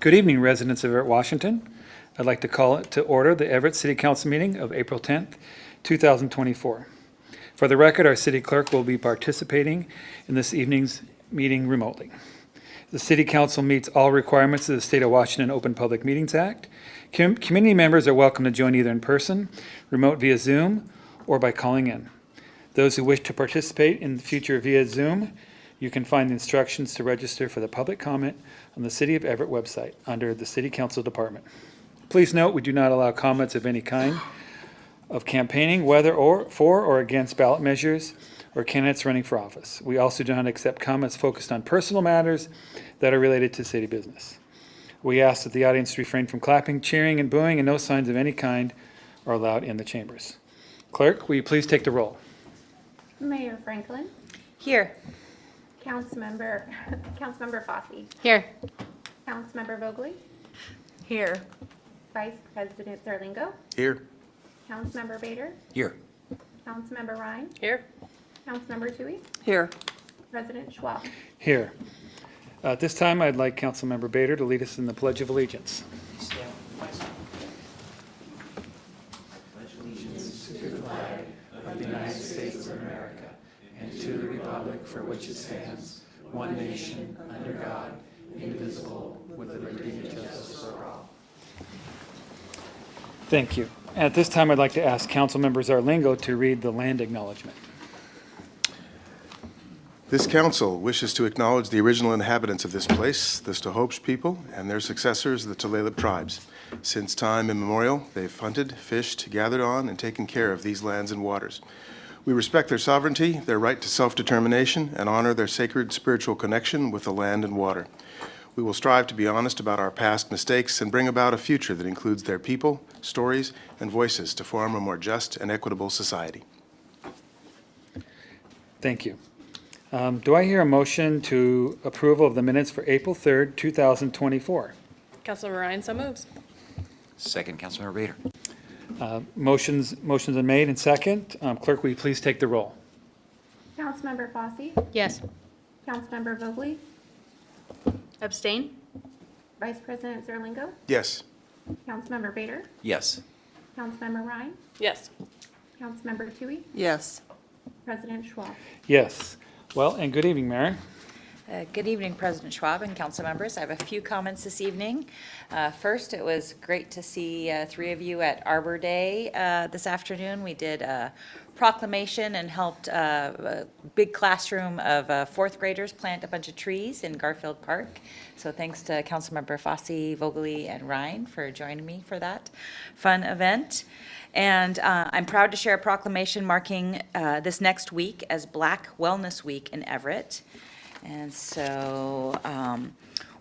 Good evening, residents of Everett, Washington. I'd like to call it to order the Everett City Council meeting of April 10th, 2024. For the record, our city clerk will be participating in this evening's meeting remotely. The City Council meets all requirements of the State of Washington Open Public Meetings Act. Community members are welcome to join either in person, remote via Zoom, or by calling in. Those who wish to participate in the future via Zoom, you can find the instructions to register for the public comment on the City of Everett website under the City Council Department. Please note, we do not allow comments of any kind of campaigning, whether for or against ballot measures or candidates running for office. We also do not accept comments focused on personal matters that are related to city business. We ask that the audience refrain from clapping, cheering, and booing, and no signs of any kind are allowed in the chambers. Clerk, will you please take the roll? Mayor Franklin. Here. Councilmember Fossey. Here. Councilmember Vogely. Here. Vice President Zerlingo. Here. Councilmember Bader. Here. Councilmember Ryan. Here. Councilmember Tui. Here. President Schwab. Here. At this time, I'd like Councilmember Bader to lead us in the Pledge of Allegiance. Of the United States of America, and to the republic for which it stands, one nation, under God, indivisible, with liberty and justice for all. Thank you. At this time, I'd like to ask Councilmember Zarlingo to read the land acknowledgement. This council wishes to acknowledge the original inhabitants of this place, the Stohopes people, and their successors, the Tulalip tribes. Since time immemorial, they've hunted, fished, gathered on, and taken care of these lands and waters. We respect their sovereignty, their right to self-determination, and honor their sacred spiritual connection with the land and water. We will strive to be honest about our past mistakes and bring about a future that includes their people, stories, and voices to form a more just and equitable society. Thank you. Do I hear a motion to approval of the minutes for April 3rd, 2024? Councilmember Ryan, so moves. Second, Councilmember Bader. Motions are made and second. Clerk, will you please take the roll? Councilmember Fossey. Yes. Councilmember Vogely. Abstain? Vice President Zerlingo. Yes. Councilmember Bader. Yes. Councilmember Ryan. Yes. Councilmember Tui. Yes. President Schwab. Yes. Well, and good evening, Mary. Good evening, President Schwab and council members. I have a few comments this evening. First, it was great to see three of you at Arbor Day this afternoon. We did a proclamation and helped a big classroom of fourth graders plant a bunch of trees in Garfield Park. So thanks to Councilmember Fossey, Vogely, and Ryan for joining me for that fun event. And I'm proud to share a proclamation marking this next week as Black Wellness Week in Everett. And so,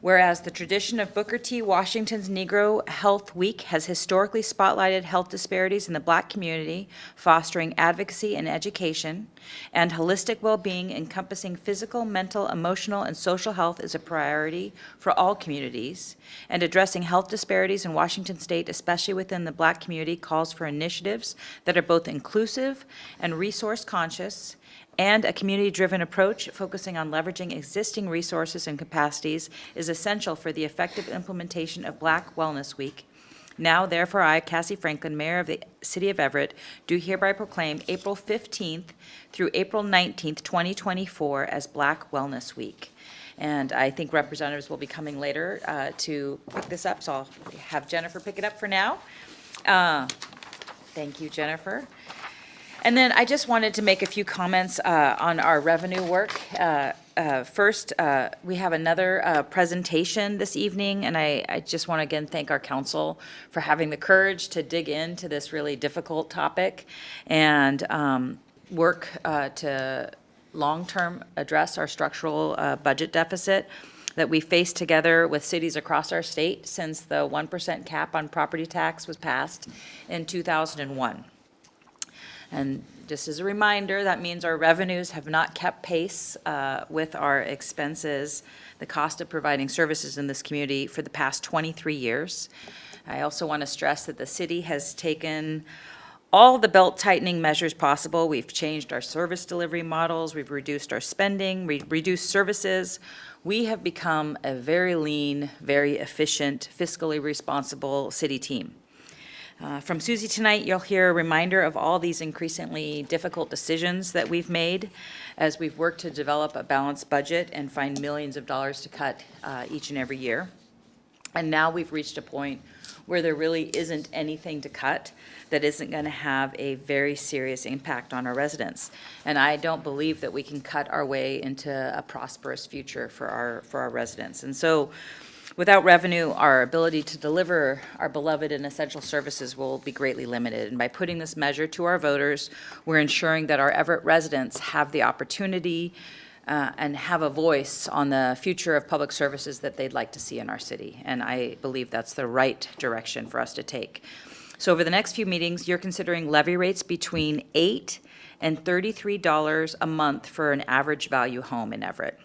whereas the tradition of Booker T. Washington's Negro Health Week has historically spotlighted health disparities in the Black community, fostering advocacy and education, and holistic well-being encompassing physical, mental, emotional, and social health is a priority for all communities, and addressing health disparities in Washington State, especially within the Black community, calls for initiatives that are both inclusive and resource-conscious, and a community-driven approach focusing on leveraging existing resources and capacities is essential for the effective implementation of Black Wellness Week. Now, therefore, I, Cassie Franklin, Mayor of the City of Everett, do hereby proclaim April 15th through April 19th, 2024 as Black Wellness Week. And I think representatives will be coming later to pick this up, so I'll have Jennifer pick it up for now. Thank you, Jennifer. And then I just wanted to make a few comments on our revenue work. First, we have another presentation this evening, and I just want to again thank our council for having the courage to dig into this really difficult topic and work to long-term address our structural budget deficit that we face together with cities across our state since the 1% cap on property tax was passed in 2001. And just as a reminder, that means our revenues have not kept pace with our expenses, the cost of providing services in this community for the past 23 years. I also want to stress that the city has taken all the belt-tightening measures possible. We've changed our service delivery models, we've reduced our spending, we've reduced services. We have become a very lean, very efficient, fiscally responsible city team. From Susie tonight, you'll hear a reminder of all these increasingly difficult decisions that we've made as we've worked to develop a balanced budget and find millions of dollars to cut each and every year. And now we've reached a point where there really isn't anything to cut that isn't going to have a very serious impact on our residents. And I don't believe that we can cut our way into a prosperous future for our residents. And so without revenue, our ability to deliver our beloved and essential services will be greatly limited. And by putting this measure to our voters, we're ensuring that our Everett residents have the opportunity and have a voice on the future of public services that they'd like to see in our city. And I believe that's the right direction for us to take. So over the next few meetings, you're considering levy rates between $8 and $33 a month for an average value home in Everett.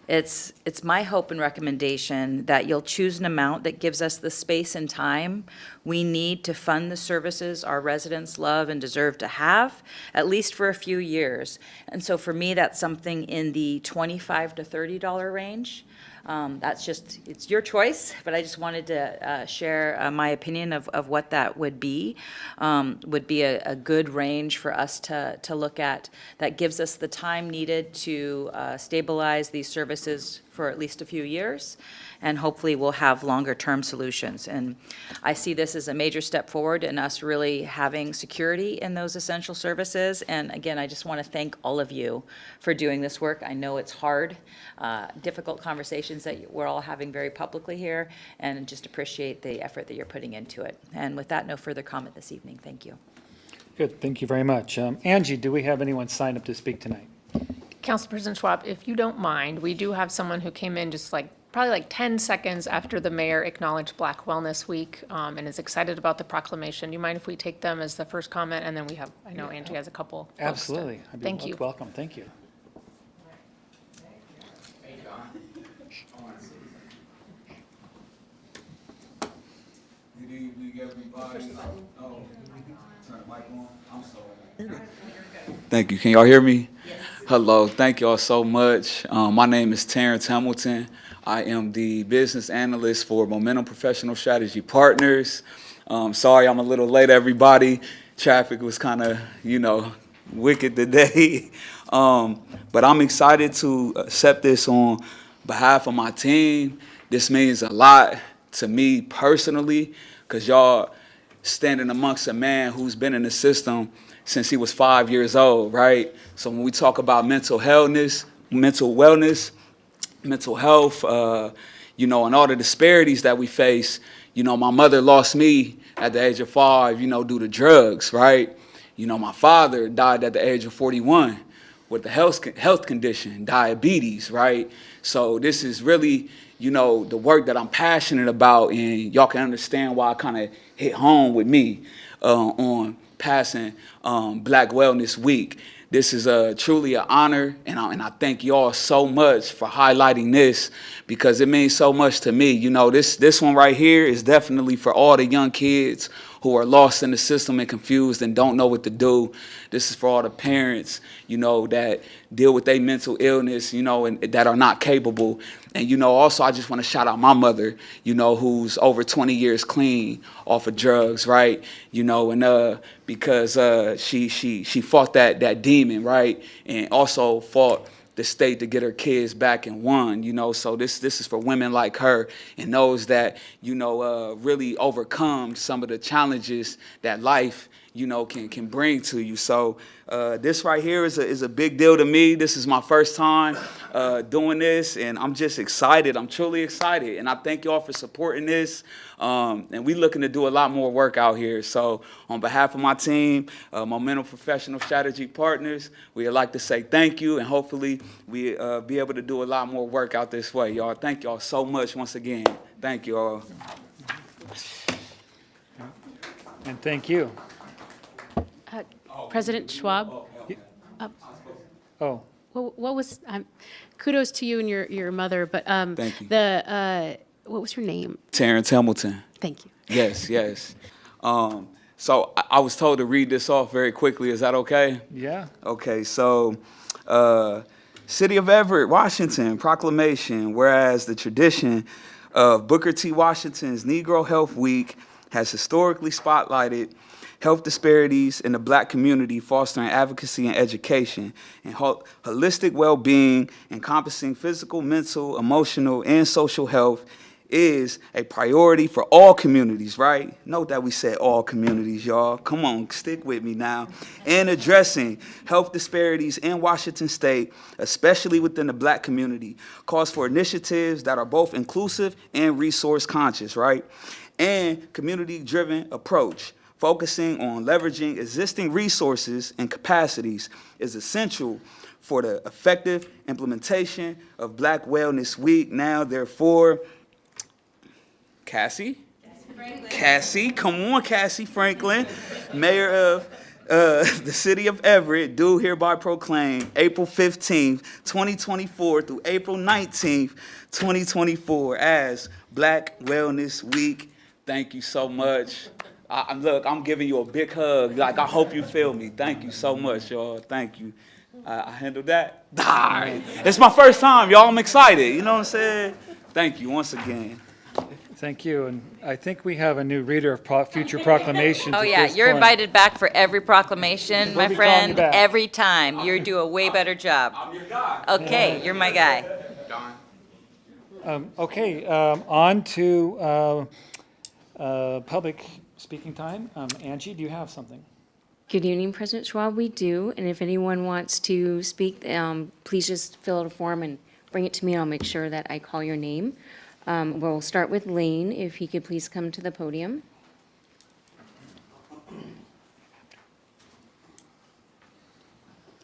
It's my hope and recommendation that you'll choose an amount that gives us the space and time we need to fund the services our residents love and deserve to have, at least for a few years. And so for me, that's something in the $25 to $30 range. It's your choice, but I just wanted to share my opinion of what that would be a good range for us to look at that gives us the time needed to stabilize these services for at least a few years, and hopefully we'll have longer-term solutions. And I see this as a major step forward in us really having security in those essential services. And again, I just want to thank all of you for doing this work. I know it's hard, difficult conversations that we're all having very publicly here, and just appreciate the effort that you're putting into it. And with that, no further comment this evening. Thank you. Good, thank you very much. Angie, do we have anyone signed up to speak tonight? Council President Schwab, if you don't mind, we do have someone who came in just probably 10 seconds after the mayor acknowledged Black Wellness Week and is excited about the proclamation. Do you mind if we take them as the first comment? And then we have, I know Angie has a couple. folks to- Absolutely. I'd be Thank you. Welcome, thank you. Good evening, everybody. Oh, turn the mic on. I'm sorry. Thank you. Can y'all hear me? Yes. Hello. Thank y'all so much. My name is Terrence Hamilton. I am the business analyst for Momentum Professional Strategy Partners. Sorry I'm a little late, everybody. Traffic was kind of, wicked today. But I'm excited to accept this on behalf of my team. This means a lot to me personally, because y'all standing amongst a man who's been in the system since he was 5 years old, right? So when we talk about mental wellness, mental health, and all the disparities that we face, my mother lost me at the age of 5, due to drugs, right? My father died at the age of 41 with the health condition, diabetes, right? So this is really, the work that I'm passionate about, and y'all can understand why I kind of hit home with me on passing Black Wellness Week. This is truly an honor, and I thank y'all so much for highlighting this, because it means so much to me. This one right here is definitely for all the young kids who are lost in the system and confused and don't know what to do. This is for all the parents, that deal with their mental illness, and that are not capable. And, also I just want to shout out my mother, who's over 20 years clean off of drugs, right? And because she fought that demon, right? And also fought the state to get her kids back and won, so this is for women like her and those that, really overcome some of the challenges that life, can bring to you. So this right here is a big deal to me. This is my first time doing this, and I'm just excited. I'm truly excited, and I thank y'all for supporting this. And we looking to do a lot more work out here. So on behalf of my team, Momentum Professional Strategy Partners, we'd like to say thank you, and hopefully we be able to do a lot more work out this way, y'all. Thank y'all so much once again. Thank you all. And thank you. President Schwab, Oh, what was, kudos to you and your mother, but Thank you. what was your name? Terrence Hamilton. Thank you. Yes. So I was told to read this off very quickly. Is that okay? Yeah. Okay, so, City of Everett, Washington, proclamation, whereas the tradition of Booker T. Washington's Negro Health Week has historically spotlighted health disparities in the Black community, fostering advocacy and education, and holistic well-being, encompassing physical, mental, emotional, and social health, is a priority for all communities, right? Note that we said all communities, y'all. Come on, stick with me now. And addressing health disparities in Washington State, especially within the Black community, calls for initiatives that are both inclusive and resource conscious, right? And community-driven approach, focusing on leveraging existing resources and capacities, is essential for the effective implementation of Black Wellness Week. Now, therefore, Cassie, come on, Cassie Franklin, Mayor of the City of Everett, do hereby proclaim April 15th, 2024 through April 19th, 2024 as Black Wellness Week. Thank you so much. Look, I'm giving you a big hug. Like, I hope you feel me. Thank you so much, y'all. Thank you. I handled that. It's my first time, y'all. I'm excited. You know what I'm saying? Thank you once again. Thank you. And I think we have a new reader of future proclamations. Oh, at yeah, this you're point. invited back for every proclamation, We'll my be calling you friend, back. every time. You do a way better job. I'm your guy. Okay, you're my guy. Okay, on to public speaking time. Angie, do you have something? Good evening, President Schwab. We do, and if anyone wants to speak, please just fill out a form and bring it to me, and I'll make sure that I call your name. We'll start with Lane, if he could please come to the podium.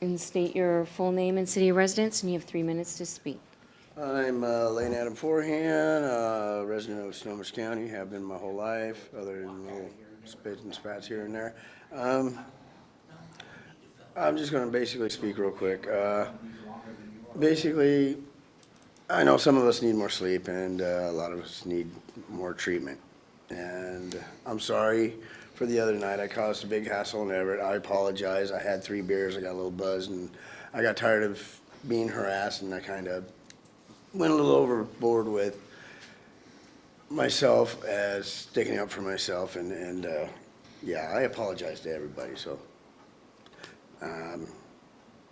And state your full name and city of residence, and you have 3 minutes to speak. I'm Lane Adam Forehand, resident of Snohomish County, have been my whole life, other than little spits and spats here and there. I'm just going to basically speak real quick. Basically, I know some of us need more sleep, and a lot of us need more treatment. And I'm sorry for the other night. I caused a big hassle in Everett. I apologize. I had 3 beers. I got a little buzzed, and I got tired of being harassed, and I kind of went a little overboard with myself as sticking up for myself, and yeah, I apologize to everybody. So,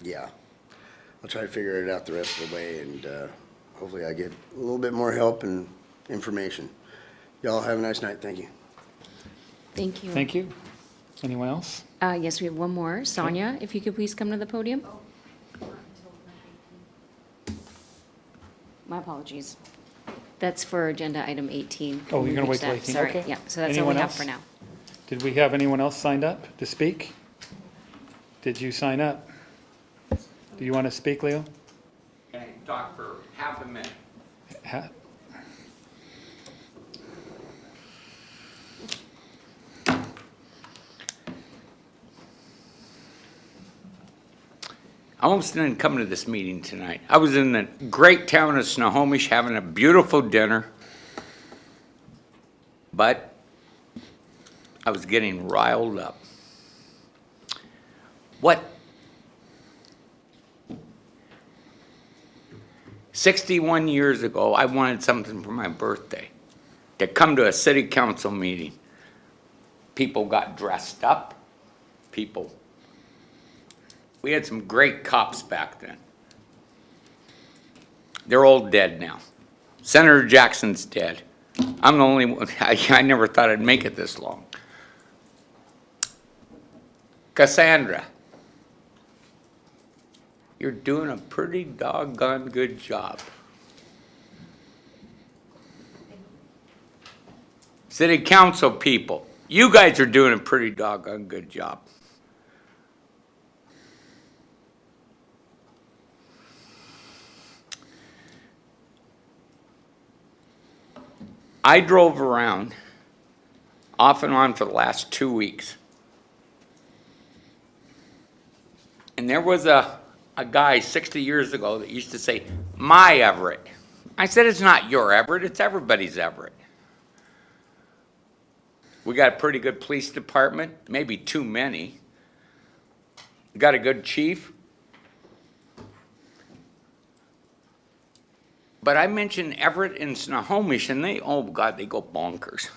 yeah, I'll try to figure it out the rest of the way, and hopefully I get a little bit more help and information. Y'all have a nice night. Thank you. Thank you. Thank you. Anyone else? Yes, we have one more. Sonia, if you could please come to the podium. My apologies. That's for agenda item 18. Oh, you're gonna Reach wait till that. 18, Sorry, okay. yeah, so that's all Anyone we have else? for now. Did we have anyone else signed up to speak? Did you sign up? Do you want to speak, Leo? Can I talk for half a minute? Ha- I almost didn't come to this meeting tonight. I was in the great town of Snohomish having a beautiful dinner, but I was getting riled up. What? 61 years ago, I wanted something for my birthday, to come to a city council meeting. People got dressed up, we had some great cops back then. They're all dead now. Senator Jackson's dead. I'm the only one, I never thought I'd make it this long. Cassandra, you're doing a pretty doggone good job. City council people, you guys are doing a pretty doggone good job. I drove around off and on for the last 2 weeks. And there was a guy 60 years ago that used to say, "My Everett." I said, "It's not your Everett, it's everybody's Everett." We got a pretty good police department, maybe too many. We got a good chief. But I mentioned Everett and Snohomish, and they, oh God, they go bonkers.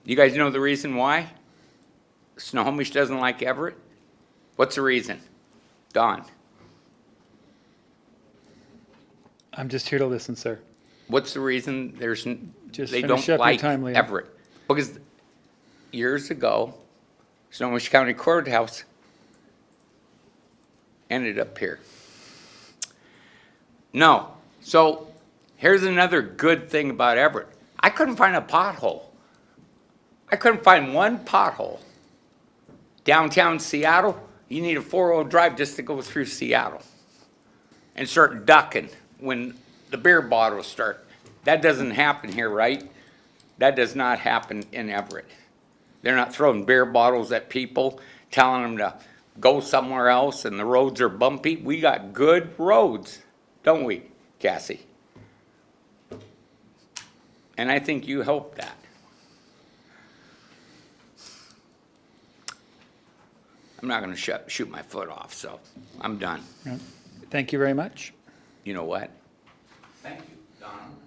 You guys know the reason why Snohomish doesn't like Everett? What's the reason? Don, I'm just here to listen, sir. what's the reason Just they finish don't up your like time, Liam. Everett? Because years ago, Snohomish County Courthouse ended up here. No. So here's another good thing about Everett. I couldn't find a pothole. I couldn't find one pothole. Downtown Seattle, you need a 4-0 drive just to go through Seattle and start ducking when the beer bottles start. That doesn't happen here, right? That does not happen in Everett. They're not throwing beer bottles at people, telling them to go somewhere else and the roads are bumpy. We got good roads, don't we, Cassie? And I think you helped that. I'm not gonna shoot my foot off, so I'm done. Thank you very much. You know what? Thank you, Donald.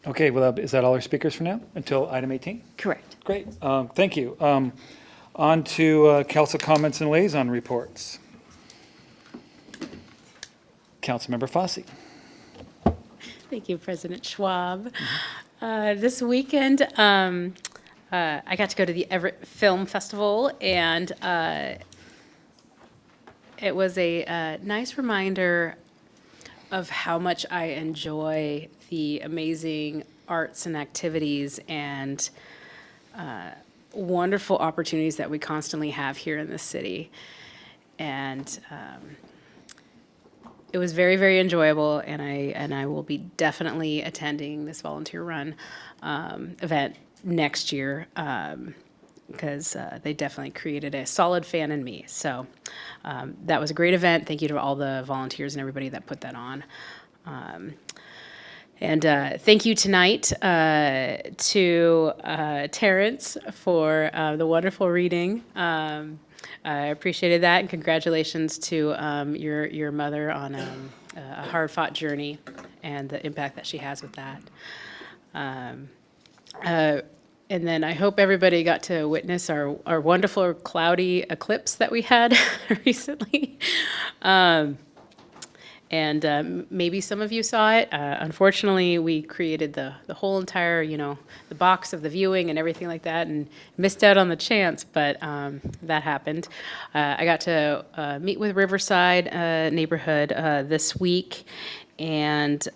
Okay, well, is that all our speakers for now, until item 18? Correct. Great, thank you. On to council comments and liaison reports. Councilmember Fosse. Thank you, President Schwab. This weekend, I got to go to the Everett Film Festival, and it was a nice reminder of how much I enjoy the amazing arts and activities and wonderful opportunities that we constantly have here in the city. And it was very, very enjoyable, and I will be definitely attending this volunteer run event next year because they definitely created a solid fan in me. So that was a great event. Thank you to all the volunteers and everybody that put that on. And thank you tonight to Terrence for the wonderful reading. I appreciated that, and congratulations to your mother on a hard-fought journey and the impact that she has with that. And then I hope everybody got to witness our wonderful cloudy eclipse that we had recently. And maybe some of you saw it. Unfortunately, we created the whole entire, the box of the viewing and everything like that, and missed out on the chance, but that happened. I got to meet with Riverside neighborhood this week and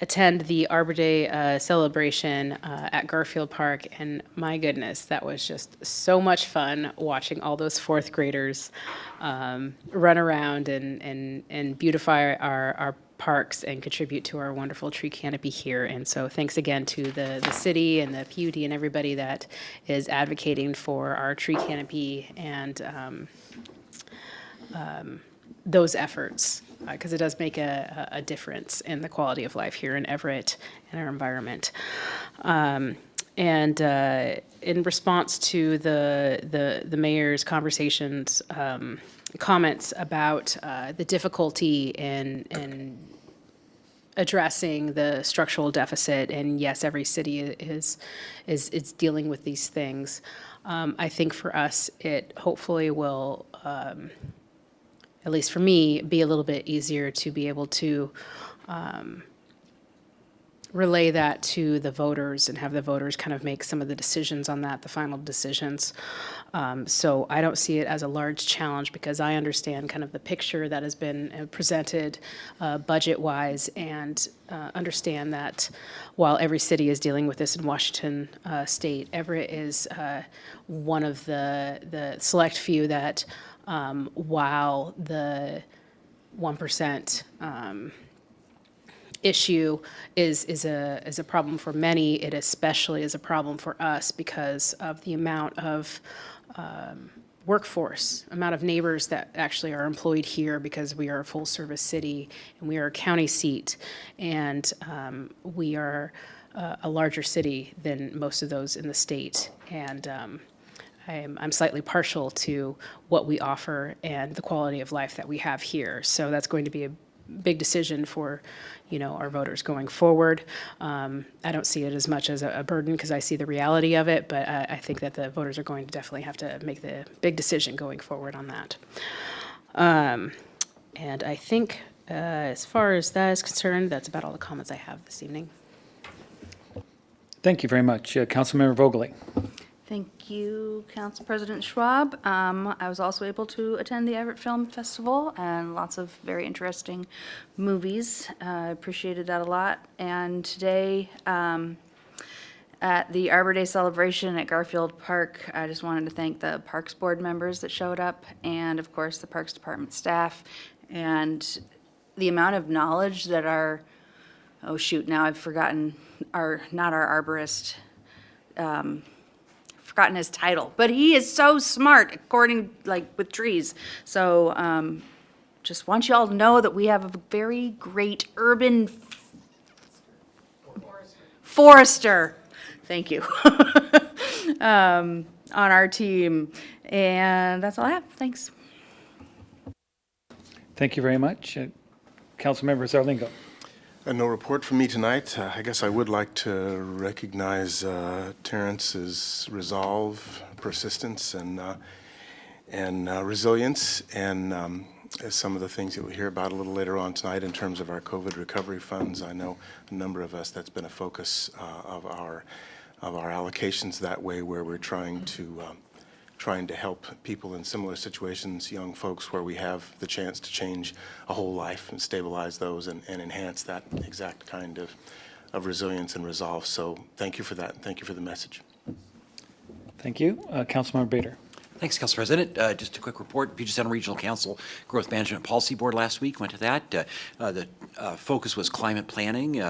attend the Arbor Day celebration at Garfield Park, and my goodness, that was just so much fun watching all those fourth graders run around and beautify our parks and contribute to our wonderful tree canopy here. And so thanks again to the city and the PUD and everybody that is advocating for our tree canopy and those efforts, because it does make a difference in the quality of life here in Everett and our environment. And in response to the mayor's conversations, comments about the difficulty in addressing the structural deficit, and yes, every city is dealing with these things. I think for us, it hopefully will, at least for me, be a little bit easier to be able to relay that to the voters and have the voters kind of make some of the decisions on that, the final decisions. So I don't see it as a large challenge because I understand kind of the picture that has been presented budget-wise, and understand that while every city is dealing with this in Washington state, Everett is one of the select few that, while the 1% issue is a problem for many, it especially is a problem for us because of the amount of workforce, amount of neighbors that actually are employed here because we are a full-service city and we are a county seat, and we are a larger city than most of those in the state. And I'm slightly partial to what we offer and the quality of life that we have here. So that's going to be a big decision for, our voters going forward. I don't see it as much as a burden because I see the reality of it, but I think that the voters are going to definitely have to make the big decision going forward on that. And I think as far as that is concerned, that's about all the comments I have this evening. Thank you very much. Councilmember Vogely. Thank you, Council President Schwab. I was also able to attend the Everett Film Festival and lots of very interesting movies. I appreciated that a lot. And today, at the Arbor Day celebration at Garfield Park, I just wanted to thank the Parks Board members that showed up and, of course, the Parks Department staff. And the amount of knowledge that oh shoot, now I've forgotten, not our arborist, forgotten his title, but he is so smart with trees. So just want you all to know that we have a very great urban forester. Thank you. On our team. And that's all I have. Thanks. Thank you very much. Councilmember Zarlingo. No report from me tonight. I guess I would like to recognize Terrence's resolve, persistence, and resilience, and some of the things that we'll hear about a little later on tonight in terms of our COVID recovery funds. I know a number of us, that's been a focus of our allocations that way, where we're trying to help people in similar situations, young folks, where we have the chance to change a whole life and stabilize those and enhance that exact kind of resilience and resolve. So thank you for that. Thank you for the message. Thank you. Councilmember Bader. Thanks, Council President. Just a quick report. Puget Sound Regional Council Growth Management Policy Board last week went to that. The focus was climate planning.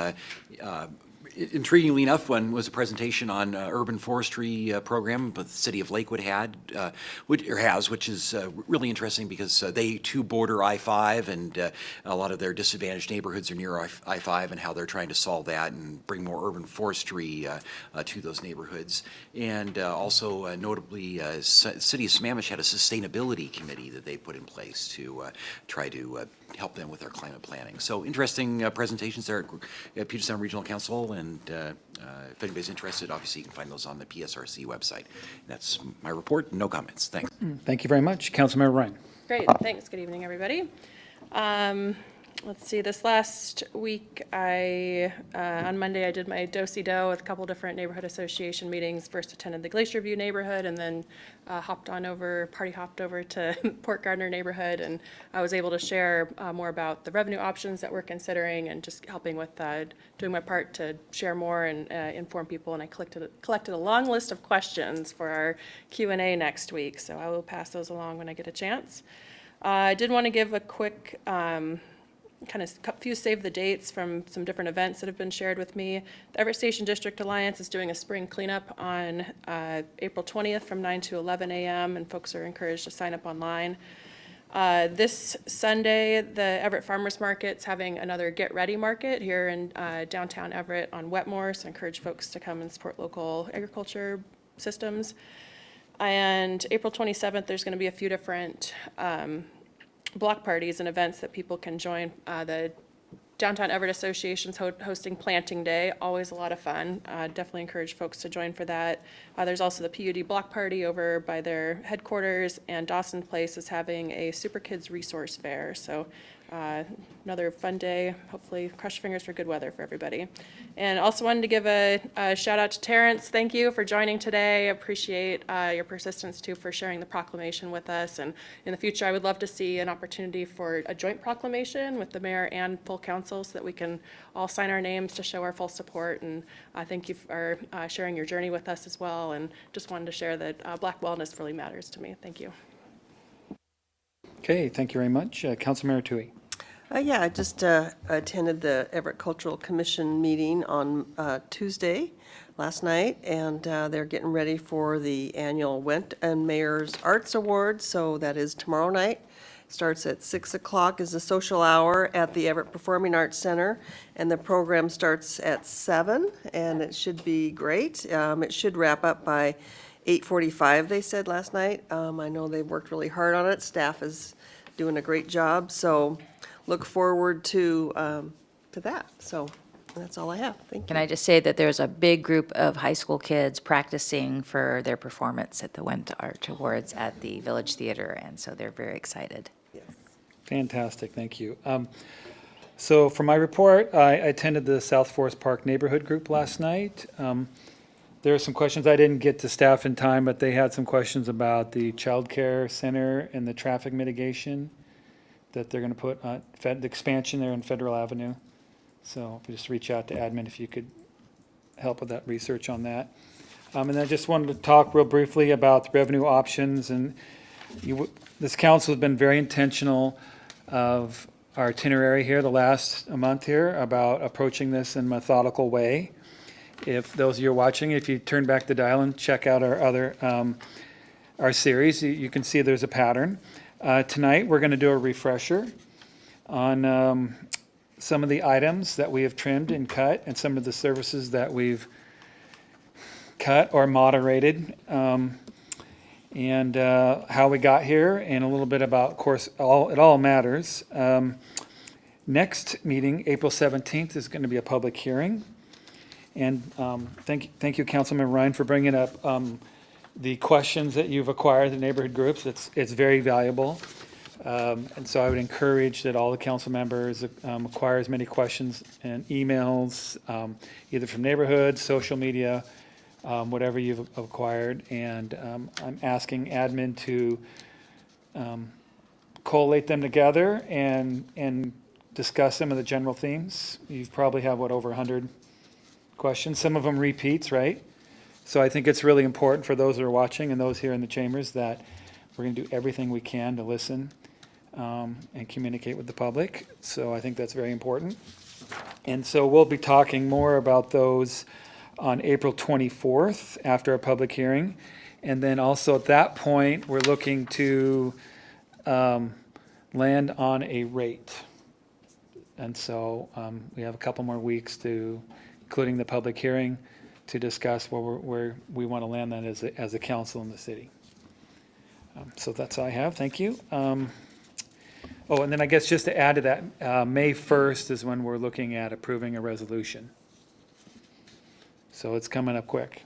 Intriguingly enough, one was a presentation on urban forestry program that the city of Lakewood has, which is really interesting because they too border I-5, and a lot of their disadvantaged neighborhoods are near I-5, and how they're trying to solve that and bring more urban forestry to those neighborhoods. And also notably, City of Sammamish had a sustainability committee that they put in place to try to help them with their climate planning. So interesting presentations there at Puget Sound Regional Council, and if anybody's interested, obviously you can find those on the PSRC website. That's my report. No comments. Thanks. Thank you very much. Councilmember Ryan. Great, thanks. Good evening, everybody. Let's see, this last week, on Monday, I did my do-si-do with a couple different neighborhood association meetings. First attended the Glacier View neighborhood, and then party hopped over to Port Gardner neighborhood, and I was able to share more about the revenue options that we're considering, and just helping with doing my part to share more and inform people. And I collected a long list of questions for our Q&A next week, so I will pass those along when I get a chance. I did want to give a quick few save the dates from some different events that have been shared with me. The Everett Station District Alliance is doing a spring cleanup on April 20th from 9 to 11 a.m. and folks are encouraged to sign up online. This Sunday, the Everett Farmers Market's having another Get Ready Market here in downtown Everett on Wetmore, so I encourage folks to come and support local agriculture systems. And April 27th, there's going to be a few different block parties and events that people can join. The Downtown Everett Association's hosting Planting Day, always a lot of fun. Definitely encourage folks to join for that. There's also the PUD block party over by their headquarters, and Dawson Place is having a Super Kids Resource Fair. So another fun day. Hopefully, cross your fingers for good weather for everybody. And also wanted to give a shout out to Terrence. Thank you for joining today. I appreciate your persistence too for sharing the proclamation with us. And in the future, I would love to see an opportunity for a joint proclamation with the mayor and full council so that we can all sign our names to show our full support. And thank you for sharing your journey with us as well. And just wanted to share that Black wellness really matters to me. Thank you. Okay, thank you very much. Councilmember Tui. Yeah, I just attended the Everett Cultural Commission meeting on Tuesday. last night, and they're getting ready for the annual Went and Mayor's Arts Awards, so that is tomorrow night. Starts at 6 o'clock is a social hour at the Everett Performing Arts Center, and the program starts at 7, and it should be great. It should wrap up by 8:45, they said last night. I know they've worked really hard on it. Staff is doing a great job, so look forward to that. So that's all I have. Thank you. Can I just say that there's a big group of high school kids practicing for their performance at the Went Art Awards at the Village Theater, and so they're very excited. Fantastic, thank you. So for my report, I attended the South Forest Park Neighborhood Group last night. There are some questions I didn't get to staff in time, but they had some questions about the child care center and the traffic mitigation that they're going to put on, the expansion there on Federal Avenue. So just reach out to admin if you could help with that research on that. And I just wanted to talk real briefly about the revenue options. And this council has been very intentional of our itinerary here the last month here about approaching this in a methodical way. If those of you are watching, if you turn back the dial and check out our other our series, you can see there's a pattern. Tonight we're going to do a refresher on some of the items that we have trimmed and cut, and some of the services that we've cut or moderated, and how we got here, and a little bit about, of course, it all matters. Next meeting, April 17th, is going to be a public hearing. And thank you, Councilmember Ryan, for bringing up the questions that you've acquired in the neighborhood groups. It's very valuable. And so I would encourage that all the council members acquire as many questions and emails, either from neighborhoods, social media, whatever you've acquired. And I'm asking admin to collate them together and discuss some of the general themes. You probably have, over 100 questions, some of them repeats, right? So I think it's really important for those that are watching and those here in the chambers that we're going to do everything we can to listen and communicate with the public. So I think that's very important. And so we'll be talking more about those on April 24th after a public hearing. And then also at that point, we're looking to land on a rate. And so we have a couple more weeks to, including the public hearing, to discuss where we want to land that as a council in the city. So that's all I have. Thank you. Oh, and then I guess just to add to that, May 1st is when we're looking at approving a resolution. So it's coming up quick.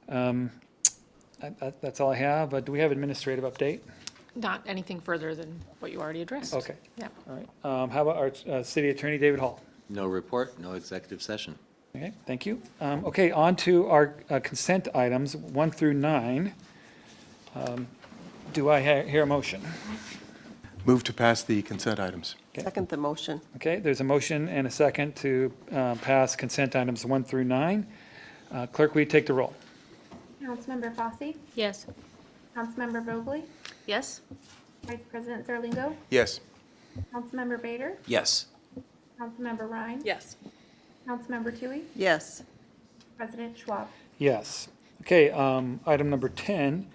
That's all I have. Do we have administrative update? Not anything further than what you already addressed. Okay. Yeah. All right. How about our city attorney, David Hall? No report, no executive session. Okay, thank you. Okay, on to our consent items, 1 through 9. Do I hear a motion? Move to pass the consent items. Second the motion. Okay, there's a motion and a second to pass consent items 1 through 9. Clerk, will you take the roll? Councilmember Fosse, Yes. Councilmember Vogely, Yes? Vice President Zerlingo, Yes. Councilmember Bader, Yes. Councilmember Ryan, Yes. Councilmember Tui, Yes. President Schwab. Yes. Okay, item number 10,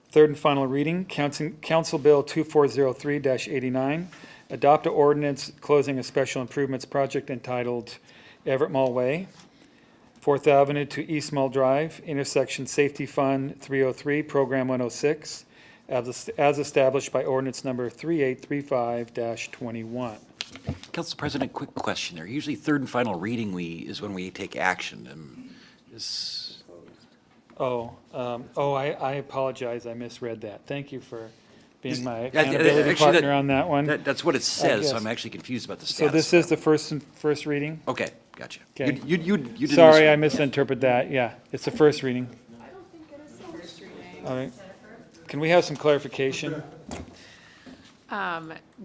third and final reading, Council Bill 2403-89, adopt an ordinance closing a special improvements project entitled Everett Mall Way, 4th Avenue to East Mall Drive, intersection Safety Fund 303, Program 106, as established by ordinance number 3835-21. Council President, quick question there. Usually third and final reading is when we take action. I apologize, I misread that. Thank you for being my Actually, accountability partner on that one. That's what it says, so guess. I'm actually confused about the So status. this is the first reading? Okay, gotcha. Okay. You didn't. Sorry, I misinterpreted that. Yeah, it's the first reading. I don't think it is the first reading. All right. Can we have some clarification?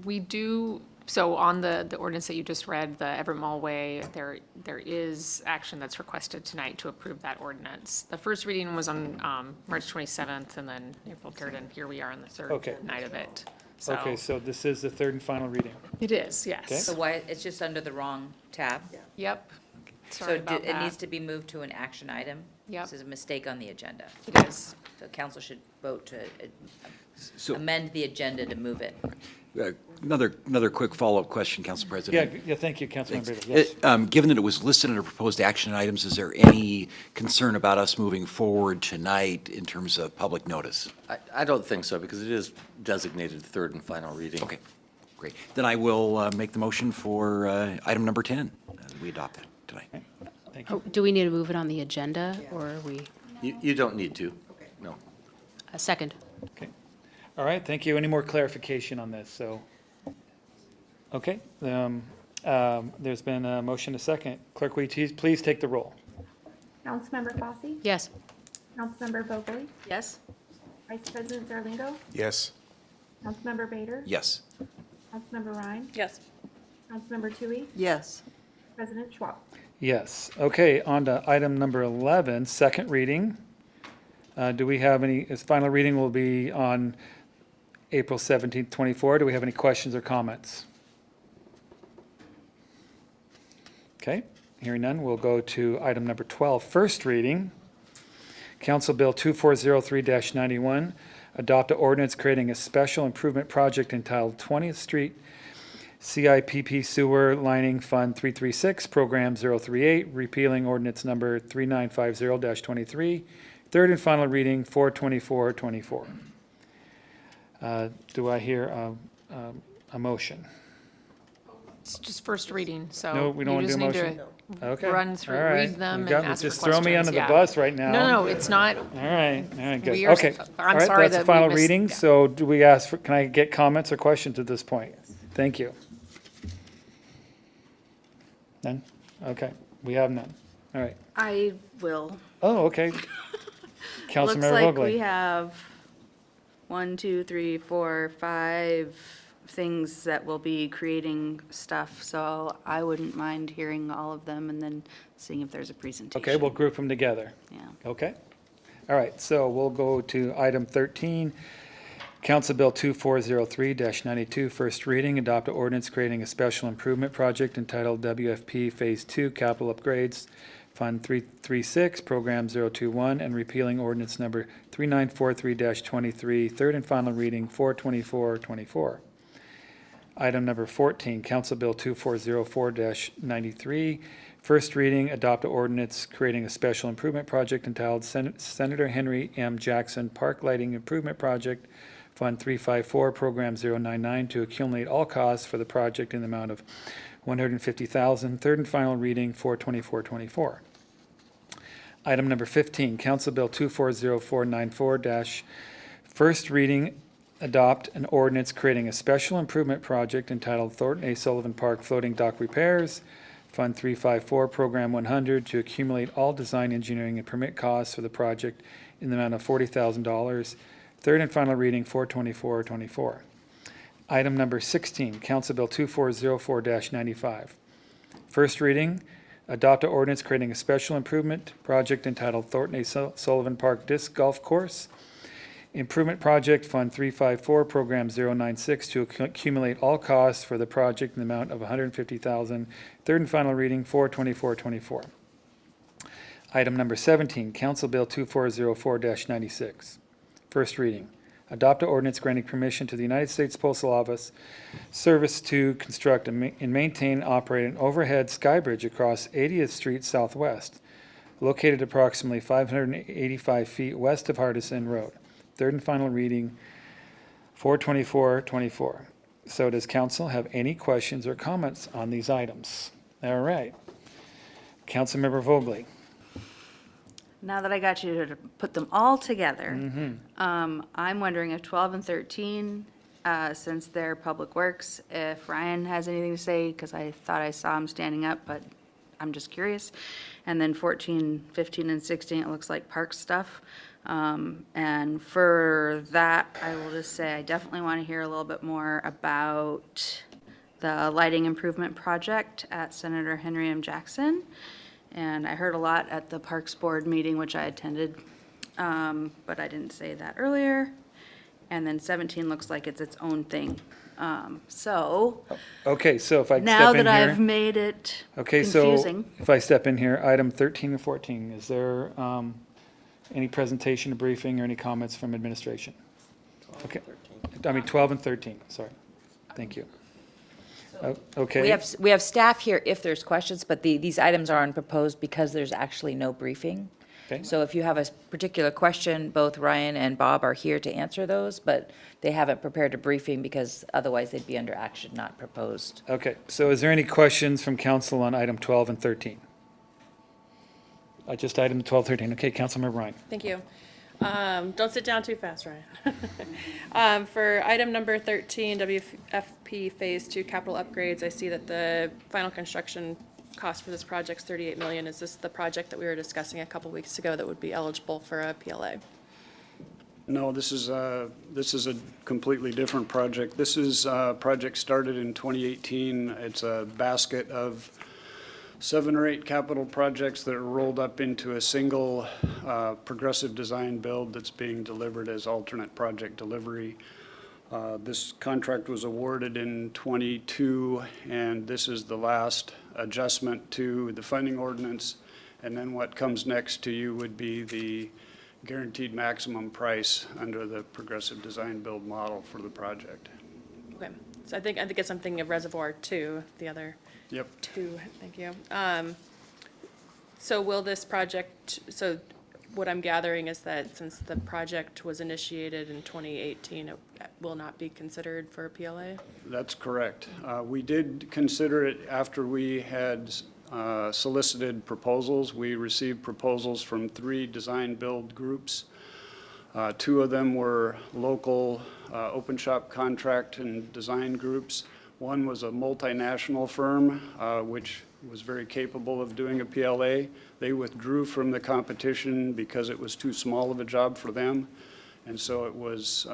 We do, so on the ordinance that you just read, the Everett Mall Way, there is action that's requested tonight to approve that ordinance. The first reading was on March 27th, and then April 3rd, and here we are on the third Okay. night of it. Okay, so this is the third and final reading. It is, yes. So why, it's just under the wrong tab? Yep. Sorry about It that. needs to be moved to an action item? Yep. This is a mistake on the agenda. It is. So council should vote to So- amend the agenda to move it. Another quick follow-up question, Council Yeah, President. yeah, thank you, Councilmember Thanks. Bader. Yes. Given that it was listed under proposed action items, is there any concern about us moving forward tonight in terms of public notice? I don't think so, because it is designated third and final reading. Okay, great. Then I will make the motion for item number 10. We adopt that tonight. Thank you. Oh, do we need to move it on the agenda, or are we, You don't need to, no. a second? Okay. All right, thank you. Any more clarification on this? So, okay, there's been a motion, a second. Clerk, will you please take the roll? Councilmember Fosse, Yes. Councilmember Vogely, Yes? Vice President Zarlingo, Yes. Councilmember Bader, Yes. Councilmember Ryan, Yes. Councilmember Tui, Yes. President Schwab. Yes. Okay, on to item number 11, second reading. Do we have any, its final reading will be on April 17th, 24. Do we have any questions or comments? Okay, hearing none, we'll go to item number 12, first reading. Council Bill 2403-91, adopt an ordinance creating a special improvement project entitled 20th Street CIPP Sewer Lining Fund 336, Program 038, repealing ordinance number 3950-23, third and final reading 4/24/24. Do I hear a motion? It's just first reading, so. No, we don't you want to just do a need motion? Okay. Run through, All right. read them You and got me. ask for Just throw me questions, under the yeah. bus right now. No, it's not. All right, good. We are- Okay. I'm All right, sorry that's the that we final missed- reading, yeah. so do we ask for, can I get comments or questions at this point? Thank you. None? Okay, we have none. All right. I will. Oh, okay. Looks Councilmember like we Vogely. have 1, 2, 3, 4, 5 things that will be creating stuff, so I wouldn't mind hearing all of them and then seeing if there's a presentation. Okay, we'll group them together. Yeah. Okay. All right, so we'll go to item 13, Council Bill 2403-92, first reading, adopt an ordinance creating a special improvement project entitled WFP Phase 2 Capital Upgrades Fund 336, Program 021, and repealing ordinance number 3943-23, third and final reading 4/24/24. Item number 14, Council Bill 2404-93, first reading, adopt an ordinance creating a special improvement project entitled Senator Henry M. Jackson Park Lighting Improvement Project, Fund 354, Program 099, to accumulate all costs for the project in the amount of $150,000, third and final reading 4/24/24. Item number 15, Council Bill 240494- first reading, adopt an ordinance creating a special improvement project entitled Thornton A. Sullivan Park Floating Dock Repairs, Fund 354, Program 100, to accumulate all design, engineering, and permit costs for the project in the amount of $40,000, third and final reading 4/24/24. Item number 16, Council Bill 2404-95. First reading, adopt an ordinance creating a special improvement project entitled Thornton A. Sullivan Park Disc Golf Course Improvement Project, Fund 354, Program 096, to accumulate all costs for the project in the amount of $150,000, third and final reading 4/24/24. Item number 17, Council Bill 2404-96. First reading, adopt an ordinance granting permission to the United States Postal Office Service to construct and maintain and operate an overhead sky bridge across 80th Street Southwest, located approximately 585 feet west of Hardison Road. Third and final reading 4/24/24. So does council have any questions or comments on these items? All right. Councilmember Vogely. Now that I got you to put them all together, Mm-hmm. I'm wondering if 12 and 13, since they're Public Works, if Ryan has anything to say, because I thought I saw him standing up, but I'm just curious. And then 14, 15, and 16, it looks like park stuff. And for that, I will just say, I definitely want to hear a little bit more about the lighting improvement project at Senator Henry M. Jackson. And I heard a lot at the Parks Board meeting, which I attended, but I didn't say that earlier. And then 17 looks like it's its own thing. So Okay, so if I now step in that I've here. made it Okay, so confusing. if I step in here, item 13 and 14, is there any presentation, briefing, or any comments from administration? Okay, I mean 12 and 13, sorry. Thank you. Okay. We have staff here if there's questions, but these items aren't proposed because there's actually no briefing. Okay. So if you have a particular question, both Ryan and Bob are here to answer those, but they haven't prepared a briefing because otherwise they'd be under action, not proposed. Okay, so is there any questions from council on item 12 and 13? Just item 12, 13. Okay, Councilmember Ryan. Thank you. Don't sit down too fast, Ryan. For item number 13, WFP Phase 2 capital upgrades, I see that the final construction cost for this project's $38 million. Is this the project that we were discussing a couple weeks ago that would be eligible for a PLA? No, this is a completely different project. This is a project started in 2018. It's a basket of 7 or 8 capital projects that are rolled up into a single progressive design build that's being delivered as alternate project delivery. This contract was awarded in '22, and this is the last adjustment to the funding ordinance. And then what comes next to you would be the guaranteed maximum price under the progressive design build model for the project. Okay, so I think it's something of Reservoir 2, the other. Yep. 2, thank you. So will this project, so what I'm gathering is that since the project was initiated in 2018, it will not be considered for a PLA? That's correct. We did consider it after we had solicited proposals. We received proposals from 3 design build groups. 2 of them were local open shop contract and design groups. One was a multinational firm, which was very capable of doing a PLA. They withdrew from the competition because it was too small of a job for them. And so it was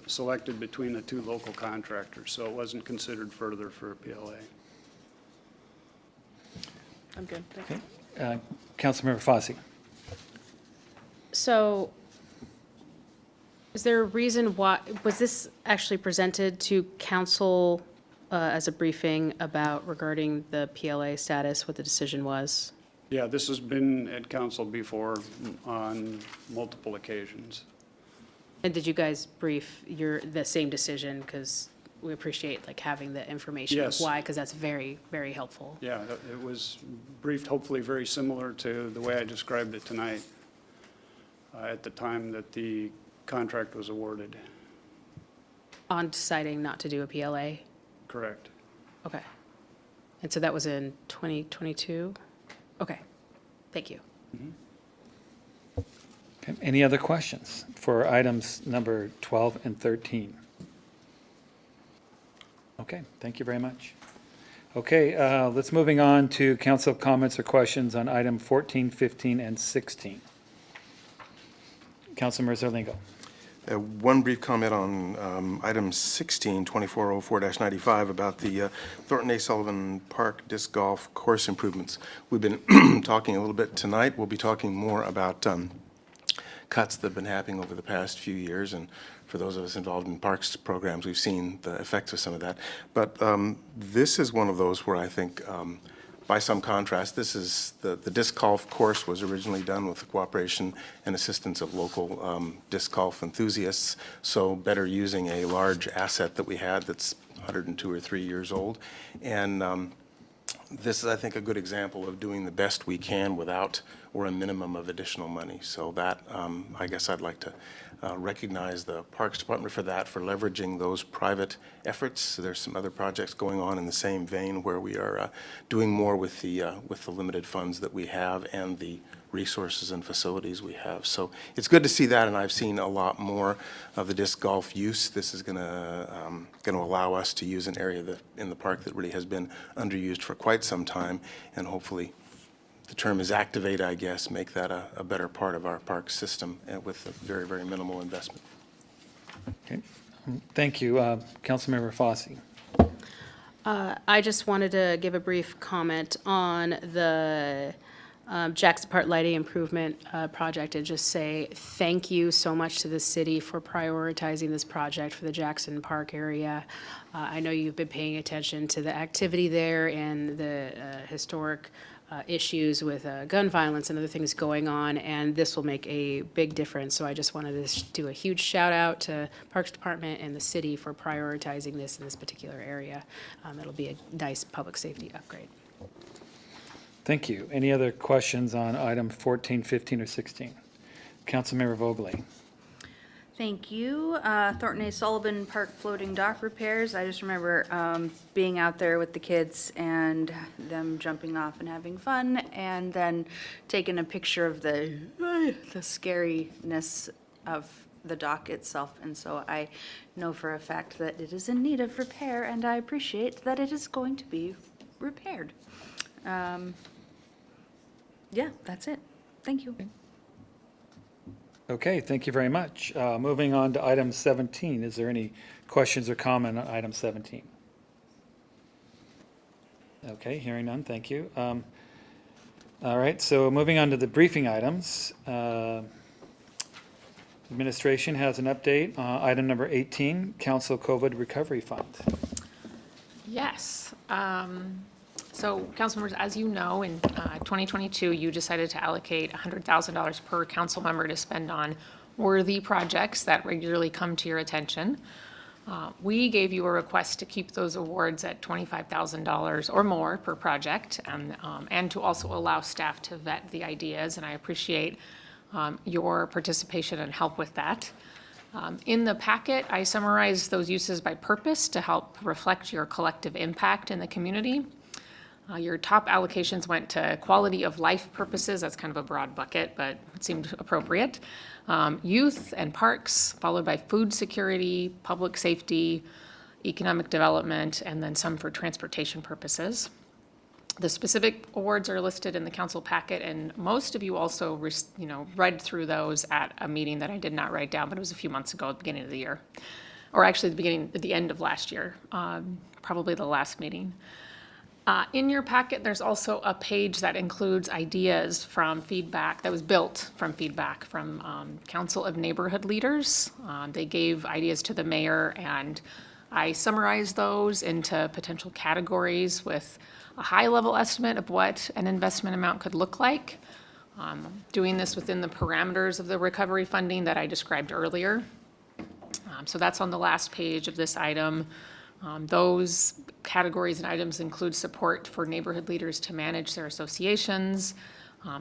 selected between the 2 local contractors. So it wasn't considered further for a PLA. I'm good, thank you. Councilmember Fosse. So is there a reason why, was this actually presented to council as a briefing about regarding the PLA status, what the decision was? Yeah, this has been at council before on multiple occasions. And did you guys brief the same decision? Because we appreciate like having the information of Yes. why, because that's very, very helpful. Yeah, it was briefed hopefully very similar to the way I described it tonight at the time that the contract was awarded. On deciding not to do a PLA? Correct. Okay. And so that was in 2022? Okay, thank you. Okay, any other questions for items number 12 and 13? Okay, thank you very much. Okay, let's moving on to council comments or questions on item 14, 15, and 16. Councilmember Zerlingo. One brief comment on item 16, 2404-95, about the Thornton A. Sullivan Park Disc Golf Course improvements. We've been talking a little bit tonight. We'll be talking more about cuts that have been happening over the past few years, and for those of us involved in parks programs, we've seen the effects of some of that. But this is one of those where I think, by some contrast, this is the disc golf course was originally done with the cooperation and assistance of local disc golf enthusiasts, so better using a large asset that we had that's 102 or 3 years old. And this is, I think, a good example of doing the best we can without or a minimum of additional money. So that, I guess I'd like to recognize the Parks Department for that, for leveraging those private efforts. There's some other projects going on in the same vein where we are doing more with the limited funds that we have and the resources and facilities we have. So it's good to see that, and I've seen a lot more of the disc golf use. This is going to allow us to use an area in the park that really has been underused for quite some time, and hopefully, the term is activate, I guess, make that a better part of our park system with a very, very minimal investment. Okay. Thank you. Councilmember Fosse. I just wanted to give a brief comment on the Jackson Park Lighting Improvement Project, and just say thank you so much to the city for prioritizing this project for the Jackson Park area. I know you've been paying attention to the activity there and the historic issues with gun violence and other things going on, and this will make a big difference. So I just wanted to do a huge shout out to Parks Department and the city for prioritizing this in this particular area. It'll be a nice public safety upgrade. Thank you. Any other questions on item 14, 15, or 16? Councilmember Vogely. Thank you. Thornton A. Sullivan Park floating dock repairs. I just remember being out there with the kids and them jumping off and having fun, and then taking a picture of the scariness of the dock itself. And so I know for a fact that it is in need of repair, and I appreciate that it is going to be repaired. Yeah, that's it. Thank you. Okay, thank you very much. Moving on to item 17. Is there any questions or comment on item 17? Okay, hearing none, thank you. All right, so moving on to the briefing items. Administration has an update. Item number 18, Council COVID Recovery Fund. Yes. So, council members, as you know, in 2022, you decided to allocate $100,000 per council member to spend on worthy projects that regularly come to your attention. We gave you a request to keep those awards at $25,000 or more per project, and to also allow staff to vet the ideas, and I appreciate your participation and help with that. In the packet, I summarized those uses by purpose to help reflect your collective impact in the community. Your top allocations went to quality of life purposes. That's kind of a broad bucket, but it seemed appropriate. Youth and parks, followed by food security, public safety, economic development, and then some for transportation purposes. The specific awards are listed in the council packet, and most of you also, read through those at a meeting that I did not write down, but it was a few months ago at the beginning of the year. Or actually at the end of last year, probably the last meeting. In your packet, there's also a page that includes ideas from feedback that was built from feedback from Council of Neighborhood Leaders. They gave ideas to the mayor, and I summarized those into potential categories with a high-level estimate of what an investment amount could look like. Doing this within the parameters of the recovery funding that I described earlier. So that's on the last page of this item. Those categories and items include support for neighborhood leaders to manage their associations,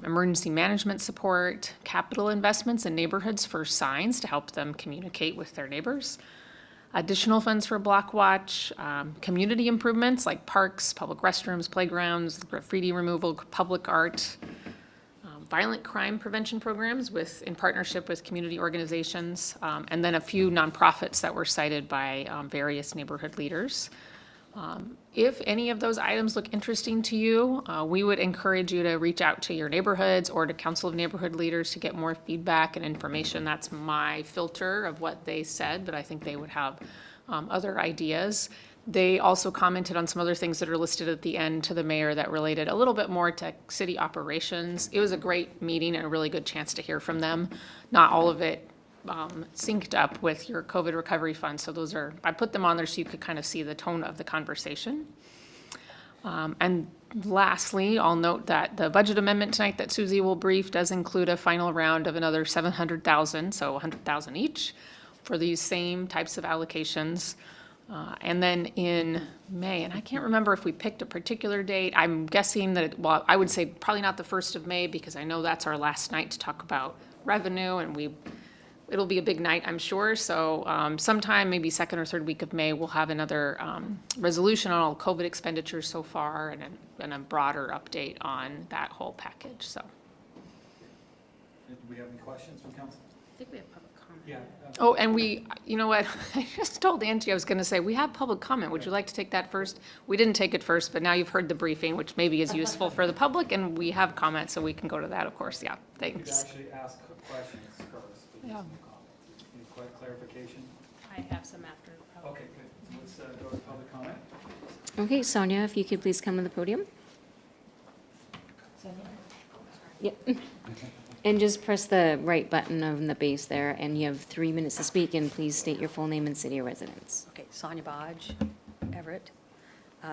emergency management support, capital investments in neighborhoods for signs to help them communicate with their neighbors, additional funds for block watch, community improvements like parks, public restrooms, playgrounds, graffiti removal, public art, violent crime prevention programs in partnership with community organizations, and then a few nonprofits that were cited by various neighborhood leaders. If any of those items look interesting to you, we would encourage you to reach out to your neighborhoods or to Council of Neighborhood Leaders to get more feedback and information. That's my filter of what they said, but I think they would have other ideas. They also commented on some other things that are listed at the end to the mayor that related a little bit more to city operations. It was a great meeting and a really good chance to hear from them. Not all of it synced up with your COVID recovery fund, so I put them on there so you could kind of see the tone of the conversation. And lastly, I'll note that the budget amendment tonight that Susie will brief does include a final round of another $700,000, so $100,000 each for these same types of allocations. And then in May, and I can't remember if we picked a particular date, I'm guessing that, I would say probably not the 1st of May, because I know that's our last night to talk about revenue, and it'll be a big night, I'm sure. So sometime, maybe 2nd or 3rd week of May, we'll have another resolution on all COVID expenditures so far, and a broader update on that whole package, so. Do we have any questions from council? I think we have public comment. Yeah. Oh, and you know what, I just told Angie I was gonna say, we have public comment, would you like to take that first? We didn't take it first, but now you've heard the briefing, which maybe is useful for the public, and we have comments, so we can go to that, of course, yeah, You could thanks. actually ask questions first, but Yeah. no comments. Any clarification? I have some after. Okay, good. Let's go to public comment. Okay, Sonia, if you could please come to the podium. Yep. And just press the right button on the base there, and you have 3 minutes to speak, and please state your full name and city of residence. Okay, Sonia Bodge, Everett,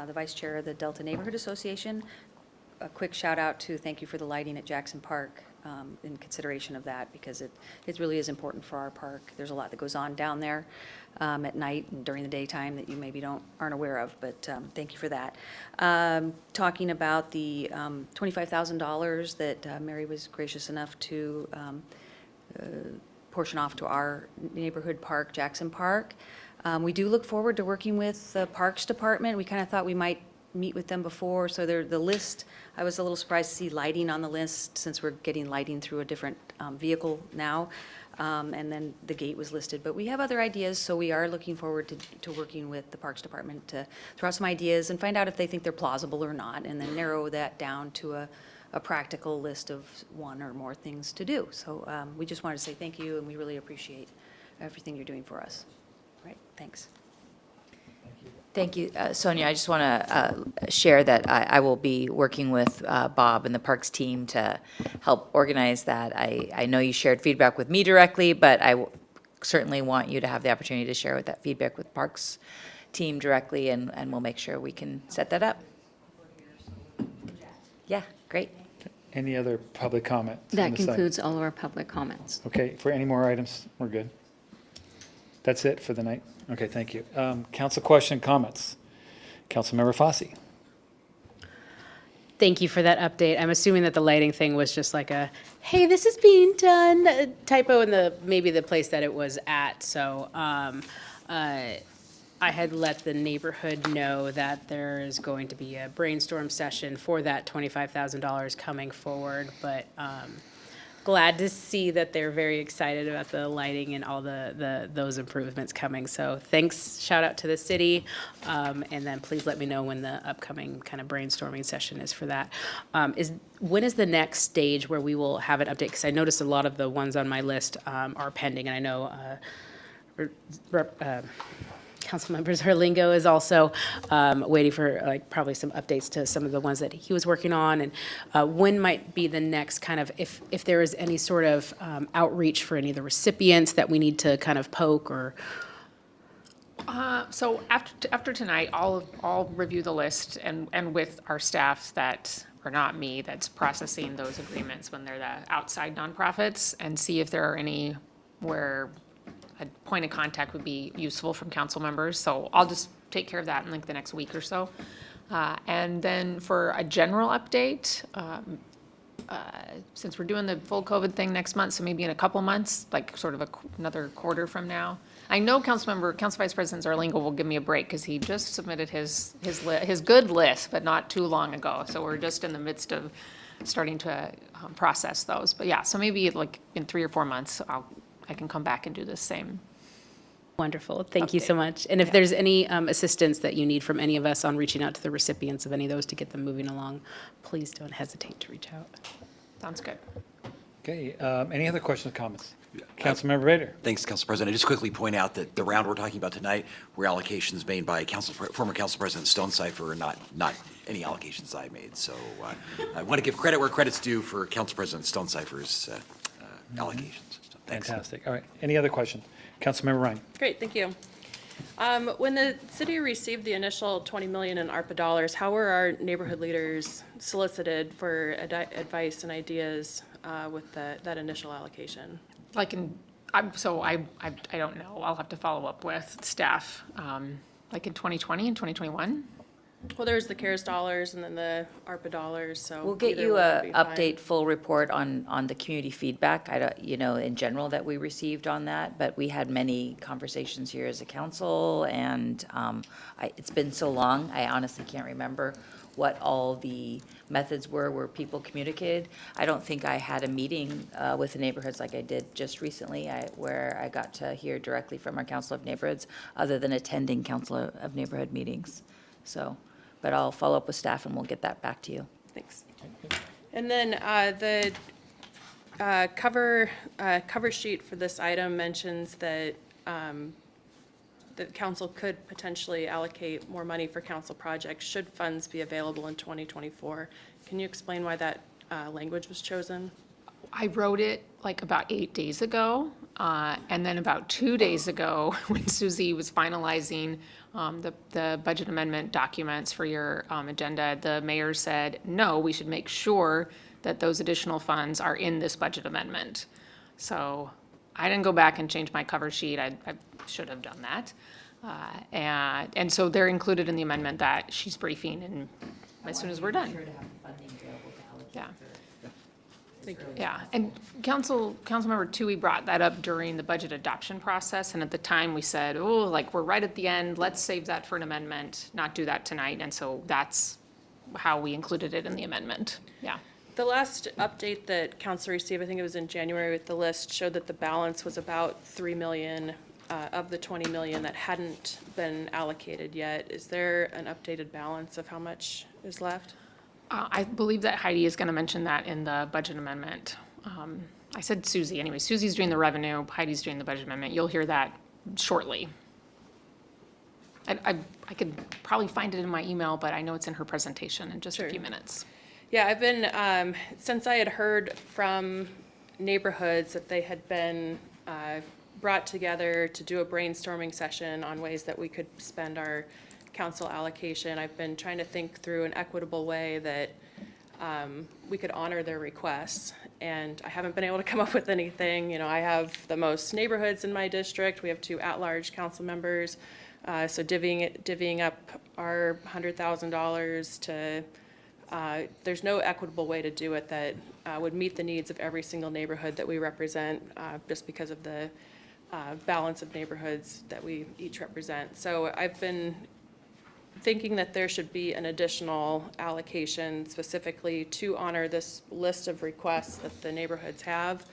the Vice Chair of the Delta Neighborhood Association. A quick shout out to thank you for the lighting at Jackson Park in consideration of that, because it really is important for our park. There's a lot that goes on down there at night and during the daytime that you maybe aren't aware of, but thank you for that. Talking about the $25,000 that Mary was gracious enough to portion off to our neighborhood park, Jackson Park. We do look forward to working with the Parks Department. We kind of thought we might meet with them before, so the list, I was a little surprised to see lighting on the list, since we're getting lighting through a different vehicle now, and then the gate was listed. But we have other ideas, so we are looking forward to working with the Parks Department to throw out some ideas and find out if they think they're plausible or not, and then narrow that down to a practical list of one or more things to do. So we just wanted to say thank you, and we really appreciate everything you're doing for us. All right, thanks. Thank you, Sonia. I just want to share that I will be working with Bob and the Parks team to help organize that. I know you shared feedback with me directly, but I certainly want you to have the opportunity to share with that feedback with Parks team directly, and we'll make sure we can set that up. Yeah, great. Any other public comments? on That this item? concludes all of our public comments. Okay, for any more items, we're good. That's it for the night? Okay, thank you. Council question, comments? Councilmember Fosse. Thank you for that update. I'm assuming that the lighting thing was just like a, hey, this is being done, typo in maybe the place that it was at. So I had let the neighborhood know that there is going to be a brainstorm session for that $25,000 coming forward, but glad to see that they're very excited about the lighting and all those improvements coming. So thanks, shout out to the city, and then please let me know when the upcoming kind of brainstorming session is for that. When is the next stage where we will have an update? Because I noticed a lot of the ones on my list are pending, and I know Councilmember Zarlingo is also waiting for probably some updates to some of the ones that he was working on. And when might be the next kind of, if there is any sort of outreach for any of the recipients that we need to kind of poke or? So after tonight, I'll review the list and with our staff that, or not me, that's processing those agreements when they're the outside nonprofits, and see if there are any where a point of contact would be useful from council members. So I'll just take care of that in like the next week or so. And then for a general update, since we're doing the full COVID thing next month, so maybe in a couple months, like sort of another quarter from now. I know Council Vice President Zarlingo will give me a break because he just submitted his good list, but not too long ago. So we're just in the midst of starting to process those. But yeah, so maybe like in 3 or 4 months, I can come back and do the same. Wonderful. Thank you so much. And if there's any assistance that you need from any of us on reaching out to the recipients of any of those to get them moving along, please don't hesitate to reach out. Sounds good. Okay, any other questions or comments? Councilmember Bader. Thanks, Council President. I just quickly point out that the round we're talking about tonight were allocations made by former Council President Stonecipher, and not any allocations I made. So I want to give credit where credit's due for Council President Stonecipher's allocations. So thanks. Fantastic. All right, any other questions? Councilmember Ryan. Great, thank you. When the city received the initial $20 million in ARPA dollars, how were our neighborhood leaders solicited for advice and ideas with that initial allocation? I don't know. I'll have to follow up with staff. Like in 2020 and 2021? Well, there's the CARES dollars and then the ARPA dollars, so. We'll get either you one a would be fine. update, full report on the community feedback, in general that we received on that, but we had many conversations here as a council, and it's been so long, I honestly can't remember what all the methods were where people communicated. I don't think I had a meeting with the neighborhoods like I did just recently, where I got to hear directly from our Council of Neighborhoods, other than attending Council of Neighborhood meetings. So, but I'll follow up with staff and we'll get that back to you. Thanks. And then the cover sheet for this item mentions that the council could potentially allocate more money for council projects should funds be available in 2024. Can you explain why that language was chosen? I wrote it like about 8 days ago, and then about 2 days ago, when Susie was finalizing the budget amendment documents for your agenda, the mayor said, no, we should make sure that those additional funds are in this budget amendment. So I didn't go back and change my cover sheet. I should have done that. And so they're included in the amendment that she's briefing and as soon as we're done. Yeah. Yeah, and Councilmember Toohey brought that up during the budget adoption process, and at the time we said, oh, like, we're right at the end, let's save that for an amendment, not do that tonight, and so that's how we included it in the amendment, yeah. The last update that council received, I think it was in January with the list, showed that the balance was about 3 million of the 20 million that hadn't been allocated yet. Is there an updated balance of how much is left? I believe that Heidi is gonna mention that in the budget amendment. I said Susie, anyway, Susie's doing the revenue, Heidi's doing the budget amendment, you'll hear that shortly. I could probably find it in my email, but I know it's in her presentation in just a few minutes. Yeah, I've been, since I had heard from neighborhoods that they had been brought together to do a brainstorming session on ways that we could spend our council allocation, I've been trying to think through an equitable way that we could honor their requests. And I haven't been able to come up with anything. You know, I have the most neighborhoods in my district. We have 2 at-large council members. So divvying up our $100,000 to, there's no equitable way to do it that would meet the needs of every single neighborhood that we represent, just because of the balance of neighborhoods that we each represent. So I've been thinking that there should be an additional allocation specifically to honor this list of requests that the neighborhoods have,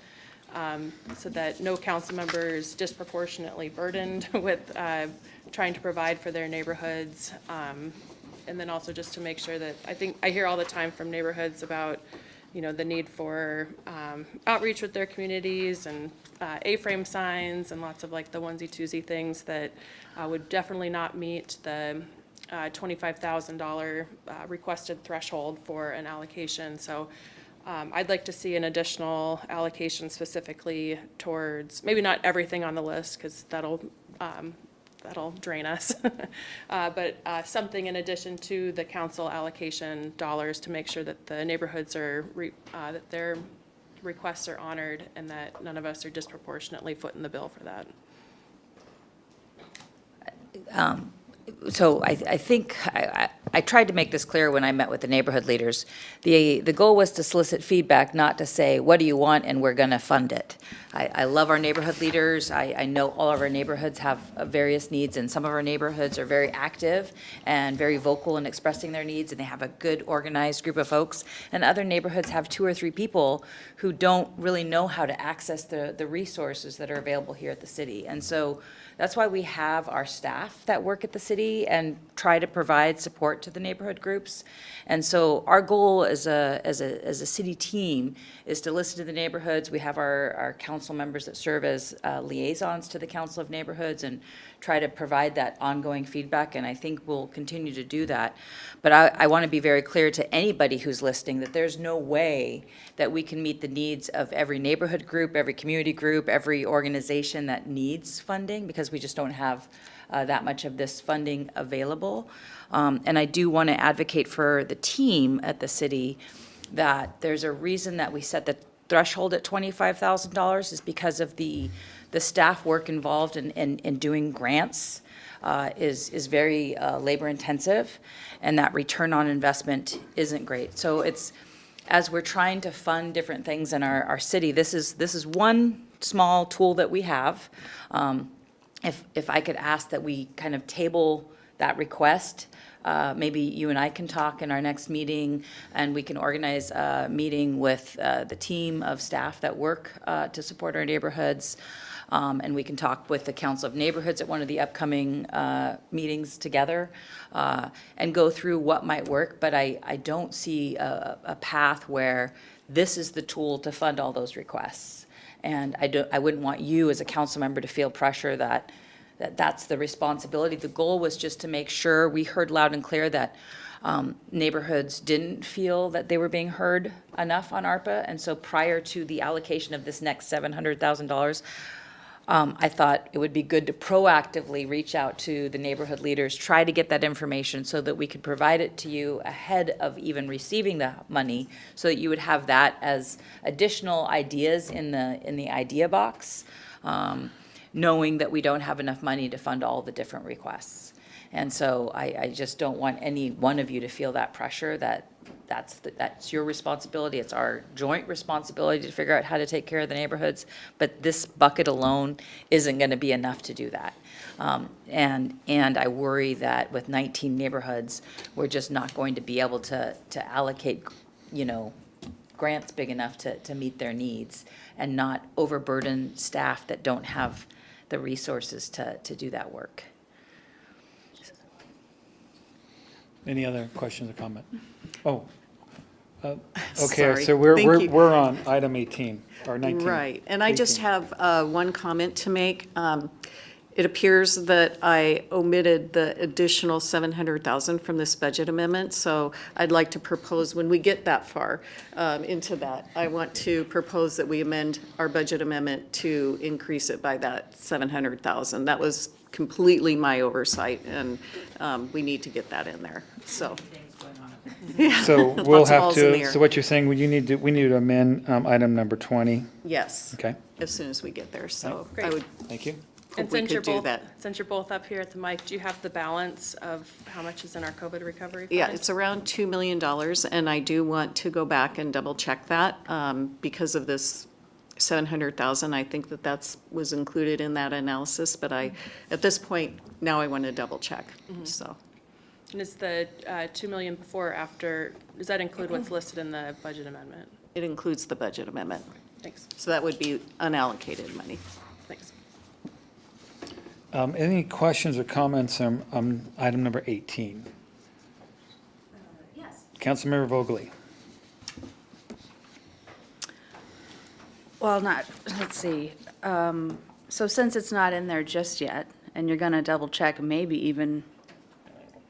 so that no council member is disproportionately burdened with trying to provide for their neighborhoods. And then also just to make sure that, I think, I hear all the time from neighborhoods about, you know, the need for outreach with their communities and A-frame signs and lots of like the onesie-twosie things that would definitely not meet the $25,000 requested threshold for an allocation. So I'd like to see an additional allocation specifically towards, maybe not everything on the list, because that'll drain us, but something in addition to the council allocation dollars to make sure that the neighborhoods are, that their requests are honored and that none of us are disproportionately footing the bill for that. So I think I tried to make this clear when I met with the neighborhood leaders. The goal was to solicit feedback, not to say, what do you want, and we're going to fund it. I love our neighborhood leaders. I know all of our neighborhoods have various needs, and some of our neighborhoods are very active and very vocal in expressing their needs, and they have a good organized group of folks. And other neighborhoods have 2 or 3 people who don't really know how to access the resources that are available here at the city. And so that's why we have our staff that work at the city and try to provide support to the neighborhood groups. And so our goal as a city team is to listen to the neighborhoods. We have our council members that serve as liaisons to the Council of Neighborhoods and try to provide that ongoing feedback, and I think we'll continue to do that. But I want to be very clear to anybody who's listening that there's no way that we can meet the needs of every neighborhood group, every community group, every organization that needs funding, because we just don't have that much of this funding available. And I do want to advocate for the team at the city that there's a reason that we set the threshold at $25,000 is because of the staff work involved in doing grants is very labor intensive, and that return on investment isn't great. So it's, as we're trying to fund different things in our city, this is one small tool that we have. If I could ask that we kind of table that request, maybe you and I can talk in our next meeting, and we can organize a meeting with the team of staff that work to support our neighborhoods. And we can talk with the Council of Neighborhoods at one of the upcoming meetings together and go through what might work. But I don't see a path where this is the tool to fund all those requests. And I wouldn't want you as a council member to feel pressure that's the responsibility. The goal was just to make sure we heard loud and clear that neighborhoods didn't feel that they were being heard enough on ARPA. And so prior to the allocation of this next $700,000, I thought it would be good to proactively reach out to the neighborhood leaders, try to get that information so that we could provide it to you ahead of even receiving the money, so that you would have that as additional ideas in the idea box, knowing that we don't have enough money to fund all the different requests. And so I just don't want any one of you to feel that pressure that's your responsibility. It's our joint responsibility to figure out how to take care of the neighborhoods. But this bucket alone isn't going to be enough to do that. And I worry that with 19 neighborhoods, we're just not going to be able to allocate, grants big enough to meet their needs and not overburden staff that don't have the resources to do that work. Any other questions or comment? Oh. Okay, Sorry. so we're Thank you. we're on item 18, or 19. Right, and I just 18. have one comment to make. It appears that I omitted the additional $700,000 from this budget amendment, so I'd like to propose, when we get that far into that, I want to propose that we amend our budget amendment to increase it by that $700,000. That was completely my oversight, and we need to get that in there, so. So we'll Lots of have balls in the to, air. so what you're saying, we need to amend item number 20. Yes. Okay, As soon as we get there, so I Great. would thank you. And hope we since you're could do both, that. since you're both up here at the mic, do you have the balance of how much is in our COVID recovery fund? Yeah, it's around $2 million, and I do want to go back and double check that because of this $700,000. I think that was included in that analysis, but at this point, now I want to double check, so. And is the 2 million before or after, does that include what's listed in the budget amendment? It includes the budget amendment. Thanks, So that would be unallocated money. thanks. Any questions or comments on item number 18? Yes. Councilmember Vogely. Well, let's see. So since it's not in there just yet, and you're gonna double check, maybe even,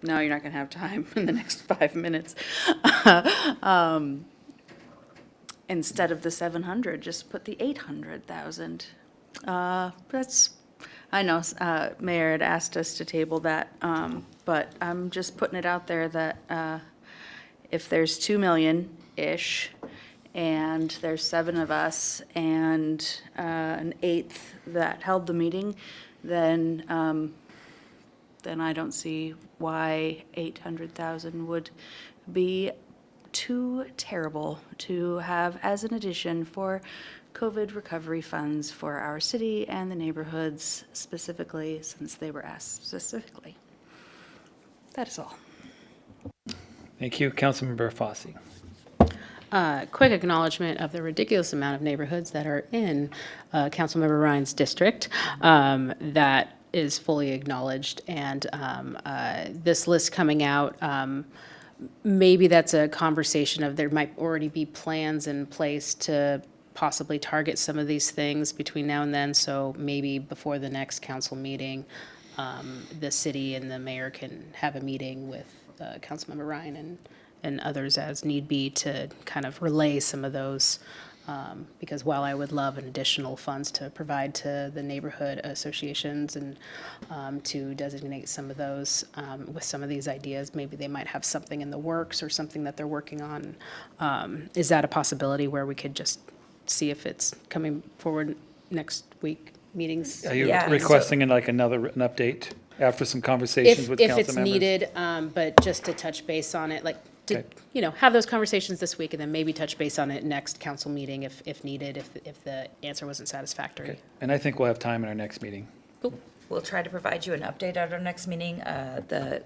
no, you're not gonna have time in the next 5 minutes. Instead of the 700, just put the 800,000. I know, Mayor had asked us to table that, but I'm just putting it out there that if there's 2 million-ish, and there's 7 of us, and an eighth that held the meeting, then I don't see why 800,000 would be too terrible to have as an addition for COVID recovery funds for our city and the neighborhoods specifically, since they were asked specifically. That is all. Thank you. Councilmember Fossey. Quick acknowledgement of the ridiculous amount of neighborhoods that are in Councilmember Ryan's district. That is fully acknowledged. And this list coming out, maybe that's a conversation of there might already be plans in place to possibly target some of these things between now and then. So maybe before the next council meeting, the city and the mayor can have a meeting with Councilmember Ryan and others as need be to kind of relay some of those. Because while I would love an additional funds to provide to the neighborhood associations and to designate some of those with some of these ideas, maybe they might have something in the works or something that they're working on. Is that a possibility where we could just see if it's coming forward next week meetings? Are you Yeah, requesting an update after some conversations with council If it's members? needed, but just to touch base on it, like, Okay. have those conversations this week and then maybe touch base on it next council meeting if needed, if the answer wasn't satisfactory. Okay. And I think we'll have time in our next meeting. We'll try to provide you an update at our next meeting. The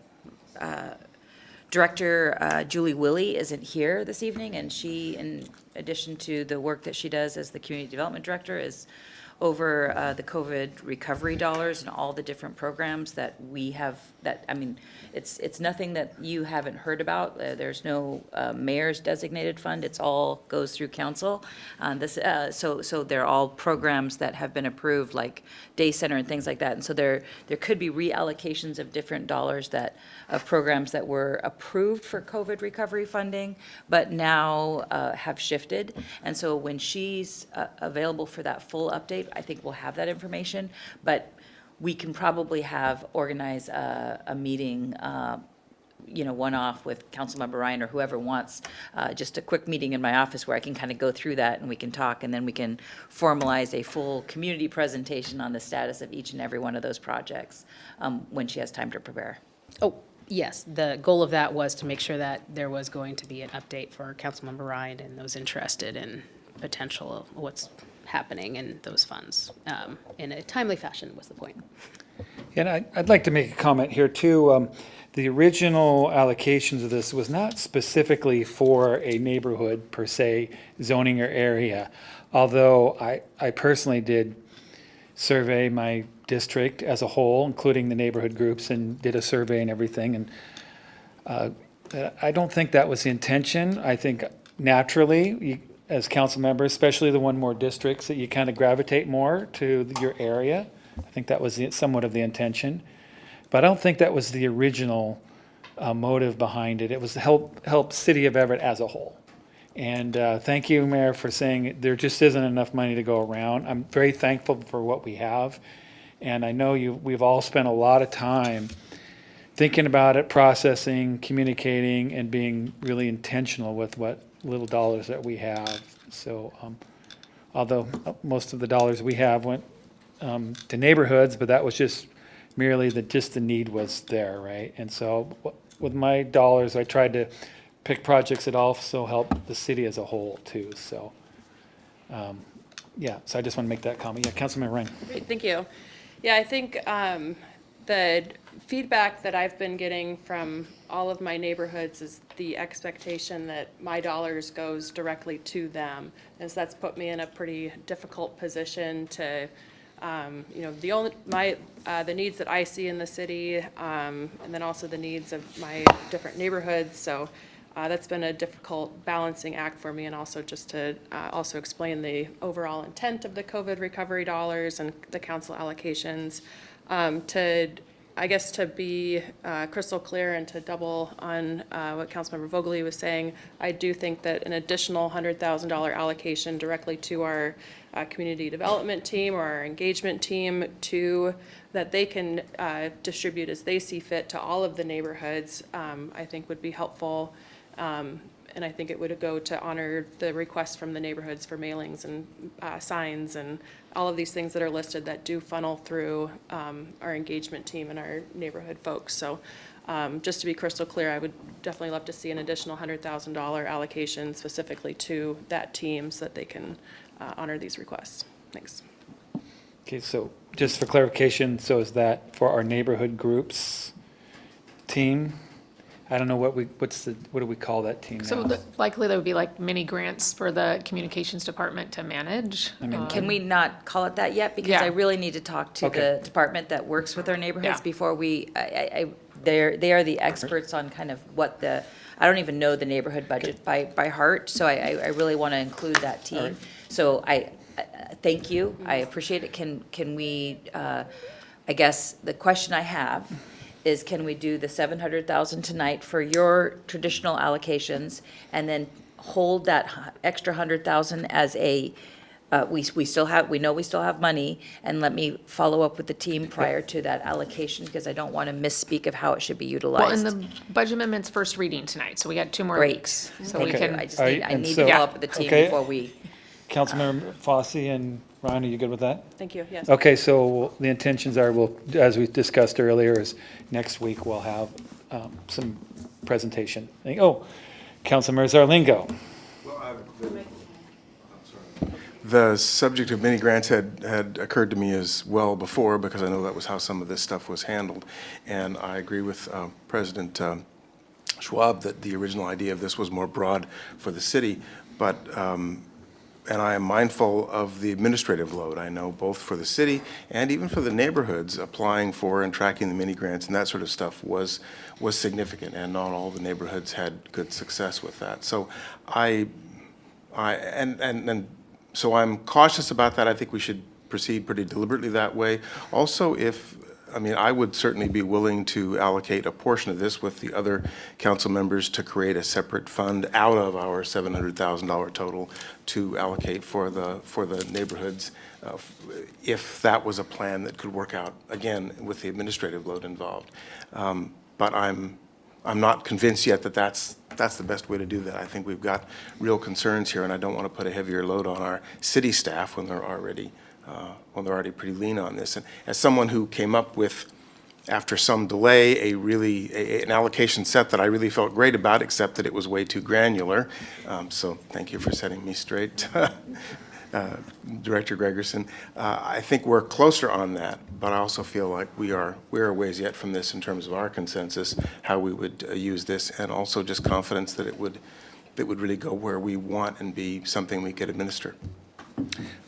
Director, Julie Willie, isn't here this evening, and she, in addition to the work that she does as the Community Development Director, is over the COVID recovery dollars and all the different programs that we have, that, I mean, it's nothing that you haven't heard about. There's no mayor's designated fund. It's all goes through council. So they're all programs that have been approved, like day center and things like that. And so there could be reallocations of different dollars of programs that were approved for COVID recovery funding, but now have shifted. And so when she's available for that full update, I think we'll have that information. But we can probably organize a meeting, one-off with Councilmember Ryan or whoever wants, just a quick meeting in my office where I can kind of go through that and we can talk, and then we can formalize a full community presentation on the status of each and every one of those projects when she has time to prepare. Oh, yes, the goal of that was to make sure that there was going to be an update for Councilmember Ryan and those interested in potential of what's happening in those funds in a timely fashion was the point. And I'd like to make a comment here too. The original allocations of this was not specifically for a neighborhood per se, zoning or area. Although I personally did survey my district as a whole, including the neighborhood groups, and did a survey and everything. And I don't think that was the intention. I think naturally, as council members, especially the more districts, that you kind of gravitate more to your area. I think that was somewhat of the intention. But I don't think that was the original motive behind it. It was to help City of Everett as a whole. And thank you, Mayor, for saying there just isn't enough money to go around. I'm very thankful for what we have. And I know we've all spent a lot of time thinking about it, processing, communicating, and being really intentional with what little dollars that we have. So although most of the dollars we have went to neighborhoods, but that was just merely the need was there, right? And so with my dollars, I tried to pick projects that also help the city as a whole too. So yeah, so I just want to make that comment. Yeah, Councilman Ryan. Great, thank you. Yeah, I think the feedback that I've been getting from all of my neighborhoods is the expectation that my dollars goes directly to them. And so that's put me in a pretty difficult position to, the needs that I see in the city, and then also the needs of my different neighborhoods. So that's been a difficult balancing act for me, and also just to also explain the overall intent of the COVID recovery dollars and the council allocations. To be crystal clear and to double on what Councilmember Vogely was saying, I do think that an additional $100,000 allocation directly to our community development team or our engagement team that they can distribute as they see fit to all of the neighborhoods, I think would be helpful. And I think it would go to honor the requests from the neighborhoods for mailings and signs and all of these things that are listed that do funnel through our engagement team and our neighborhood folks. So just to be crystal clear, I would definitely love to see an additional $100,000 allocation specifically to that team so that they can honor these requests. Thanks. Okay, so just for clarification, so is that for our neighborhood groups team? I don't know what do we call that team now? So likely there would be like mini grants for the communications department to manage. I mean, Can we not call it that yet? Because Yeah. I really need to talk to Okay. the department that works with our neighborhoods Yeah. before they are the experts on kind of I don't even know the neighborhood budget by heart, so I really want to include that team. right. So I thank you, I appreciate it. Can we, I guess the question I have is, can we do the 700,000 tonight for your traditional allocations and then hold that extra 100,000 as we know we still have money, and let me follow up with the team prior to that allocation, because I don't want to misspeak of how it should be Well, and utilized. the budget amendment's first reading tonight, so we got 2 more Great. weeks. So Thank we you. can, I just All need, right, I and need so- to follow up with the team Okay. before we. Councilmember Fosse and Ryan, are you good with that? Thank you, yes. Okay, so the intentions are, as we discussed earlier, is next week we'll have some presentation. Oh, Councilmember Zarlingo. The subject of mini grants had occurred to me as well before, because I know that was how some of this stuff was handled. And I agree with President Schwab that the original idea of this was more broad for the city. But I am mindful of the administrative load. I know both for the city and even for the neighborhoods, applying for and tracking the mini grants and that sort of stuff was significant, and not all the neighborhoods had good success with that. So so I'm cautious about that. I think we should proceed pretty deliberately that way. Also, I would certainly be willing to allocate a portion of this with the other council members to create a separate fund out of our $700,000 total to allocate for the neighborhoods, if that was a plan that could work out, again, with the administrative load involved. But I'm not convinced yet that that's the best way to do that. I think we've got real concerns here, and I don't want to put a heavier load on our city staff when they're already pretty lean on this. And as someone who came up with, after some delay, an allocation set that I really felt great about, except that it was way too granular. So thank you for setting me straight, Director Gregerson. I think we're closer on that, but I also feel like we're a ways yet from this in terms of our consensus, how we would use this, and also just confidence that it would really go where we want and be something we could administer.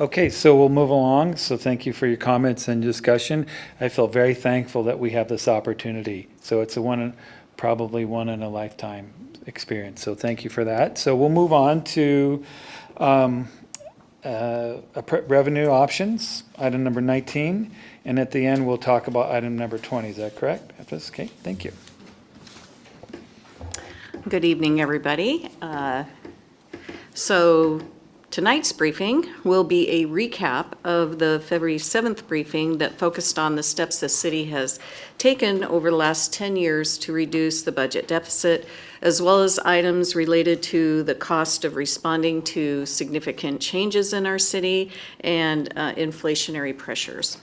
Okay, so we'll move along. So thank you for your comments and discussion. I feel very thankful that we have this opportunity. So it's probably one in a lifetime experience. So thank you for that. So we'll move on to revenue options, item number 19. And at the end, we'll talk about item number 20. Is that correct? Okay, thank you. Good evening, everybody. So tonight's briefing will be a recap of the February 7th briefing that focused on the steps the city has taken over the last 10 years to reduce the budget deficit, as well as items related to the cost of responding to significant changes in our city and inflationary pressures.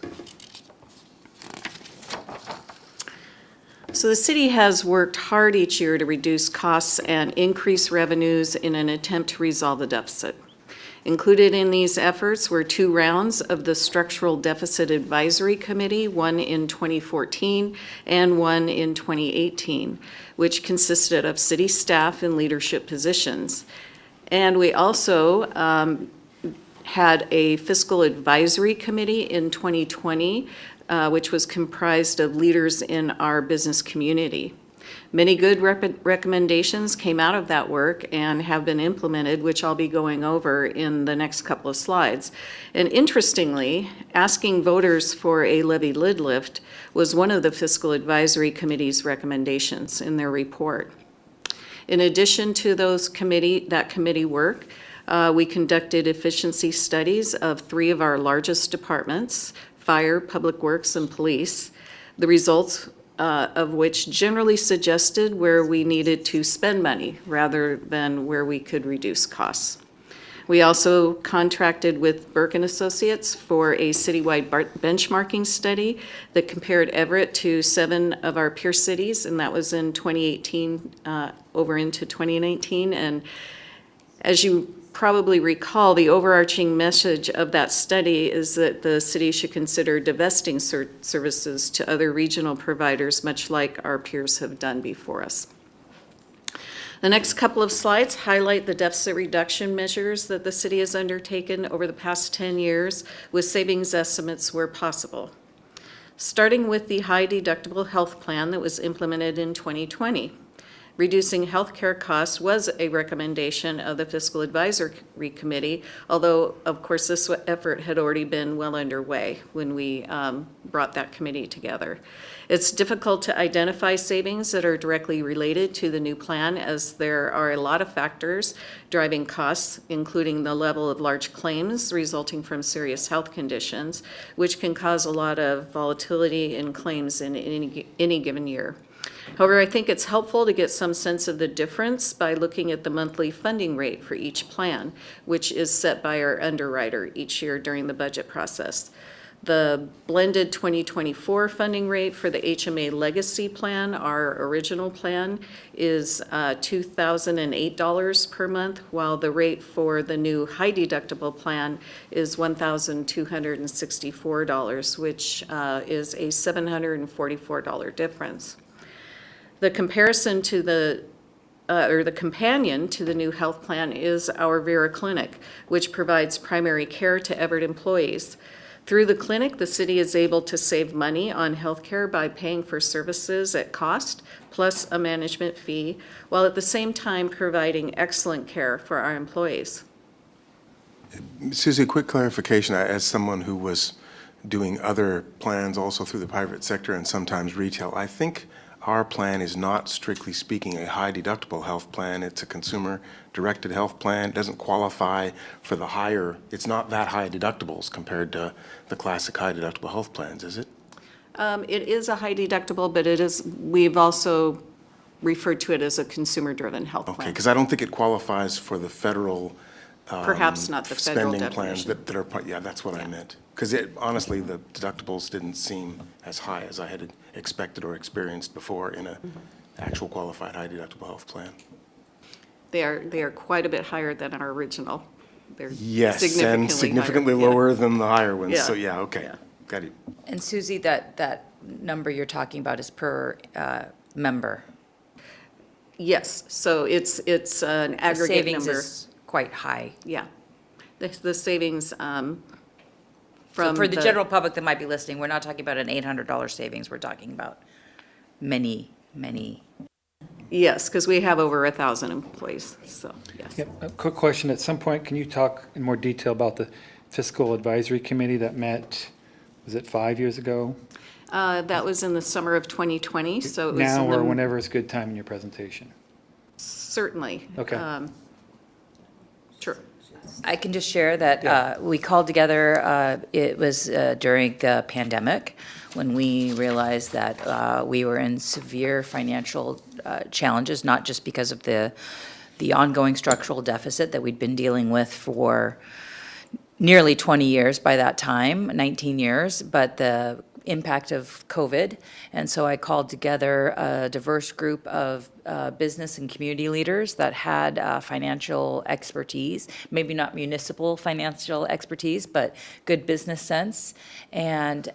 So the city has worked hard each year to reduce costs and increase revenues in an attempt to resolve the deficit. Included in these efforts were 2 rounds of the Structural Deficit Advisory Committee, one in 2014 and one in 2018, which consisted of city staff in leadership positions. And we also had a Fiscal Advisory Committee in 2020, which was comprised of leaders in our business community. Many good recommendations came out of that work and have been implemented, which I'll be going over in the next couple of slides. And interestingly, asking voters for a levy lid lift was one of the Fiscal Advisory Committee's recommendations in their report. In addition to that committee work, we conducted efficiency studies of 3 of our largest departments, fire, public works, and police. The results of which generally suggested where we needed to spend money rather than where we could reduce costs. We also contracted with Burke and Associates for a citywide benchmarking study that compared Everett to 7 of our peer cities, and that was in 2018 over into 2019. And as you probably recall, the overarching message of that study is that the city should consider divesting services to other regional providers, much like our peers have done before us. The next couple of slides highlight the deficit reduction measures that the city has undertaken over the past 10 years with savings estimates where possible. Starting with the high deductible health plan that was implemented in 2020. Reducing healthcare costs was a recommendation of the Fiscal Advisory Committee, although, of course, this effort had already been well underway when we brought that committee together. It's difficult to identify savings that are directly related to the new plan, as there are a lot of factors driving costs, including the level of large claims resulting from serious health conditions, which can cause a lot of volatility in claims in any given year. However, I think it's helpful to get some sense of the difference by looking at the monthly funding rate for each plan, which is set by our underwriter each year during the budget process. The blended 2024 funding rate for the HMA Legacy Plan, our original plan, is $2,008 per month, while the rate for the new high deductible plan is $1,264, which is a $744 difference. The comparison to the or the companion to the new health plan is our Vera Clinic, which provides primary care to Everett employees. Through the clinic, the city is able to save money on healthcare by paying for services at cost, plus a management fee, while at the same time providing excellent care for our employees. Susie, quick clarification. As someone who was doing other plans also through the private sector and sometimes retail, I think our plan is not, strictly speaking, a high deductible health plan. It's a consumer-directed health plan. It doesn't qualify for the higher, it's not that high deductibles compared to the classic high deductible health plans, is it? It is a high deductible, but we've also referred to it as a consumer-driven health plan. Okay, because I don't think it qualifies for the federal Perhaps not the federal spending plans definition. that are, yeah, that's what I meant. Because honestly, the deductibles didn't seem as high as I had expected or experienced before in a actual qualified high deductible health plan. They are quite a bit higher than our original. They're Yes, significantly and significantly higher. Yeah. lower than the higher ones, so Yeah. yeah, okay, Yeah. got it. And Susie, that number you're talking about is per member. Yes, so it's an The aggregate savings number. is quite high. Yeah. The savings So from for the general public that might be listening, we're not talking about an $800 savings, we're talking about many. Yes, because we have over 1,000 employees, so, yes. Yep. A quick question. At some point, can you talk in more detail about the fiscal advisory committee that met, was it 5 years ago? That was in the summer of 2020, so it was. Now in the- or whenever is a good time in your presentation? Certainly. Okay. Sure. I can just share that Yeah. we called together, it was during the pandemic, when we realized that we were in severe financial challenges, not just because of the ongoing structural deficit that we'd been dealing with for nearly 20 years by that time, 19 years, but the impact of COVID. And so I called together a diverse group of business and community leaders that had financial expertise, maybe not municipal financial expertise, but good business sense. And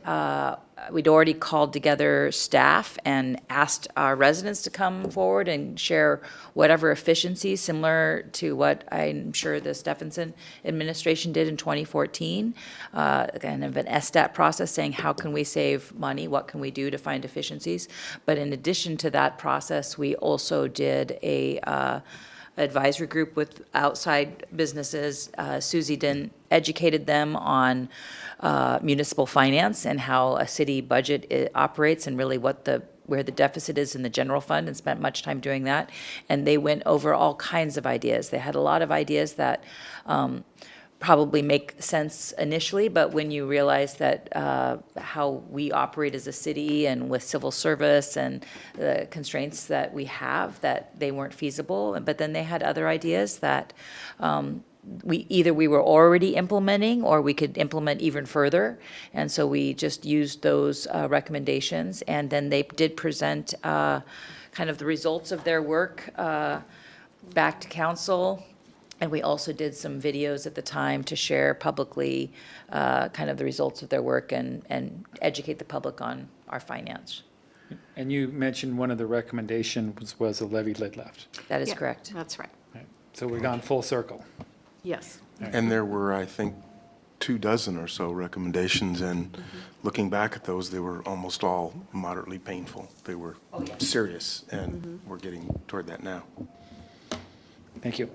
we'd already called together staff and asked our residents to come forward and share whatever efficiencies, similar to what I'm sure the Stephenson administration did in 2014, kind of an SSTAT process saying, how can we save money? What can we do to find efficiencies? But in addition to that process, we also did a advisory group with outside businesses. Susie then educated them on municipal finance and how a city budget operates and really where the deficit is in the general fund, and spent much time doing that. And they went over all kinds of ideas. They had a lot of ideas that probably make sense initially, but when you realize that how we operate as a city and with civil service and the constraints that we have, that they weren't feasible. But then they had other ideas that we were already implementing, or we could implement even further. And so we just used those recommendations, and then they did present kind of the results of their work back to council. And we also did some videos at the time to share publicly kind of the results of their work and educate the public on our finance. And you mentioned one of the recommendations was a levy lid left. That is Yeah, correct. That's right. Right. So we've gone full circle. Yes. And there were, I think, 24 or so recommendations, and looking back at those, they were almost all moderately painful. They were serious, and we're getting toward that now. Thank you.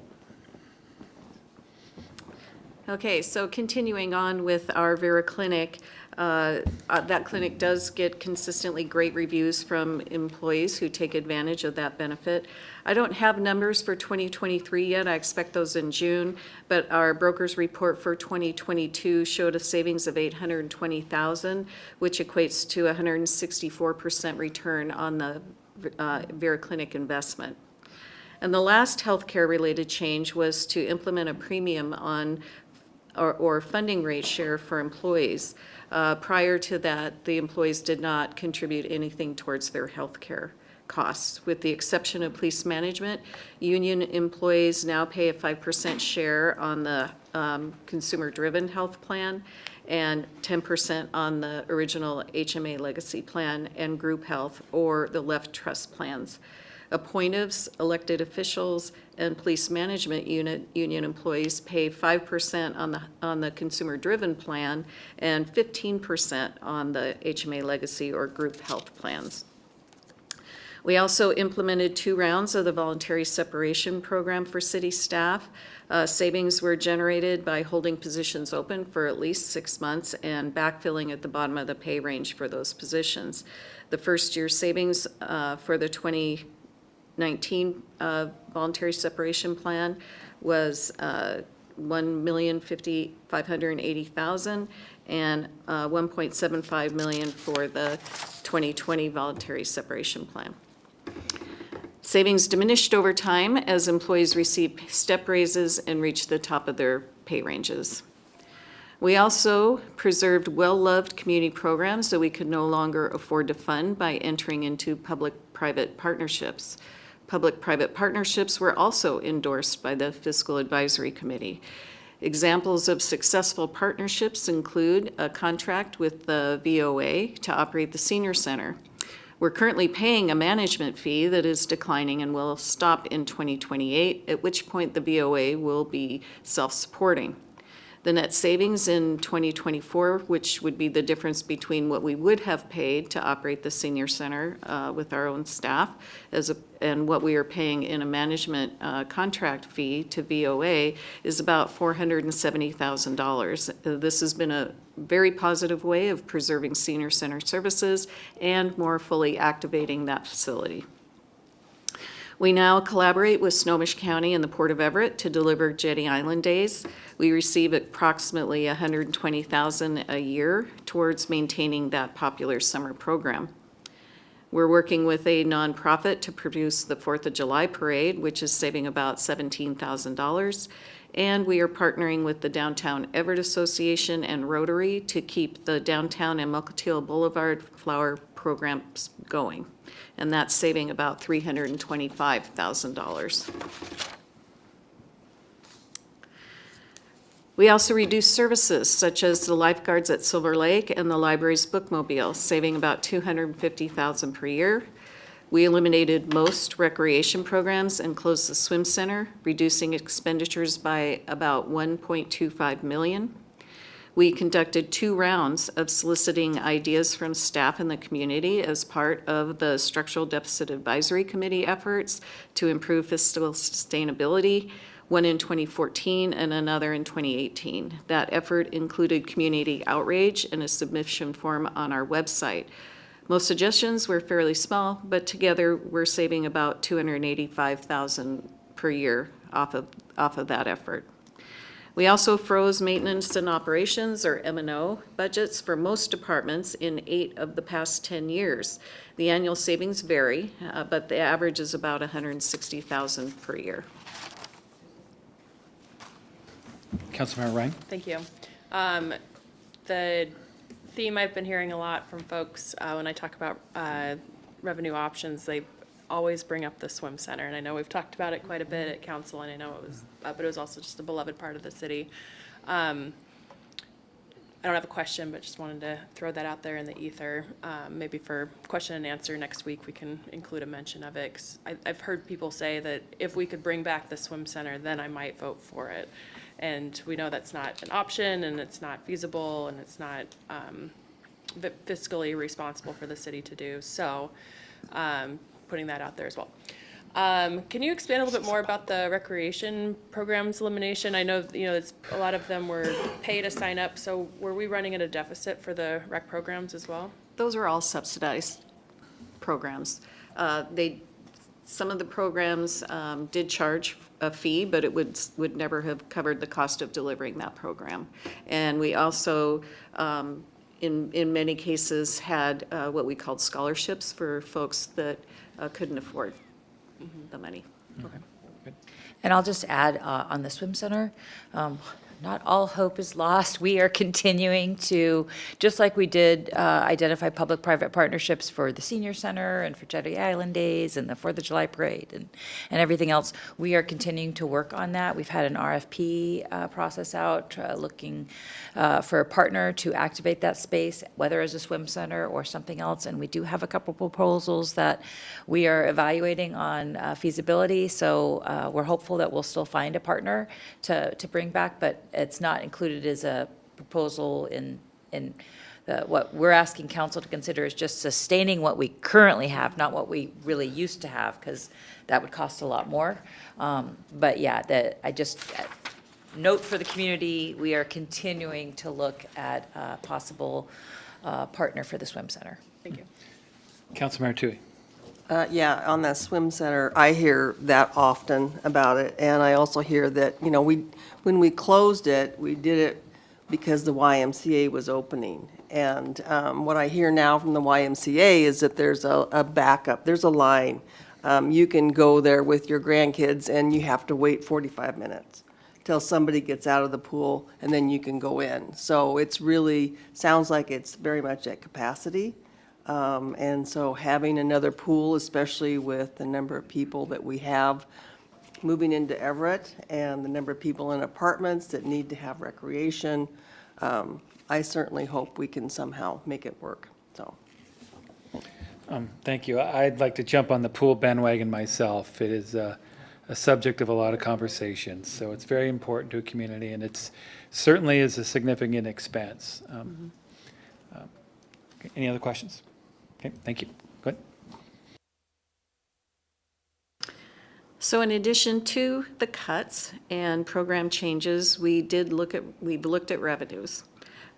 Okay, so continuing on with our Vera Clinic, that clinic does get consistently great reviews from employees who take advantage of that benefit. I don't have numbers for 2023 yet. I expect those in June, but our broker's report for 2022 showed a savings of $820,000, which equates to a 164% return on the Vera Clinic investment. And the last healthcare-related change was to implement a premium on or funding rate share for employees. Prior to that, the employees did not contribute anything towards their health care costs. With the exception of police management, union employees now pay a 5% share on the consumer-driven health plan and 10% on the original HMA legacy plan and group health or the left trust plans. Appointives, elected officials, and police management unit union employees pay 5% on the consumer-driven plan and 15% on the HMA legacy or group health plans. We also implemented 2 rounds of the voluntary separation program for city staff. Savings were generated by holding positions open for at least 6 months and backfilling at the bottom of the pay range for those positions. The first year savings for the 2019 voluntary separation plan was $1,580,000 and $1.75 million for the 2020 voluntary separation plan. Savings diminished over time as employees received step raises and reached the top of their pay ranges. We also preserved well-loved community programs that we could no longer afford to fund by entering into public-private partnerships. Public-private partnerships were also endorsed by the Fiscal Advisory Committee. Examples of successful partnerships include a contract with the VOA to operate the senior center. We're currently paying a management fee that is declining and will stop in 2028, at which point the VOA will be self-supporting. The net savings in 2024, which would be the difference between what we would have paid to operate the senior center with our own staff and what we are paying in a management contract fee to VOA, is about $470,000. This has been a very positive way of preserving senior center services and more fully activating that facility. We now collaborate with Snohomish County and the Port of Everett to deliver Jetty Island Days. We receive approximately $120,000 a year towards maintaining that popular summer program. We're working with a nonprofit to produce the 4th of July parade, which is saving about $17,000. And we are partnering with the Downtown Everett Association and Rotary to keep the downtown and Mukilteo Boulevard flower programs going. And that's saving about $325,000. We also reduced services such as the lifeguards at Silver Lake and the library's bookmobile, saving about $250,000 per year. We eliminated most recreation programs and closed the swim center, reducing expenditures by about $1.25 million. We conducted 2 rounds of soliciting ideas from staff in the community as part of the Structural Deficit Advisory Committee efforts to improve fiscal sustainability, one in 2014 and another in 2018. That effort included community outreach and a submission form on our website. Most suggestions were fairly small, but together we're saving about $285,000 per year off of that effort. We also froze maintenance and operations, or M&O, budgets for most departments in 8 of the past 10 years. The annual savings vary, but the average is about $160,000 per year. Councilmember Ryan? Thank you. The theme I've been hearing a lot from folks when I talk about revenue options, they always bring up the swim center. And I know we've talked about it quite a bit at council, and I know it was, but it was also just a beloved part of the city. I don't have a question, but just wanted to throw that out there in the ether. Maybe for question and answer next week, we can include a mention of it. 'Cause I've heard people say that if we could bring back the swim center, then I might vote for it. And we know that's not an option, and it's not feasible, and it's not fiscally responsible for the city to do. So putting that out there as well. Can you expand a little bit more about the recreation programs elimination? I know, it's, a lot of them were pay to sign up, so were we running at a deficit for the rec programs as well? Those are all subsidized programs. Some of the programs did charge a fee, but it would never have covered the cost of delivering that program. And we also, in many cases, had what we called scholarships for folks that couldn't afford the money. And I'll just add on the swim center, not all hope is lost. We are continuing to, just like we did identify public-private partnerships for the senior center and for Jetty Island Days and the 4th of July Parade and everything else, we are continuing to work on that. We've had an RFP process out looking for a partner to activate that space, whether as a swim center or something else. And we do have a couple proposals that we are evaluating on feasibility. So we're hopeful that we'll still find a partner to bring back, but it's not included as a proposal in what we're asking council to consider is just sustaining what we currently have, not what we really used to have, because that would cost a lot more. But yeah, note for the community, we are continuing to look at a possible partner for the swim center. Thank you. Councilmember Tui. Yeah, on that swim center, I hear that often about it. And I also hear that, you know, when we closed it, we did it because the YMCA was opening. And what I hear now from the YMCA is that there's a backup, there's a line. You can go there with your grandkids and you have to wait 45 minutes till somebody gets out of the pool and then you can go in. So it's really, sounds like it's very much at capacity. And so having another pool, especially with the number of people that we have moving into Everett and the number of people in apartments that need to have recreation, I certainly hope we can somehow make it work, so. Thank you. I'd like to jump on the pool bandwagon myself. It is a subject of a lot of conversations, so it's very important to a community, and it's certainly is a significant expense. Any other questions? Okay, thank you. Go ahead. So in addition to the cuts and program changes, we've looked at revenues.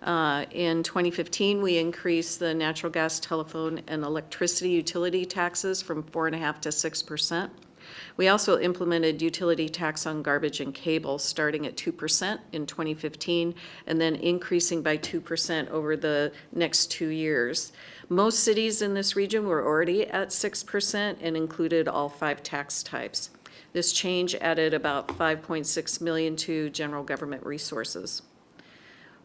In 2015, we increased the natural gas, telephone, and electricity utility taxes from 4.5% to 6%. We also implemented utility tax on garbage and cable, starting at 2% in 2015, and then increasing by 2% over the next 2 years. Most cities in this region were already at 6% and included all 5 tax types. This change added about $5.6 million to general government resources.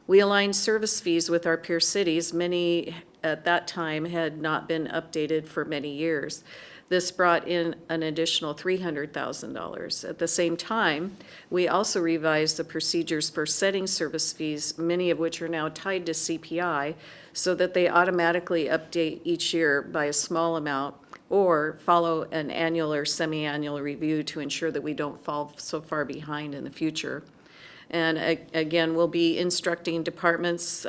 We aligned service fees with our peer cities. Many at that time had not been updated for many years. This brought in an additional $300,000. At the same time, we also revised the procedures for setting service fees, many of which are now tied to CPI, so that they automatically update each year by a small amount or follow an annual or semi-annual review to ensure that we don't fall so far behind in the future. And again, we'll be instructing departments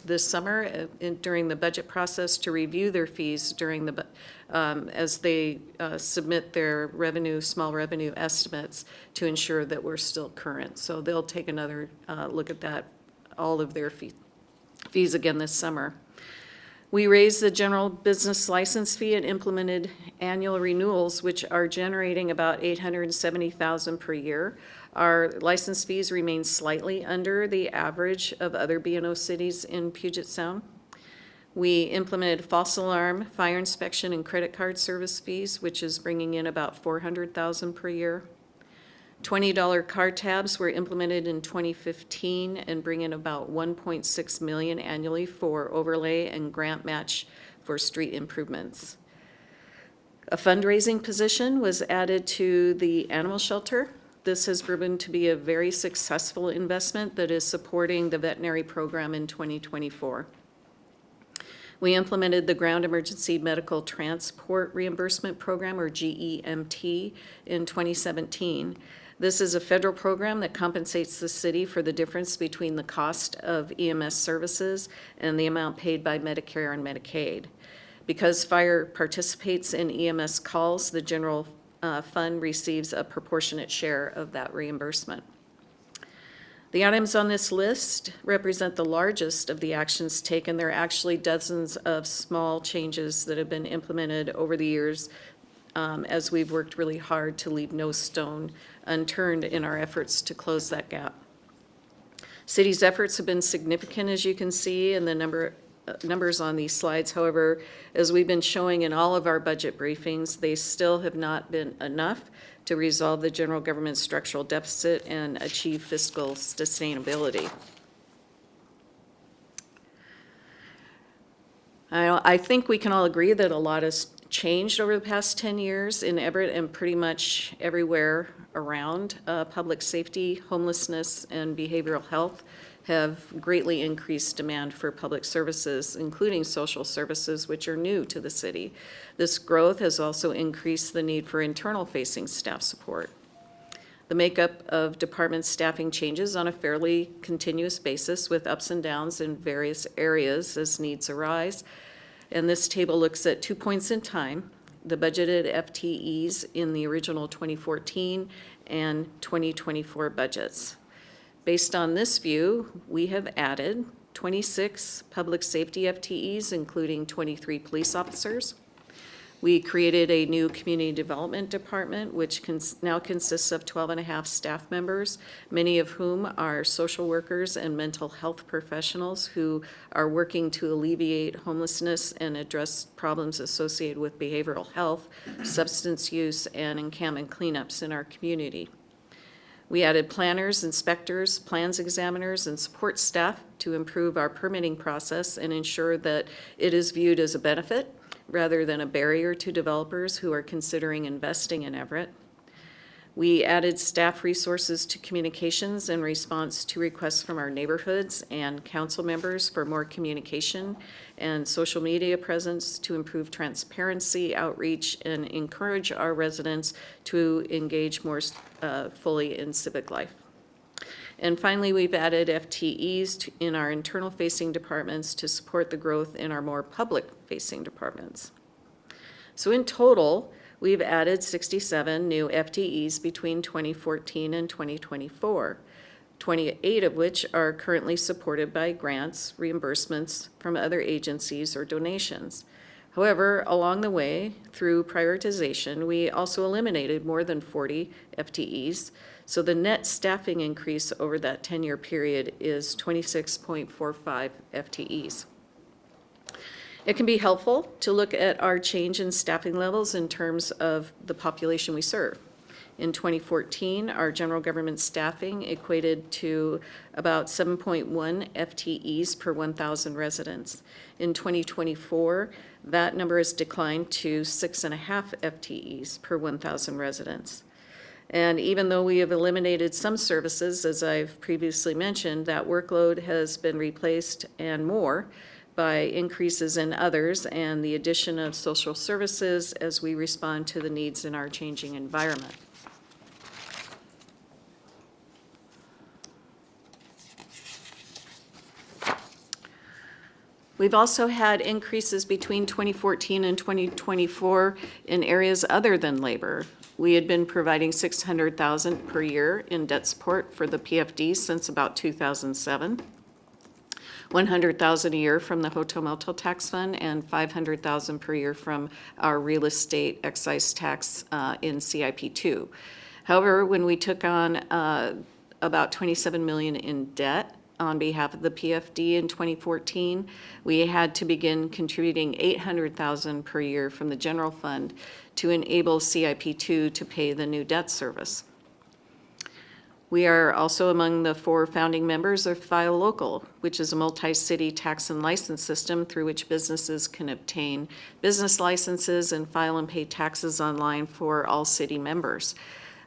this summer during the budget process to review their fees during as they submit their small revenue estimates to ensure that we're still current. So they'll take another look at that, all of their fees again this summer. We raised the general business license fee and implemented annual renewals, which are generating about $870,000 per year. Our license fees remain slightly under the average of other B&O cities in Puget Sound. We implemented false alarm, fire inspection, and credit card service fees, which is bringing in about $400,000 per year. $20 car tabs were implemented in 2015 and bring in about $1.6 million annually for overlay and grant match for street improvements. A fundraising position was added to the animal shelter. This has proven to be a very successful investment that is supporting the veterinary program in 2024. We implemented the Ground Emergency Medical Transport Reimbursement Program, or GEMT, in 2017. This is a federal program that compensates the city for the difference between the cost of EMS services and the amount paid by Medicare and Medicaid. Because fire participates in EMS calls, the general fund receives a proportionate share of that reimbursement. The items on this list represent the largest of the actions taken. There are actually dozens of small changes that have been implemented over the years as we've worked really hard to leave no stone unturned in our efforts to close that gap. City's efforts have been significant, as you can see, in the number numbers on these slides. However, as we've been showing in all of our budget briefings, they still have not been enough to resolve the general government structural deficit and achieve fiscal sustainability. I think we can all agree that a lot has changed over the past 10 years in Everett and pretty much everywhere around. Public safety, homelessness, and behavioral health have greatly increased demand for public services, including social services, which are new to the city. This growth has also increased the need for internal-facing staff support. The makeup of department staffing changes on a fairly continuous basis with ups and downs in various areas as needs arise. And this table looks at 2 points in time, the budgeted FTEs in the original 2014 and 2024 budgets. Based on this view, we have added 26 public safety FTEs, including 23 police officers. We created a new community development department, which now consists of 12 and a half staff members, many of whom are social workers and mental health professionals who are working to alleviate homelessness and address problems associated with behavioral health, substance use, and encampment cleanups in our community. We added planners, inspectors, plans examiners, and support staff to improve our permitting process and ensure that it is viewed as a benefit rather than a barrier to developers who are considering investing in Everett. We added staff resources to communications in response to requests from our neighborhoods and council members for more communication and social media presence to improve transparency, outreach, and encourage our residents to engage more fully in civic life. And finally, we've added FTEs in our internal-facing departments to support the growth in our more public-facing departments. So in total, we've added 67 new FTEs between 2014 and 2024, 28 of which are currently supported by grants, reimbursements from other agencies, or donations. However, along the way, through prioritization, we also eliminated more than 40 FTEs, so the net staffing increase over that 10-year period is 26.45 FTEs. It can be helpful to look at our change in staffing levels in terms of the population we serve. In 2014, our general government staffing equated to about 7.1 FTEs per 1,000 residents. In 2024, that number has declined to 6.5 FTEs per 1,000 residents. And even though we have eliminated some services, as I've previously mentioned, that workload has been replaced and more by increases in others and the addition of social services as we respond to the needs in our changing environment. We've also had increases between 2014 and 2024 in areas other than labor. We had been providing $600,000 per year in debt support for the PFD since about 2007, $100,000 a year from the Hotel Motel Tax Fund, and $500,000 per year from our real estate excise tax in CIP2. However, when we took on about $27 million in debt on behalf of the PFD in 2014, we had to begin contributing $800,000 per year from the general fund to enable CIP2 to pay the new debt service. We are also among the 4 founding members of File Local, which is a multi-city tax and license system through which businesses can obtain business licenses and file and pay taxes online for all city members.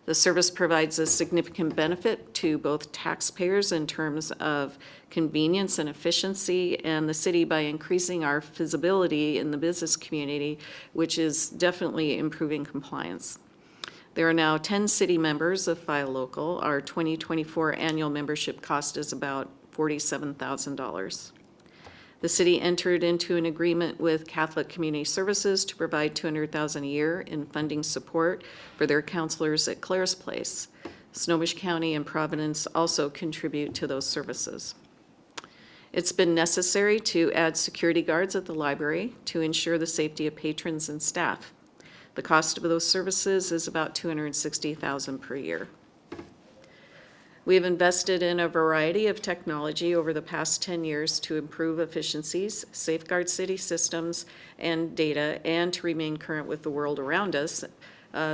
The service provides a significant benefit to both taxpayers in terms of convenience and efficiency, and the city by increasing our visibility in the business community, which is definitely improving compliance. There are now 10 city members of File Local. Our 2024 annual membership cost is about $47,000. The city entered into an agreement with Catholic Community Services to provide $200,000 a year in funding support for their counselors at Claire's Place. Snohomish County and Providence also contribute to those services. It's been necessary to add security guards at the library to ensure the safety of patrons and staff. The cost of those services is about $260,000 per year. We have invested in a variety of technology over the past 10 years to improve efficiencies, safeguard city systems and data, and to remain current with the world around us.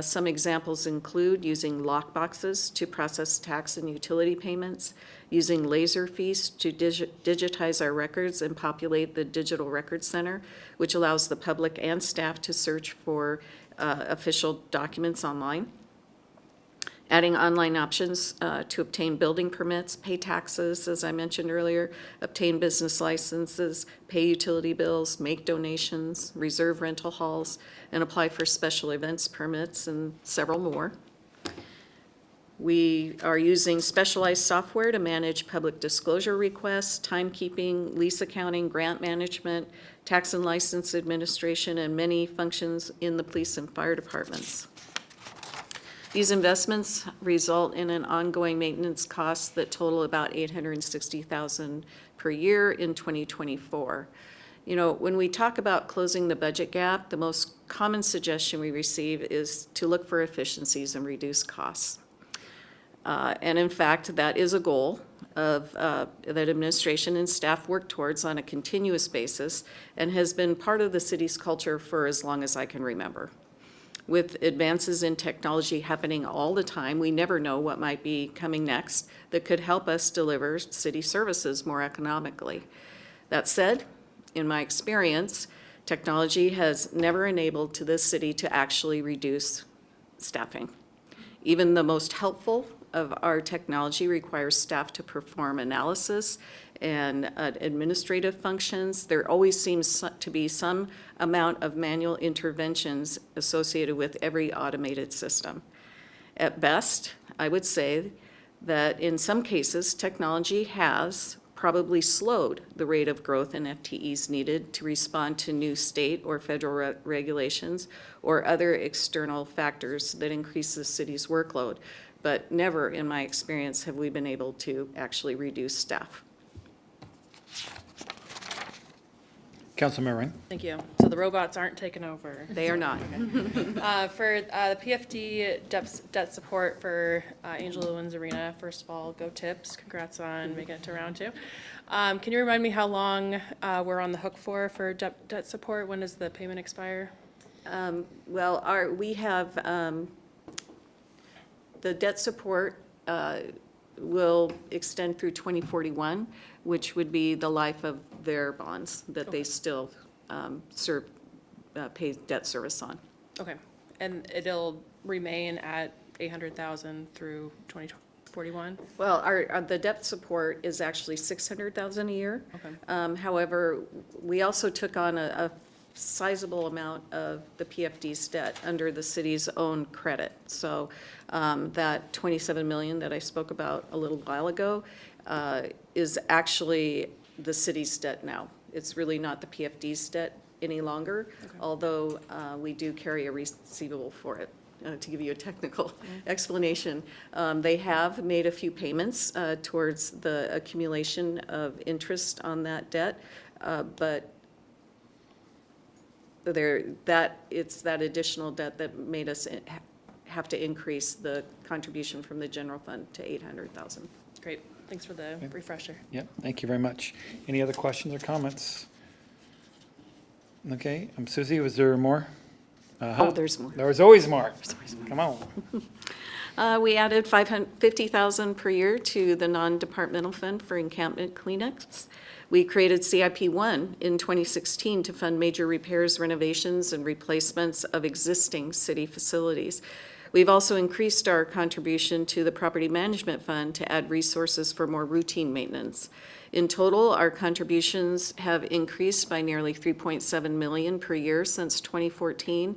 Some examples include using lockboxes to process tax and utility payments, using laser fees to digitize our records and populate the digital record center, which allows the public and staff to search for official documents online. Adding online options to obtain building permits, pay taxes, as I mentioned earlier, obtain business licenses, pay utility bills, make donations, reserve rental halls, and apply for special events permits, and several more. We are using specialized software to manage public disclosure requests, timekeeping, lease accounting, grant management, tax and license administration, and many functions in the police and fire departments. These investments result in an ongoing maintenance cost that total about $860,000 per year in 2024. You know, when we talk about closing the budget gap, the most common suggestion we receive is to look for efficiencies and reduce costs. And in fact, that is a goal of that administration and staff work towards on a continuous basis and has been part of the city's culture for as long as I can remember. With advances in technology happening all the time, we never know what might be coming next that could help us deliver city services more economically. That said, in my experience, technology has never enabled to this city to actually reduce staffing. Even the most helpful of our technology requires staff to perform analysis and administrative functions. There always seems to be some amount of manual interventions associated with every automated system. At best, I would say that in some cases, technology has probably slowed the rate of growth in FTEs needed to respond to new state or federal regulations or other external factors that increase the city's workload. But never, in my experience, have we been able to actually reduce staff. Councilmember Ryan. Thank you. So the robots aren't taking over? They are not. For the PFD debt support for Angela Owens Arena, first of all, go Tips. Congrats on making it to round 2. Can you remind me how long we're on the hook for debt support? When does the payment expire? Well, we have the debt support will extend through 2041, which would be the life of their bonds that they still pay debt service on. Okay, and it'll remain at 800,000 through 2041? Well, the debt support is actually 600,000 a year. Okay. However, we also took on a sizable amount of the PFD's debt under the city's own credit. So that 27 million that I spoke about a little while ago is actually the city's debt now. It's really not the PFD's debt any longer, although we do carry a receivable for it. To give you a technical explanation, they have made a few payments towards the accumulation of interest on that debt, but it's that additional debt that made us have to increase the contribution from the general fund to 800,000. Great, thanks for the refresher. Yep, thank you very much. Any other questions or comments? Okay, Susie, was there more? Oh, there's more. There was always more. Come on. We added $50,000 per year to the non-departmental fund for encampment cleanups. We created CIP1 in 2016 to fund major repairs, renovations, and replacements of existing city facilities. We've also increased our contribution to the property management fund to add resources for more routine maintenance. In total, our contributions have increased by nearly $3.7 million per year since 2014.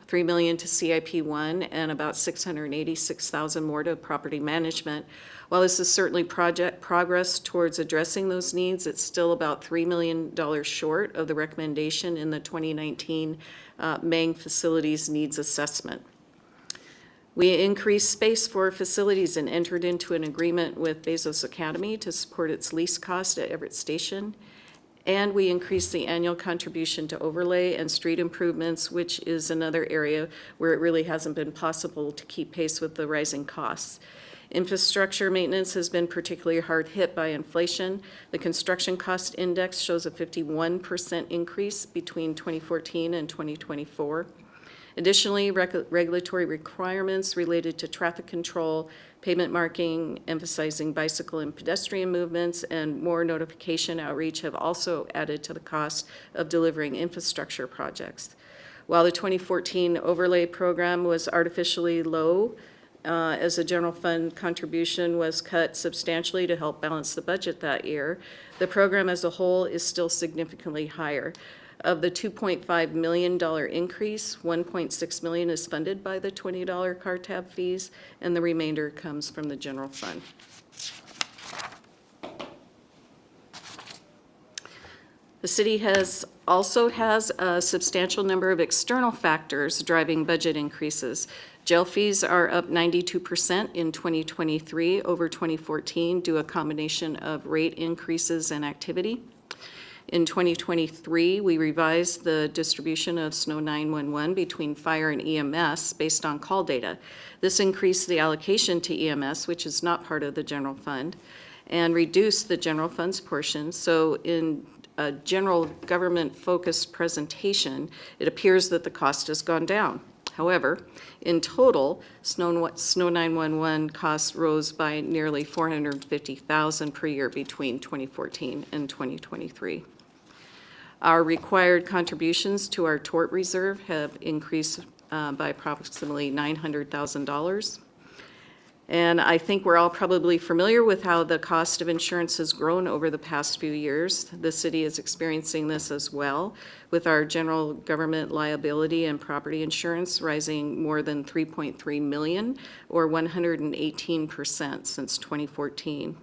$3 million to CIP1 and about $686,000 more to property management. While this is certainly progress towards addressing those needs, it's still about $3 million short of the recommendation in the 2019 Mang Facilities Needs Assessment. We increased space for facilities and entered into an agreement with Bezos Academy to support its lease cost at Everett Station. And we increased the annual contribution to overlay and street improvements, which is another area where it really hasn't been possible to keep pace with the rising costs. Infrastructure maintenance has been particularly hard hit by inflation. The construction cost index shows a 51% increase between 2014 and 2024. Additionally, regulatory requirements related to traffic control, pavement marking, emphasizing bicycle and pedestrian movements, and more notification outreach have also added to the cost of delivering infrastructure projects. While the 2014 overlay program was artificially low, as the general fund contribution was cut substantially to help balance the budget that year, the program as a whole is still significantly higher. Of the $2.5 million increase, $1.6 million is funded by the $20 car tab fees, and the remainder comes from the general fund. The city also has a substantial number of external factors driving budget increases. Jail fees are up 92% in 2023 over 2014 due to a combination of rate increases and activity. In 2023, we revised the distribution of Snow 911 between fire and EMS based on call data. This increased the allocation to EMS, which is not part of the general fund, and reduced the general fund's portion. So in a general government-focused presentation, it appears that the cost has gone down. However, in total, Snow 911 costs rose by nearly $450,000 per year between 2014 and 2023. Our required contributions to our tort reserve have increased by approximately $900,000. And I think we're all probably familiar with how the cost of insurance has grown over the past few years. The city is experiencing this as well, with our general government liability and property insurance rising more than $3.3 million, or 118% since 2014.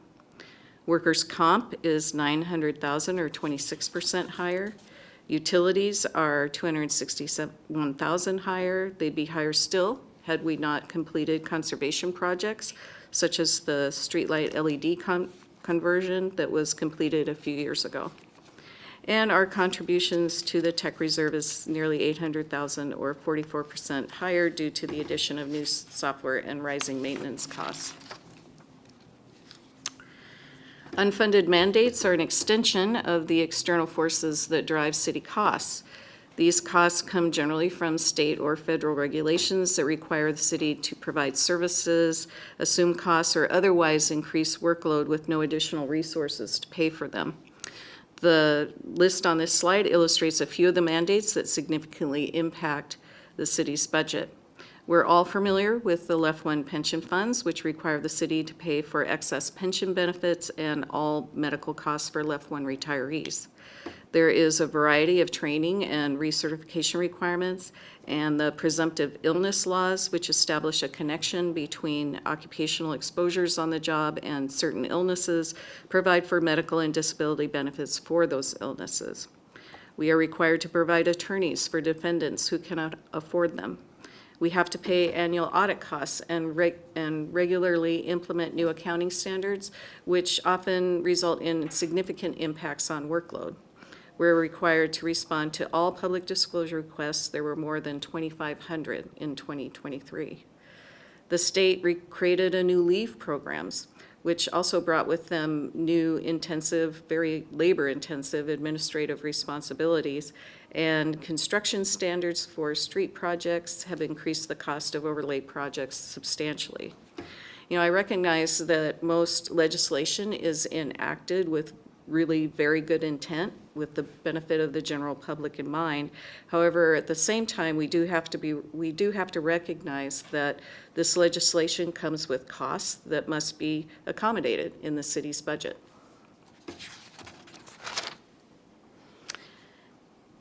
Workers' comp is $900,000, or 26% higher. Utilities are $261,000 higher. They'd be higher still had we not completed conservation projects, such as the streetlight LED conversion that was completed a few years ago. And our contributions to the tech reserve is nearly $800,000, or 44% higher due to the addition of new software and rising maintenance costs. Unfunded mandates are an extension of the external forces that drive city costs. These costs come generally from state or federal regulations that require the city to provide services, assume costs, or otherwise increase workload with no additional resources to pay for them. The list on this slide illustrates a few of the mandates that significantly impact the city's budget. We're all familiar with the Left One pension funds, which require the city to pay for excess pension benefits and all medical costs for Left One retirees. There is a variety of training and recertification requirements, and the presumptive illness laws, which establish a connection between occupational exposures on the job and certain illnesses, provide for medical and disability benefits for those illnesses. We are required to provide attorneys for defendants who cannot afford them. We have to pay annual audit costs and regularly implement new accounting standards, which often result in significant impacts on workload. We're required to respond to all public disclosure requests. There were more than 2,500 in 2023. The state created a new leave programs, which also brought with them new intensive, very labor-intensive administrative responsibilities, and construction standards for street projects have increased the cost of overlay projects substantially. You know, I recognize that most legislation is enacted with really very good intent, with the benefit of the general public in mind. However, at the same time, we do have to recognize that this legislation comes with costs that must be accommodated in the city's budget.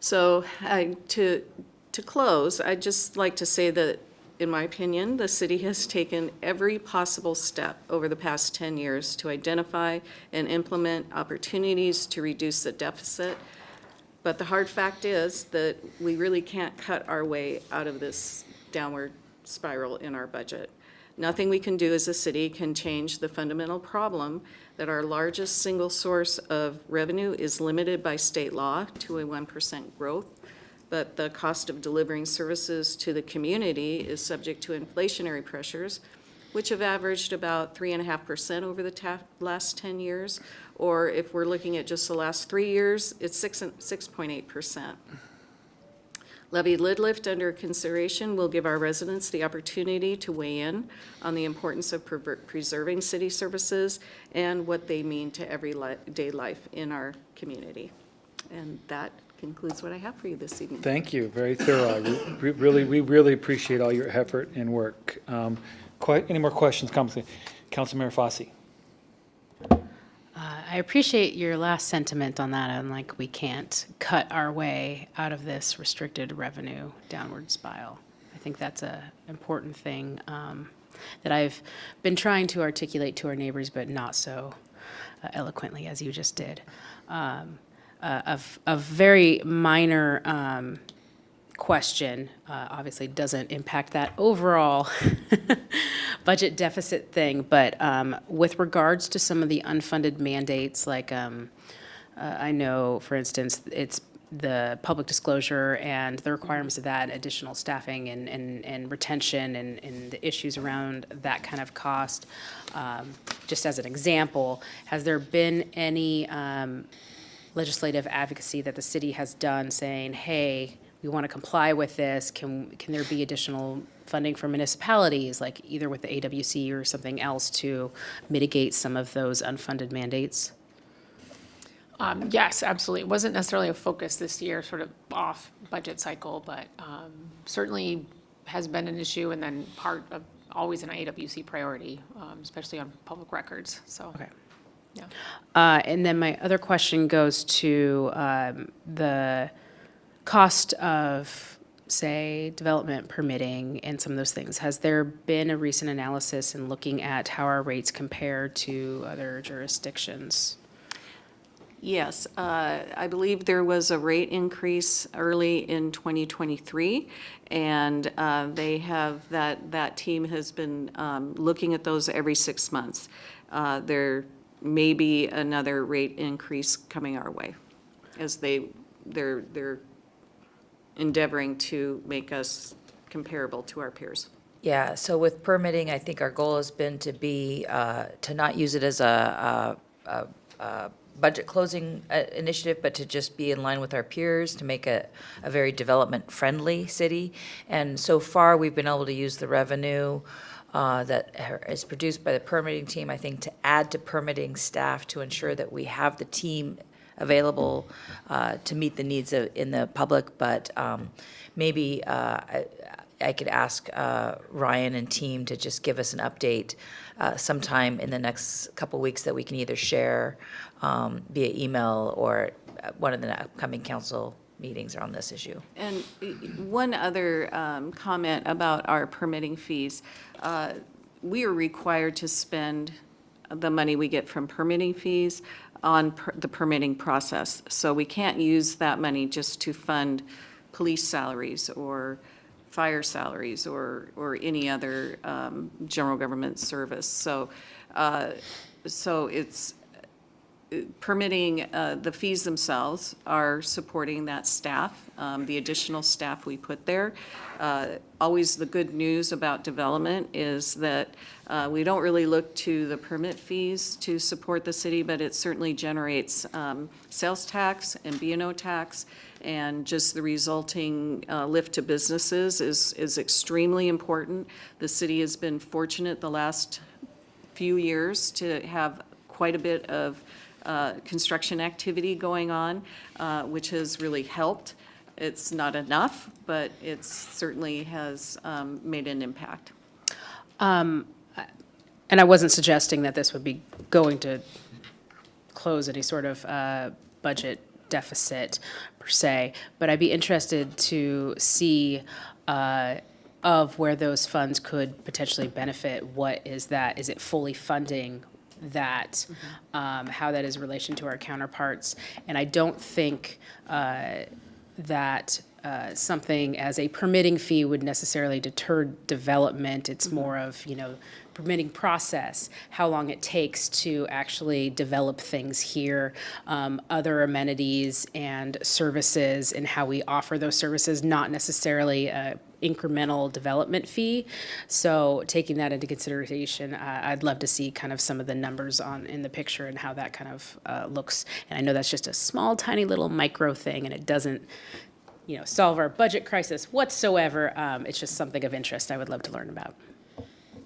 So to close, I'd just like to say that, in my opinion, the city has taken every possible step over the past 10 years to identify and implement opportunities to reduce the deficit. But the hard fact is that we really can't cut our way out of this downward spiral in our budget. Nothing we can do as a city can change the fundamental problem that our largest single source of revenue is limited by state law to a 1% growth. But the cost of delivering services to the community is subject to inflationary pressures, which have averaged about 3.5% over the last 10 years. Or if we're looking at just the last 3 years, it's 6.8%. Levy lid lift under consideration will give our residents the opportunity to weigh in on the importance of preserving city services and what they mean to everyday life in our community. And that concludes what I have for you this evening. Thank you, very thorough. We really appreciate all your effort and work. Any more questions, comments? Councilmember Fossey. I appreciate your last sentiment on that, and like we can't cut our way out of this restricted revenue downward spiral. I think that's an important thing that I've been trying to articulate to our neighbors, but not so eloquently as you just did. A very minor question, obviously doesn't impact that overall budget deficit thing, but with regards to some of the unfunded mandates, like I know, for instance, it's the public disclosure and the requirements of that, additional staffing and retention and the issues around that kind of cost. Just as an example, has there been any legislative advocacy that the city has done saying, hey, we want to comply with this, can there be additional funding for municipalities, like either with the AWC or something else to mitigate some of those unfunded mandates? Yes, absolutely. It wasn't necessarily a focus this year, sort of off budget cycle, but certainly has been an issue and then part of always an AWC priority, especially on public records, so. Okay. Yeah. And then my other question goes to the cost of, say, development permitting and some of those things. Has there been a recent analysis in looking at how our rates compare to other jurisdictions? Yes, I believe there was a rate increase early in 2023, and they have, that team has been looking at those every 6 months. There may be another rate increase coming our way as they're endeavoring to make us comparable to our peers. Yeah, so with permitting, I think our goal has been to be, to not use it as a budget closing initiative, but to just be in line with our peers, to make a very development-friendly city. And so far, we've been able to use the revenue that is produced by the permitting team, I think, to add to permitting staff to ensure that we have the team available to meet the needs in the public. But maybe I could ask Ryan and team to just give us an update sometime in the next couple weeks that we can either share via email or one of the upcoming council meetings on this issue. And one other comment about our permitting fees. We are required to spend the money we get from permitting fees on the permitting process. So we can't use that money just to fund police salaries or fire salaries or any other general government service. So it's permitting, the fees themselves are supporting that staff, the additional staff we put there. Always the good news about development is that we don't really look to the permit fees to support the city, but it certainly generates sales tax and B&O tax, and just the resulting lift to businesses is extremely important. The city has been fortunate the last few years to have quite a bit of construction activity going on, which has really helped. It's not enough, but it certainly has made an impact. And I wasn't suggesting that this would be going to close any sort of budget deficit per se, but I'd be interested to see of where those funds could potentially benefit. What is that? Is it fully funding that, how that is in relation to our counterparts? And I don't think that something as a permitting fee would necessarily deter development. It's more of, permitting process, how long it takes to actually develop things here, other amenities and services, and how we offer those services, not necessarily a incremental development fee. So taking that into consideration, I'd love to see kind of some of the numbers in the picture and how that kind of looks. And I know that's just a small, tiny little micro thing, and it doesn't, solve our budget crisis whatsoever. It's just something of interest I would love to learn about.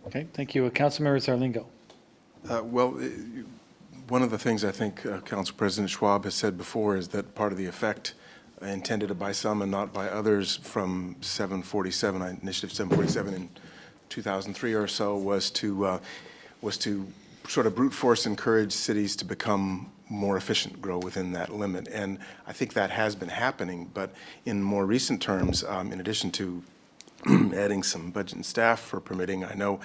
Okay, thank you. Councilmember Zarlingo. One of the things I think Council President Schwab has said before is that part of the effect intended by some and not by others from 747, Initiative 747 in 2003 or so, was to sort of brute force encourage cities to become more efficient, grow within that limit. And I think that has been happening, but in more recent terms, in addition to adding some budget and staff for permitting, I know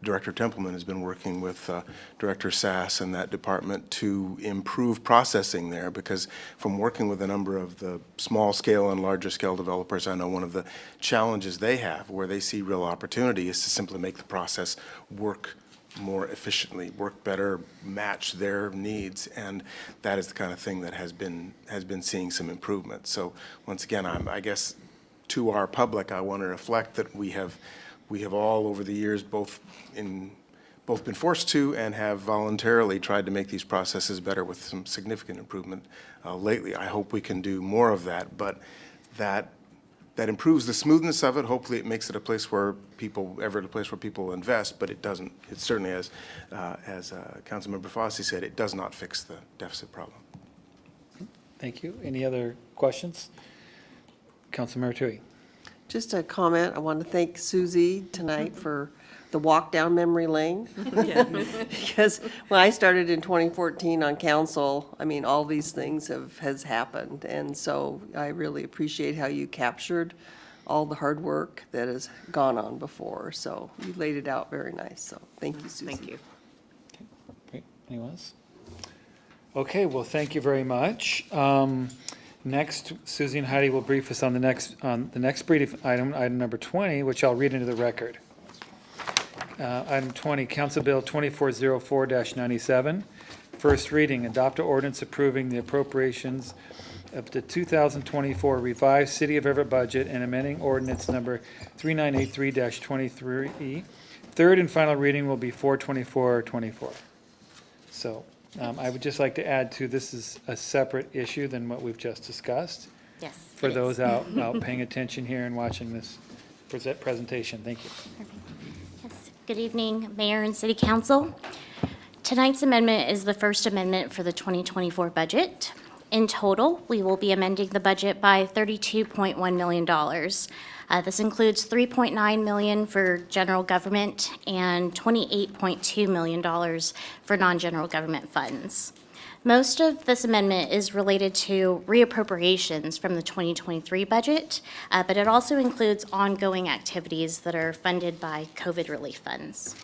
Director Templeman has been working with Director Sass and that department to improve processing there, because from working with a number of the small scale and larger scale developers, I know one of the challenges they have where they see real opportunity is to simply make the process work more efficiently, work better, match their needs, and that is the kind of thing that has been seeing some improvement. So once again, I guess to our public, I want to reflect that we have all over the years both been forced to and have voluntarily tried to make these processes better with some significant improvement lately. I hope we can do more of that, but that improves the smoothness of it. Hopefully it makes it a place where people invest, but it doesn't. It certainly, as Councilmember Fossey said, it does not fix the deficit problem. Thank you. Any other questions? Councilmember Tui. Just a comment. I want to thank Susie tonight for the walk down memory lane. Because when I started in 2014 on council, I mean, all these things has happened. And so I really appreciate how you captured all the hard work that has gone on before. So you laid it out very nice. So thank you, Susie. Thank you. Great. Anyone else? Okay, well, thank you very much. Next, Susie and Heidi will brief us on the next brief item number 20, which I'll read into the record. Item 20, Council Bill 2404-97. First reading, adopt an ordinance approving the appropriations of the 2024 revised City of Everett budget and amending ordinance number 3983-23. Third and final reading will be 4/24/24. So I would just like to add to this is a separate issue than what we've just discussed. Yes. For those out paying attention here and watching this presentation. Thank you. Yes. Good evening, Mayor and City Council. Tonight's amendment is the first amendment for the 2024 budget. In total, we will be amending the budget by $32.1 million. This includes $3.9 million for general government and $28.2 million for non-general government funds. Most of this amendment is related to reappropriations from the 2023 budget, but it also includes ongoing activities that are funded by COVID relief funds.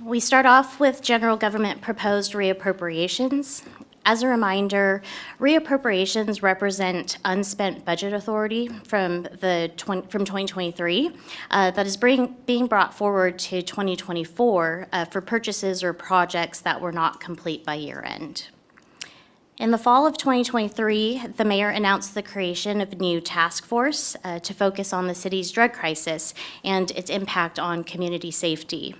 We start off with general government proposed reappropriations. As a reminder, reappropriations represent unspent budget authority from 2023 that is being brought forward to 2024 for purchases or projects that were not complete by year end. In the fall of 2023, the mayor announced the creation of a new task force to focus on the city's drug crisis and its impact on community safety.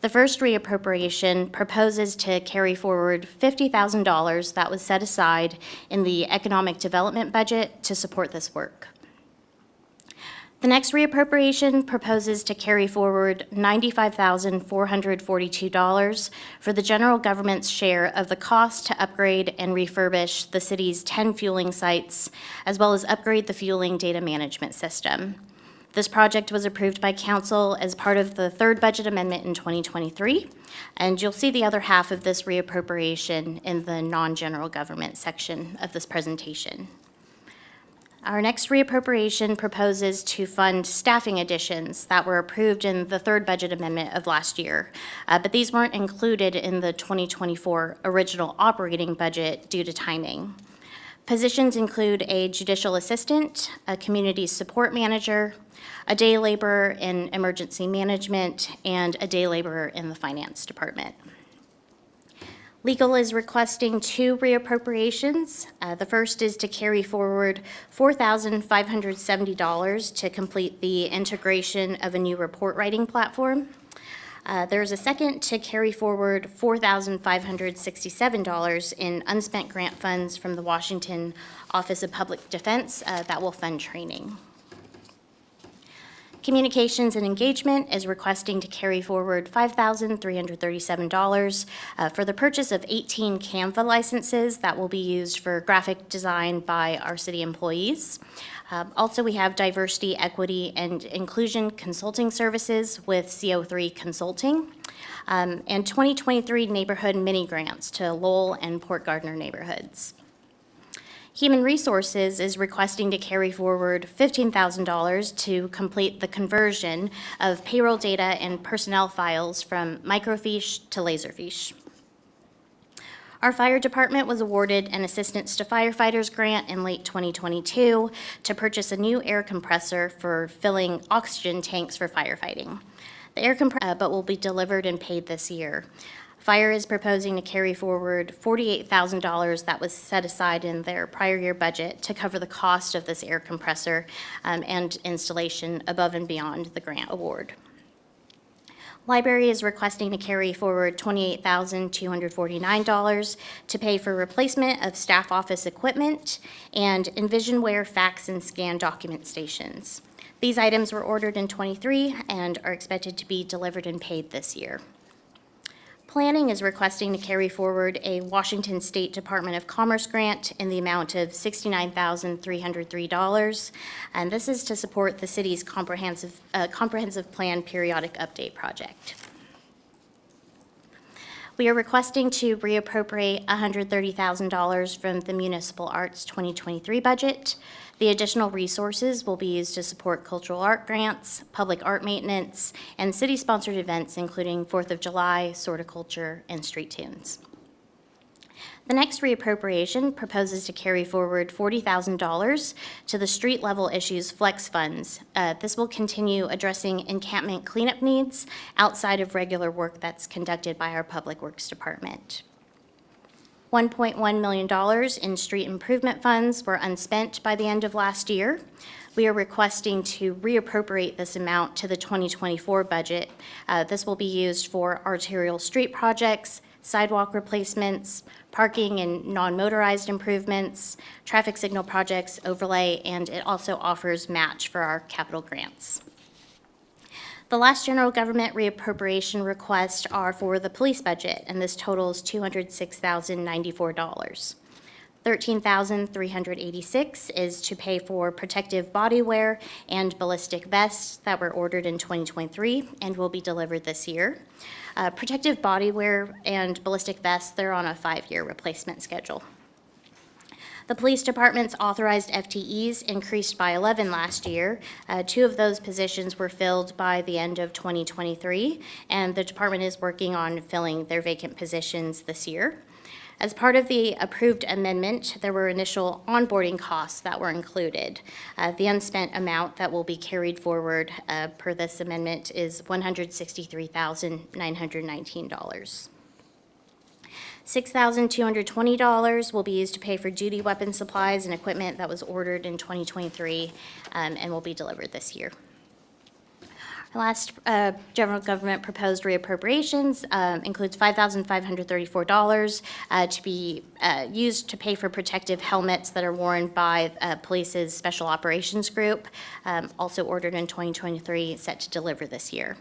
The first reappropriation proposes to carry forward $50,000 that was set aside in the economic development budget to support this work. The next reappropriation proposes to carry forward $95,442 for the general government's share of the cost to upgrade and refurbish the city's 10 fueling sites, as well as upgrade the fueling data management system. This project was approved by council as part of the third budget amendment in 2023, and you'll see the other half of this reappropriation in the non-general government section of this presentation. Our next reappropriation proposes to fund staffing additions that were approved in the third budget amendment of last year, but these weren't included in the 2024 original operating budget due to timing. Positions include a judicial assistant, a community support manager, a day laborer in emergency management, and a day laborer in the finance department. Legal is requesting 2 reappropriations. The first is to carry forward $4,570 to complete the integration of a new report writing platform. There's a second to carry forward $4,567 in unspent grant funds from the Washington Office of Public Defense that will fund training. Communications and Engagement is requesting to carry forward $5,337 for the purchase of 18 Canva licenses that will be used for graphic design by our city employees. Also, we have Diversity, Equity, and Inclusion Consulting Services with CO3 Consulting, and 2023 Neighborhood Mini Grants to Lowell and Port Gardner neighborhoods. Human Resources is requesting to carry forward $15,000 to complete the conversion of payroll data and personnel files from microfiche to laserfiche. Our fire department was awarded an Assistance to Firefighters grant in late 2022 to purchase a new air compressor for filling oxygen tanks for firefighting. The air compressor but will be delivered and paid this year. Fire is proposing to carry forward $48,000 that was set aside in their prior year budget to cover the cost of this air compressor and installation above and beyond the grant award. Library is requesting to carry forward $28,249 to pay for replacement of staff office equipment and EnvisionWare fax and scan document stations. These items were ordered in '23 and are expected to be delivered and paid this year. Planning is requesting to carry forward a Washington State Department of Commerce grant in the amount of $69,303, and this is to support the city's comprehensive plan periodic update project. We are requesting to reappropriate $130,000 from the Municipal Arts 2023 budget. The additional resources will be used to support cultural art grants, public art maintenance, and city-sponsored events including 4th of July, Sorticulture, and Street Tunes. The next reappropriation proposes to carry forward $40,000 to the Street Level Issues Flex Funds. This will continue addressing encampment cleanup needs outside of regular work that's conducted by our Public Works Department. $1.1 million in street improvement funds were unspent by the end of last year. We are requesting to reappropriate this amount to the 2024 budget. This will be used for arterial street projects, sidewalk replacements, parking and non-motorized improvements, traffic signal projects, overlay, and it also offers match for our capital grants. The last general government reappropriation requests are for the police budget, and this totals $206,094. $13,386 is to pay for protective body wear and ballistic vests that were ordered in 2023 and will be delivered this year. Protective body wear and ballistic vests, they're on a 5-year replacement schedule. The police department's authorized FTEs increased by 11 last year. 2 of those positions were filled by the end of 2023, and the department is working on filling their vacant positions this year. As part of the approved amendment, there were initial onboarding costs that were included. The unspent amount that will be carried forward per this amendment is $163,919. $6,220 will be used to pay for duty weapon supplies and equipment that was ordered in 2023 and will be delivered this year. Our last general government proposed reappropriations includes $5,534 to be used to pay for protective helmets that are worn by police's Special Operations Group, also ordered in 2023, set to deliver this year.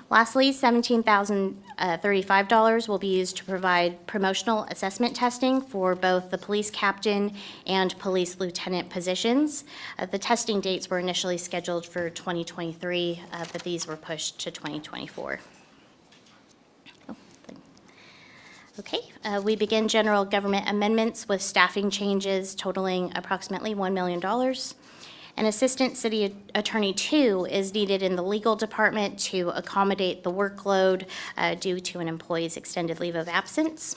Lastly, $17,035 will be used to provide promotional assessment testing for both the police captain and police lieutenant positions. The testing dates were initially scheduled for 2023, but these were pushed to 2024. Okay, we begin general government amendments with staffing changes totaling approximately $1 million. An Assistant City Attorney 2 is needed in the legal department to accommodate the workload due to an employee's extended leave of absence.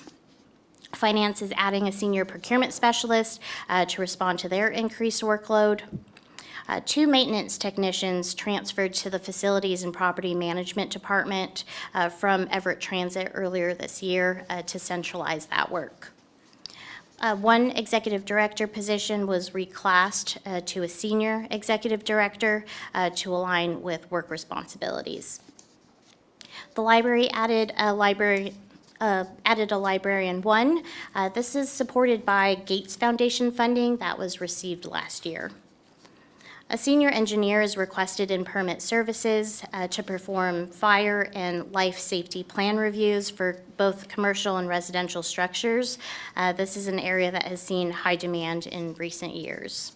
Finance is adding a senior procurement specialist to respond to their increased workload. 2 maintenance technicians transferred to the Facilities and Property Management Department from Everett Transit earlier this year to centralize that work. 1 executive director position was reclassed to a senior executive director to align with work responsibilities. The library added a librarian 1. This is supported by Gates Foundation funding that was received last year. A senior engineer is requested in permit services to perform fire and life safety plan reviews for both commercial and residential structures. This is an area that has seen high demand in recent years.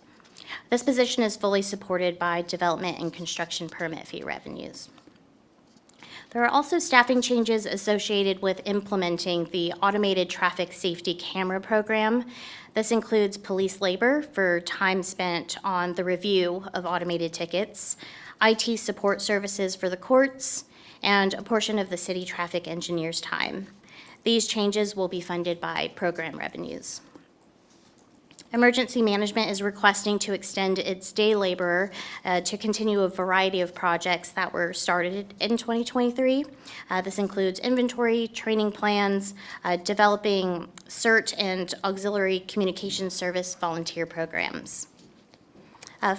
This position is fully supported by development and construction permit fee revenues. There are also staffing changes associated with implementing the automated traffic safety camera program. This includes police labor for time spent on the review of automated tickets, IT support services for the courts, and a portion of the city traffic engineer's time. These changes will be funded by program revenues. Emergency Management is requesting to extend its day laborer to continue a variety of projects that were started in 2023. This includes inventory, training plans, developing CERT and auxiliary communication service volunteer programs.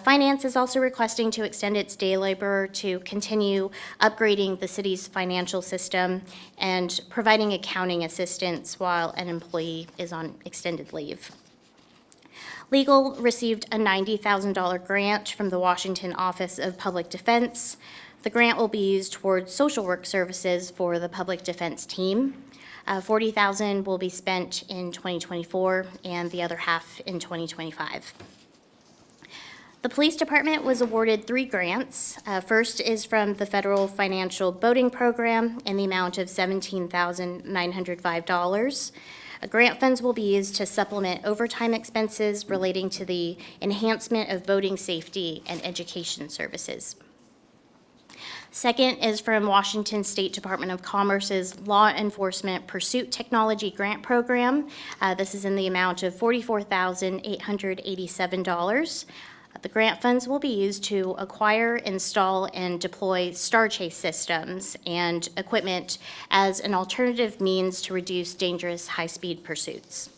Finance is also requesting to extend its day laborer to continue upgrading the city's financial system and providing accounting assistance while an employee is on extended leave. Legal received a $90,000 grant from the Washington Office of Public Defense. The grant will be used towards social work services for the public defense team. $40,000 will be spent in 2024 and the other half in 2025. The police department was awarded 3 grants. First is from the Federal Financial Boating Program in the amount of $17,905. Grant funds will be used to supplement overtime expenses relating to the enhancement of boating safety and education services. Second is from Washington State Department of Commerce's Law Enforcement Pursuit Technology Grant Program. This is in the amount of $44,887. The grant funds will be used to acquire, install, and deploy Star Chase systems and equipment as an alternative means to reduce dangerous high-speed pursuits.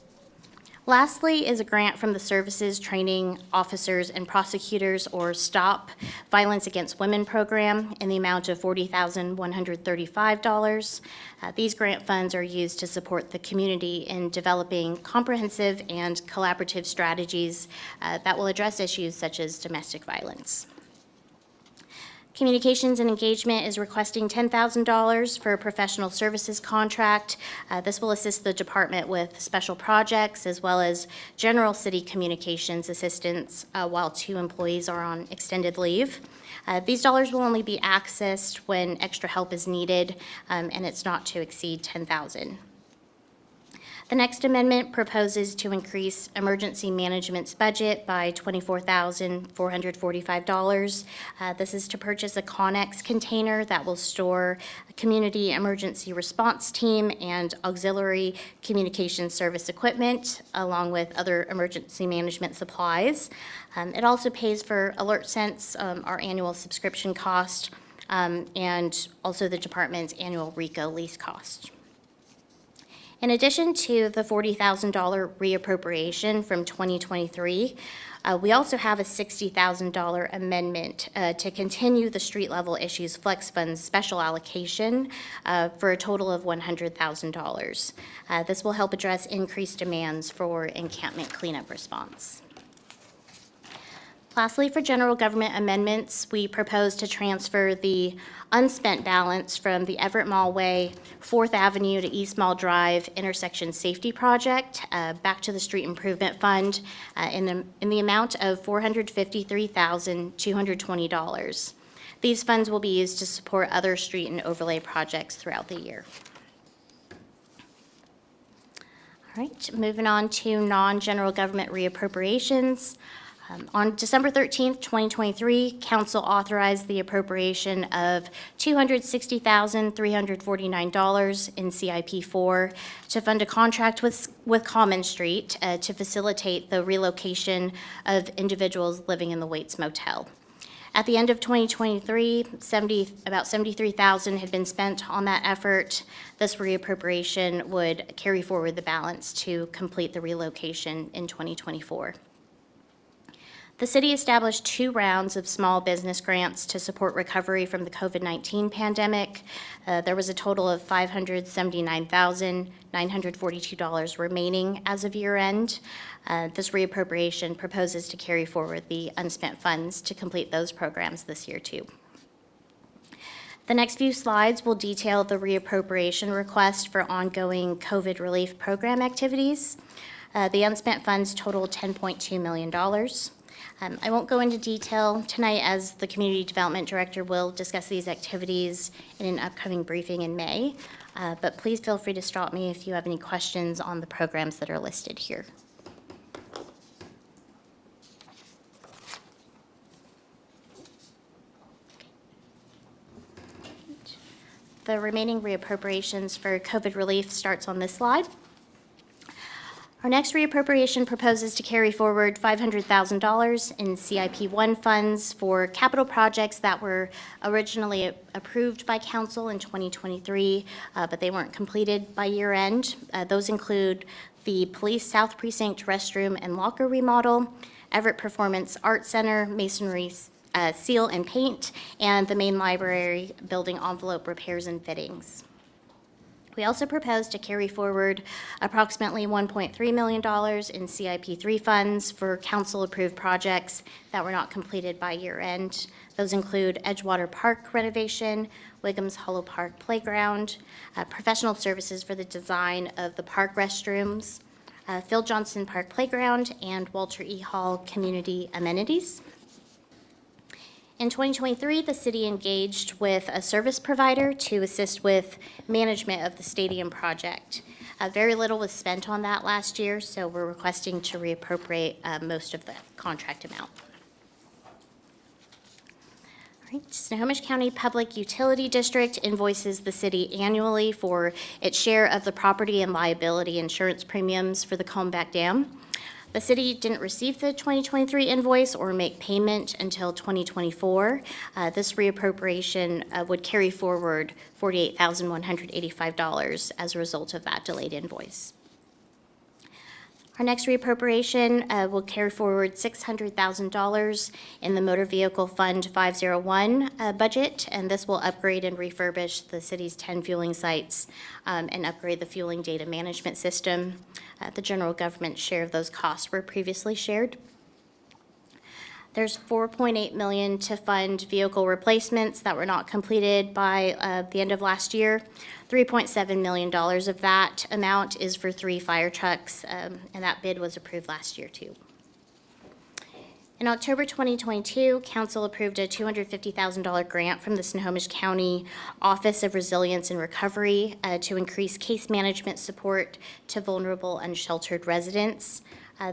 Lastly is a grant from the Services Training Officers and Prosecutors, or STOP, Violence Against Women program in the amount of $40,135. These grant funds are used to support the community in developing comprehensive and collaborative strategies that will address issues such as domestic violence. Communications and Engagement is requesting $10,000 for a professional services contract. This will assist the department with special projects as well as general city communications assistance while 2 employees are on extended leave. These dollars will only be accessed when extra help is needed, and it's not to exceed $10,000. The next amendment proposes to increase emergency management's budget by $24,445. This is to purchase a Connex container that will store a community emergency response team and auxiliary communication service equipment, along with other emergency management supplies. It also pays for AlertSense, our annual subscription cost, and also the department's annual RICO lease cost. In addition to the $40,000 reappropriation from 2023, we also have a $60,000 amendment to continue the street level issues flex funds special allocation for a total of $100,000. This will help address increased demands for encampment cleanup response. Lastly, for general government amendments, we propose to transfer the unspent balance from the Everett Mall Way, 4th Avenue to East Mall Drive intersection safety project back to the Street Improvement Fund in the amount of $453,220. These funds will be used to support other street and overlay projects throughout the year. All right, moving on to non-general government reappropriations. On December 13th, 2023, council authorized the appropriation of $260,349 in CIP4 to fund a contract with Common Street to facilitate the relocation of individuals living in the Waits Motel. At the end of 2023, about $73,000 had been spent on that effort. This reappropriation would carry forward the balance to complete the relocation in 2024. The city established 2 rounds of small business grants to support recovery from the COVID-19 pandemic. There was a total of $579,942 remaining as of year end. This reappropriation proposes to carry forward the unspent funds to complete those programs this year too. The next few slides will detail the reappropriation request for ongoing COVID relief program activities. The unspent funds total $10.2 million. I won't go into detail tonight as the Community Development Director will discuss these activities in an upcoming briefing in May, but please feel free to stop me if you have any questions on the programs that are listed here. The remaining reappropriations for COVID relief starts on this slide. Our next reappropriation proposes to carry forward $500,000 in CIP1 funds for capital projects that were originally approved by council in 2023, but they weren't completed by year end. Those include the Police South Precinct restroom and locker remodel, Everett Performance Arts Center, masonry seal and paint, and the main library building envelope repairs and fittings. We also propose to carry forward approximately $1.3 million in CIP3 funds for council-approved projects that were not completed by year end. Those include Edgewater Park renovation, Wiggums Hollow Park Playground, professional services for the design of the park restrooms, Phil Johnson Park Playground, and Walter E. Hall community amenities. In 2023, the city engaged with a service provider to assist with management of the stadium project. Very little was spent on that last year, so we're requesting to reappropriate most of the contract amount. All right, Snohomish County Public Utility District invoices the city annually for its share of the property and liability insurance premiums for the Comeback Dam. The city didn't receive the 2023 invoice or make payment until 2024. This reappropriation would carry forward $48,185 as a result of that delayed invoice. Our next reappropriation will carry forward $600,000 in the Motor Vehicle Fund 501 budget, and this will upgrade and refurbish the city's 10 fueling sites and upgrade the fueling data management system. The general government share of those costs were previously shared. There's $4.8 million to fund vehicle replacements that were not completed by the end of last year. $3.7 million of that amount is for 3 fire trucks, and that bid was approved last year too. In October 2022, council approved a $250,000 grant from the Snohomish County Office of Resilience and Recovery to increase case management support to vulnerable unsheltered residents.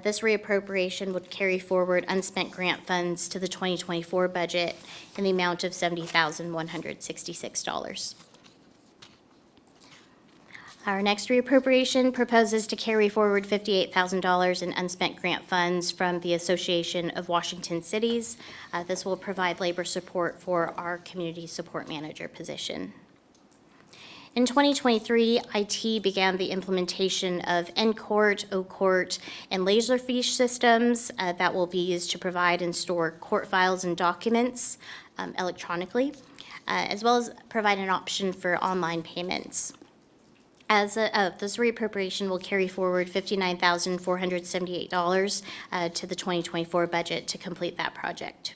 This reappropriation would carry forward unspent grant funds to the 2024 budget in the amount of $70,166. Our next reappropriation proposes to carry forward $58,000 in unspent grant funds from the Association of Washington Cities. This will provide labor support for our community support manager position. In 2023, IT began the implementation of N-Court, O-Court, and Laserfish systems that will be used to provide and store court files and documents electronically, as well as provide an option for online payments. This reappropriation will carry forward $59,478 to the 2024 budget to complete that project.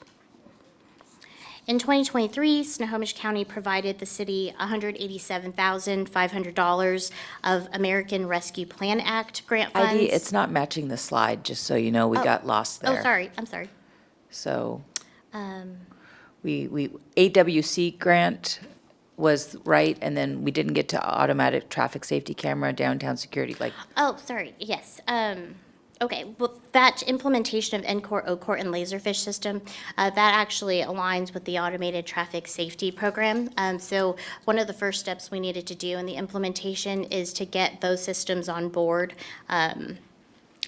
In 2023, Snohomish County provided the city $187,500 of American Rescue Plan Act grant funds. Heidi, it's not matching the slide, just so you know, we got lost there. Oh, sorry, I'm sorry. So, we AWC grant was right, and then we didn't get to automatic traffic safety camera, downtown security, like. Oh, sorry, yes. Okay, well, that implementation of NCORT, OCORT, and Laserfish system, that actually aligns with the automated traffic safety program. So one of the first steps we needed to do in the implementation is to get those systems on board.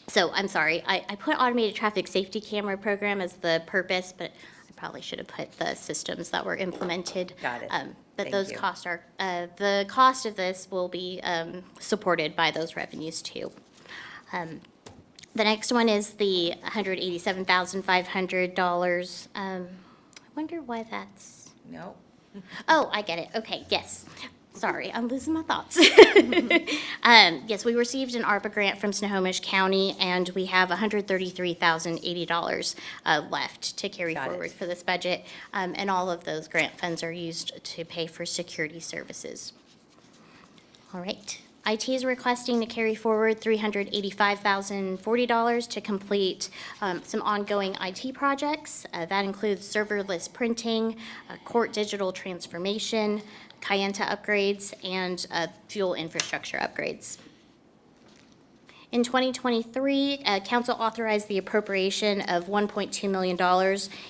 So I'm sorry, I put automated traffic safety camera program as the purpose, but I probably should have put the systems that were implemented. Got it. But Thank those you. costs are, the cost of this will be supported by those revenues too. The next one is the $187,500. I wonder why that's, No. oh, I get it. Okay, yes. Sorry, I'm losing my thoughts. Yes, we received an ARPA grant from Snohomish County, and we have $133,080 left to carry Got it. forward for this budget. And all of those grant funds are used to pay for security services. All right. IT is requesting to carry forward $385,040 to complete some ongoing IT projects. That includes serverless printing, court digital transformation, Kayenta upgrades, and fuel infrastructure upgrades. In 2023, council authorized the appropriation of $1.2 million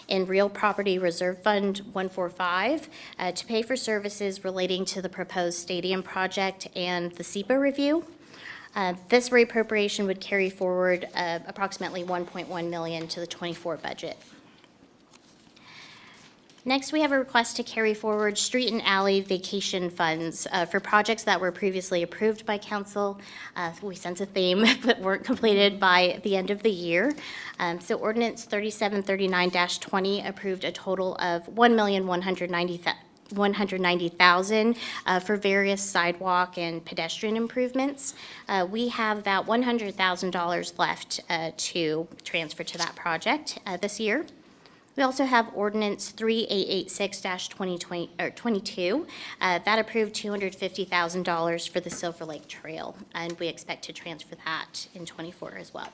in Real Property Reserve Fund 145 to pay for services relating to the proposed stadium project and the SEPA review. This reappropriation would carry forward approximately $1.1 million to the '24 budget. Next, we have a request to carry forward street and alley vacation funds for projects that were previously approved by council. We sense a theme, but weren't completed by the end of the year. So ordinance 3739-20 approved a total of $1,190,000 for various sidewalk and pedestrian improvements. We have about $100,000 left to transfer to that project this year. We also have ordinance 3886-2022 that approved $250,000 for the Silver Lake Trail, and we expect to transfer that in '24 as well.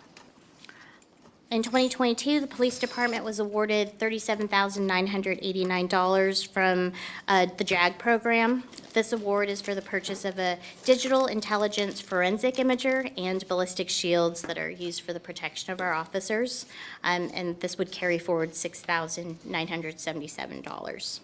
In 2022, the police department was awarded $37,989 from the JAG program. This award is for the purchase of a digital intelligence forensic imager and ballistic shields that are used for the protection of our officers. And this would carry forward $6,977.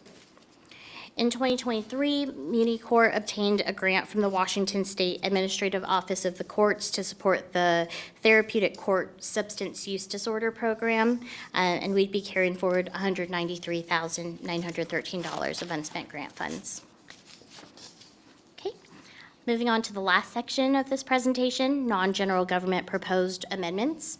In 2023, Muni Court obtained a grant from the Washington State Administrative Office of the Courts to support the Therapeutic Court Substance Use Disorder Program, and we'd be carrying forward $193,913 of unspent grant funds. Okay, moving on to the last section of this presentation, non-general government proposed amendments.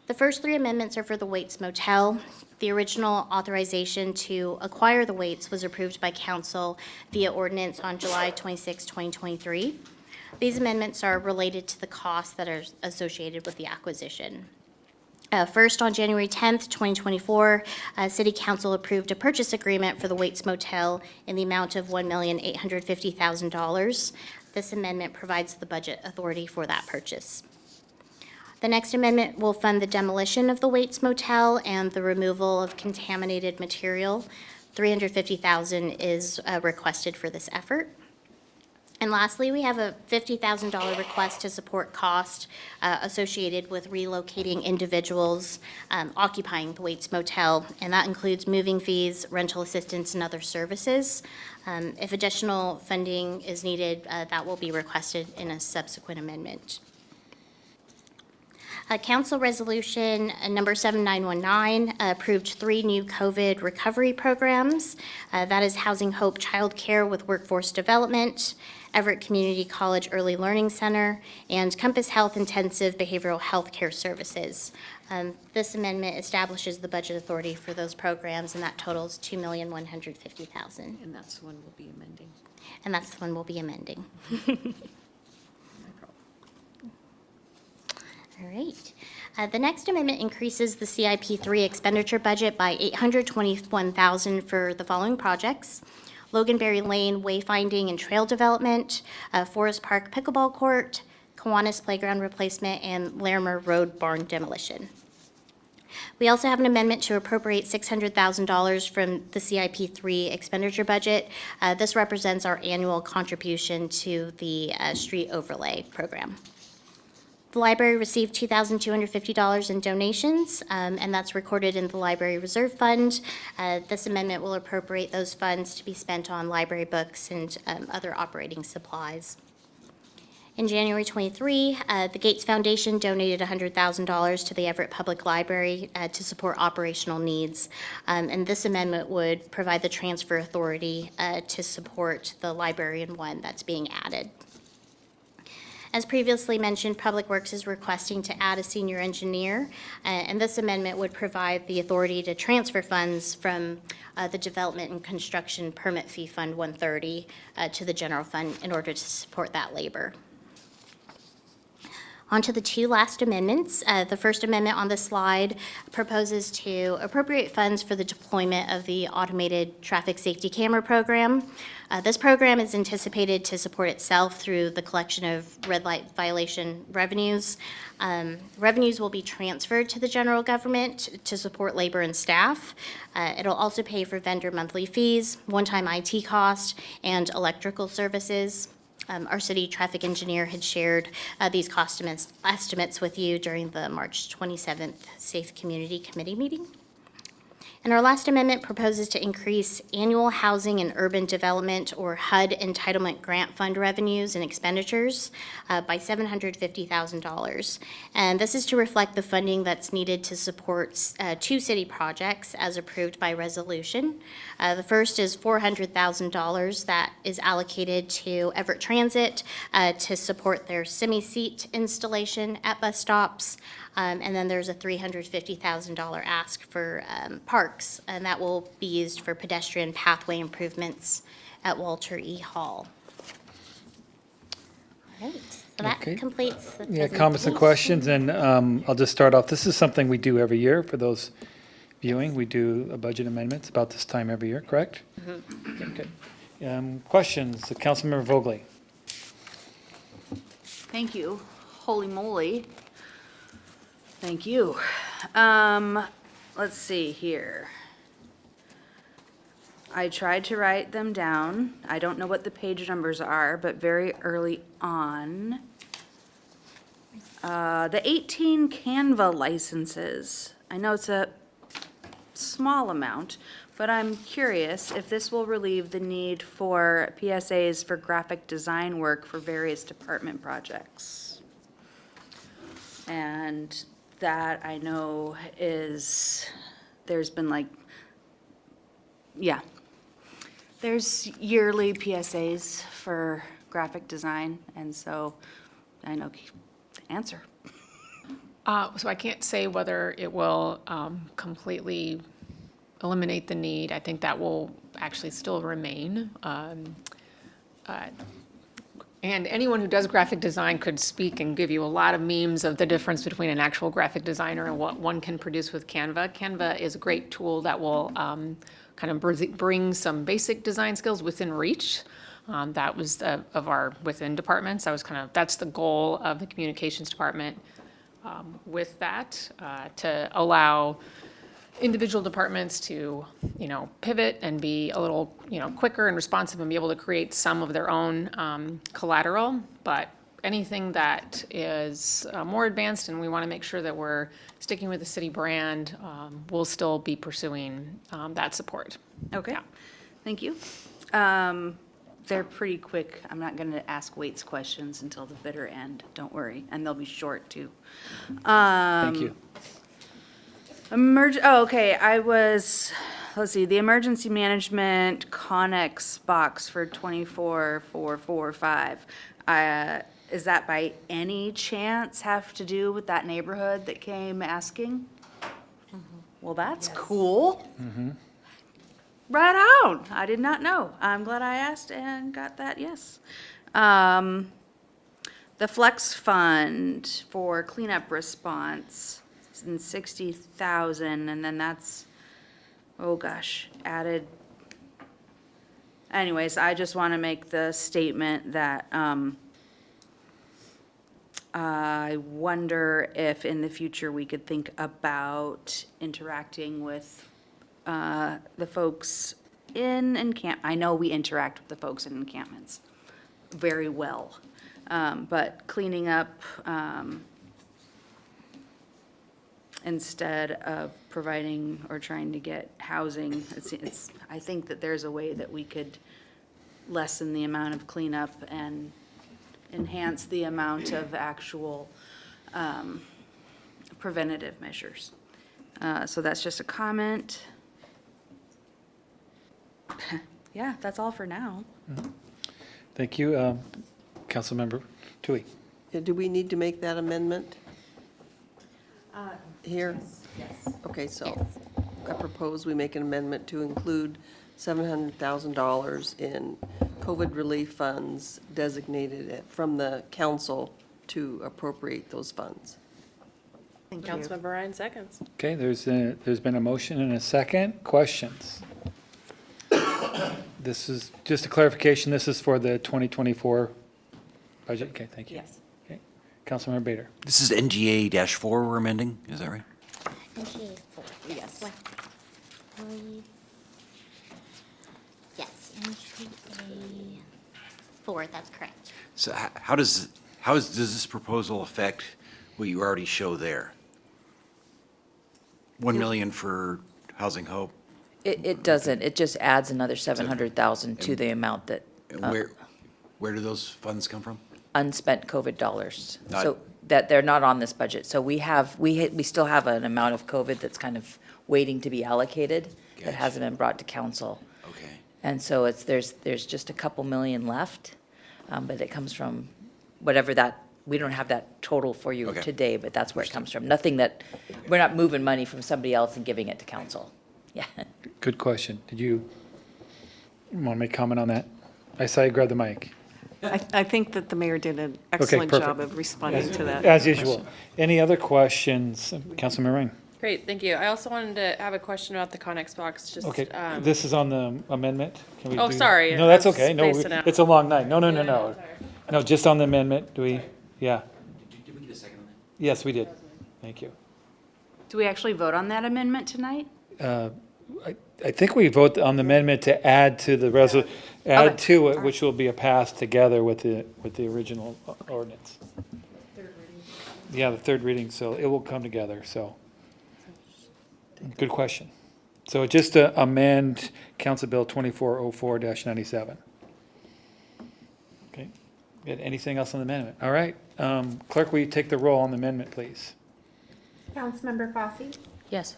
The first three amendments are for the Waits Motel. The original authorization to acquire the Waits was approved by council via ordinance on July 26, 2023. These amendments are related to the costs that are associated with the acquisition. First, on January 10th, 2024, City Council approved a purchase agreement for the Waits Motel in the amount of $1,850,000. This amendment provides the budget authority for that purchase. The next amendment will fund the demolition of the Waits Motel and the removal of contaminated material. $350,000 is requested for this effort. And lastly, we have a $50,000 request to support cost associated with relocating individuals occupying the Waits Motel, and that includes moving fees, rental assistance, and other services. If additional funding is needed, that will be requested in a subsequent amendment. Council Resolution number 7919 approved 3 new COVID recovery programs. That is Housing Hope Child Care with Workforce Development, Everett Community College Early Learning Center, and Compass Health Intensive Behavioral Health Care Services. This amendment establishes the budget authority for those programs, and that totals $2,150,000. And that's the one we'll be amending. And that's the one we'll be amending. All right. The next amendment increases the CIP3 expenditure budget by $821,000 for the following projects: Loganberry Lane wayfinding and trail development, Forest Park pickleball court, Kiwanis playground replacement, and Larimer Road barn demolition. We also have an amendment to appropriate $600,000 from the CIP3 expenditure budget. This represents our annual contribution to the street overlay program. The library received $2,250 in donations, and that's recorded in the Library Reserve Fund. This amendment will appropriate those funds to be spent on library books and other operating supplies. In January 23, the Gates Foundation donated $100,000 to the Everett Public Library to support operational needs. And this amendment would provide the transfer authority to support the librarian one that's being added. As previously mentioned, Public Works is requesting to add a senior engineer, and this amendment would provide the authority to transfer funds from the Development and Construction Permit Fee Fund 130 to the general fund in order to support that labor. On to the two last amendments. The first amendment on the slide proposes to appropriate funds for the deployment of the automated traffic safety camera program. This program is anticipated to support itself through the collection of red light violation revenues. Revenues will be transferred to the general government to support labor and staff. It'll also pay for vendor monthly fees, one-time IT cost, and electrical services. Our city traffic engineer had shared these cost estimates with you during the March 27th Safe Community Committee meeting. And our last amendment proposes to increase annual housing and urban development, or HUD, entitlement grant fund revenues and expenditures by $750,000. And this is to reflect the funding that's needed to support two city projects as approved by resolution. The first is $400,000 that is allocated to Everett Transit to support their semi-seat installation at bus stops. And then there's a $350,000 ask for parks, and that will be used for pedestrian pathway improvements at Walter E. Hall. All right, so that Okay. completes the Yeah, comments and questions, and I'll just start off. This is something we do every year for those viewing. We do a budget amendments about this time every year, correct? Okay, good. Questions? Councilmember Vogely. Thank you. Holy moly. Thank you. Let's see here. I tried to write them down. I don't know what the page numbers are, but very early on. The 18 Canva licenses. I know it's a small amount, but I'm curious if this will relieve the need for PSAs for graphic design work for various department projects. And that I know is, there's been like, yeah. There's yearly PSAs for graphic design, and so I know the answer. So I can't say whether it will completely eliminate the need. I think that will actually still remain. And anyone who does graphic design could speak and give you a lot of memes of the difference between an actual graphic designer and what one can produce with Canva. Canva is a great tool that will kind of bring some basic design skills within reach. That was of our within departments. That's the goal of the communications department with that, to allow individual departments to, pivot and be a little, quicker and responsive and be able to create some of their own collateral. But anything that is more advanced, and we want to make sure that we're sticking with the city brand, we'll still be pursuing that support. Okay, Yeah. thank you. They're pretty quick. I'm not going to ask Waits questions until the bitter end, don't worry, and they'll be short too. Thank you. Okay, let's see, the emergency management Connex box for 24,445. Is that by any chance have to do with that neighborhood that came asking? Well, that's cool. Right on. I did not know. I'm glad I asked and got that, yes. The flex fund for cleanup response is in 60,000, and then that's, oh gosh, added. Anyways, I just want to make the statement that, I wonder if in the future we could think about interacting with the folks in I know we interact with the folks in encampments very well, but cleaning up instead of providing or trying to get housing. I think that there's a way that we could lessen the amount of cleanup and enhance the amount of actual preventative measures. So that's just a comment. Yeah, that's all for now. Thank you. Councilmember Tui. Do we need to make that amendment? Here? Yes. Okay, so I propose we make an amendment to include $700,000 in COVID relief funds designated from the council to appropriate those funds. Thank you. Councilmember Ryan seconds. Okay, there's been a motion and a second. Questions? This is, just a clarification, this is for the 2024 budget? Okay, thank you. Yes. Okay, Councilmember Bader. This is NGA-4 we're amending, is that right? NGA 4. Yes. Yes, NGA 4, that's correct. So how does this proposal affect what you already show there? 1 million for Housing Hope? It doesn't. It just adds another 700,000 to the amount that And where do those funds come from? unspent COVID dollars. Not- So that they're not on this budget. So we still have an amount of COVID that's kind of waiting to be allocated that Gotcha. hasn't been brought to council. Okay. And so there's just a couple million left, but it comes from whatever that, we don't have that total for you Okay. today, but that's where it comes from. Nothing that, we're not moving money from somebody else and giving it to council. Yeah. Good question. Did you want to make comment on that? I saw you grab the mic. I think that the mayor did an excellent perfect. job of responding to that. As usual. Any other questions? Councilmember Ryan? Great, thank you. I also wanted to have a question about the Connex box, just. Okay, this is on the amendment? Can we Oh, do- sorry, No, that's I was okay. No, spacing out. it's a long night. No. No, just on the amendment. Do we, yeah. Did we get a second on that? Yes, we did. Thank you. Do we actually vote on that amendment tonight? I think we vote on the amendment to add to the add to it, which will be a pass together with the original ordinance. Yeah, the third reading, so it will come together, so. Good question. So just to amend Council Bill 2404-97. Okay, good. Anything else on the amendment? All right, clerk, will you take the roll on the amendment, please? Councilmember Fosse, Yes.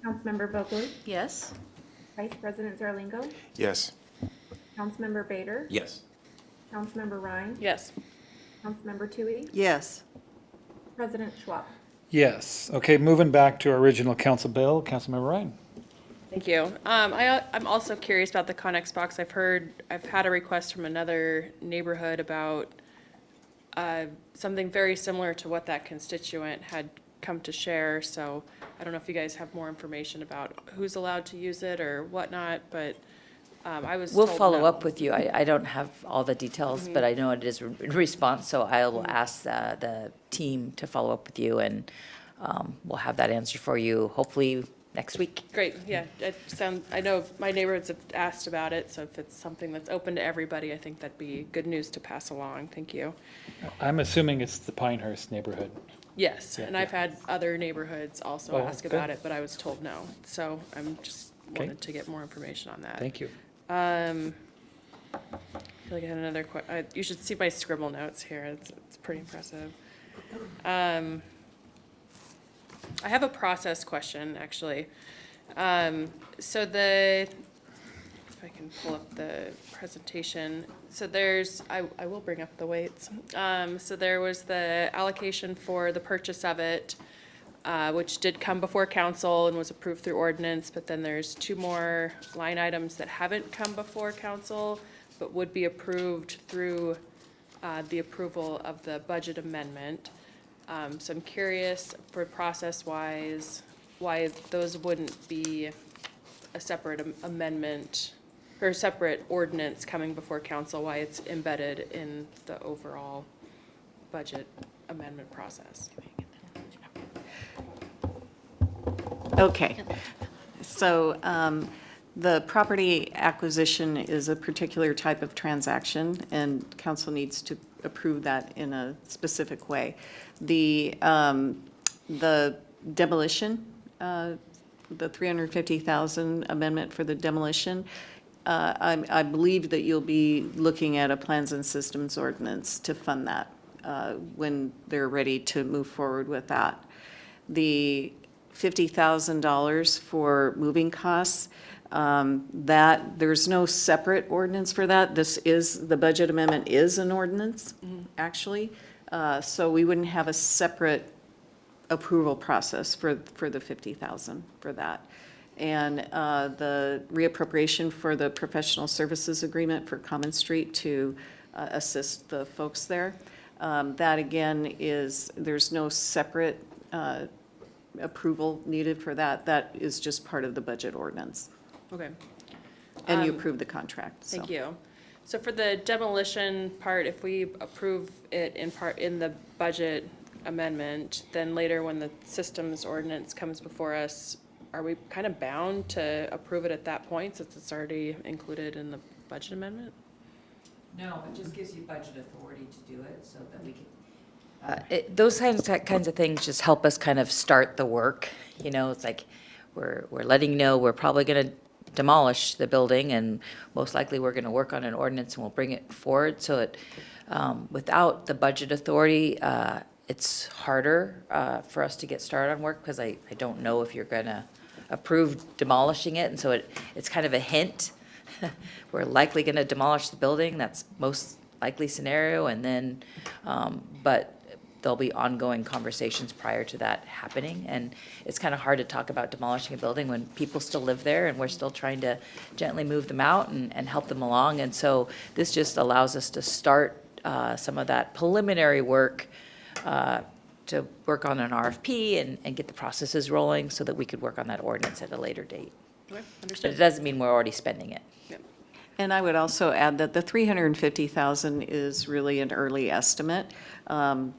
Councilmember Vogler, Yes. Vice President Zarlingo, Yes. Councilmember Bader, Yes. Councilmember Ryan, Yes. Councilmember Tui, Yes. President Schwab. Yes. Okay, moving back to our original council bill, Councilmember Ryan. Thank you. I'm also curious about the Connex box. I've had a request from another neighborhood about something very similar to what that constituent had come to share. So I don't know if you guys have more information about who's allowed to use it or whatnot, but I was We'll told follow no. up with you. I don't have all the details, but I know it is in response, so I will ask the team to follow up with you, and we'll have that answer for you hopefully next week. Great, yeah. I know my neighborhoods have asked about it, so if it's something that's open to everybody, I think that'd be good news to pass along. Thank you. I'm assuming it's the Pinehurst neighborhood. Yes, Yeah, and I've had other neighborhoods also Oh, ask good. about it, but I was told no. So I'm just Okay. wanted to get more information on that. Thank you. I feel like I had another you should see my scribble notes here. It's pretty impressive. I have a process question, actually. So if I can pull up the presentation. So I will bring up the weights. So there was the allocation for the purchase of it, which did come before council and was approved through ordinance, but then there's two more line items that haven't come before council, but would be approved through the approval of the budget amendment. So I'm curious, for process-wise, why those wouldn't be a separate amendment or a separate ordinance coming before council, why it's embedded in the overall budget amendment process. Okay. So the property acquisition is a particular type of transaction, and council needs to approve that in a specific way. The demolition, the 350,000 amendment for the demolition, I believe that you'll be looking at a plans and systems ordinance to fund that when they're ready to move forward with that. The $50,000 for moving costs, that, there's no separate ordinance for that. The budget amendment is an ordinance, actually. So we wouldn't have a separate approval process for the 50,000 for that. And the reappropriation for the professional services agreement for Common Street to assist the folks there. That again there's no separate approval needed for that. That is just part of the budget ordinance. Okay. And you approve the contract, so. Thank you. So for the demolition part, if we approve it in the budget amendment, then later when the systems ordinance comes before us, are we kind of bound to approve it at that point since it's already included in the budget amendment? No, it just gives you budget authority to do it so that we can. Those kinds of things just help us kind of start the work. You know, it's like we're letting you know we're probably going to demolish the building and most likely we're going to work on an ordinance and we'll bring it forward. So it, without the budget authority, it's harder for us to get started on work because I don't know if you're going to approve demolishing it. And so it's kind of a hint. We're likely going to demolish the building. That's most likely scenario. And then, but there'll be ongoing conversations prior to that happening. And it's kind of hard to talk about demolishing a building when people still live there and we're still trying to gently move them out and help them along. And so this just allows us to start some of that preliminary work to work on an RFP and get the processes rolling so that we could work on that ordinance at a later date. Okay, But understood. it doesn't mean we're already spending it. And I would also add that the 350,000 is really an early estimate.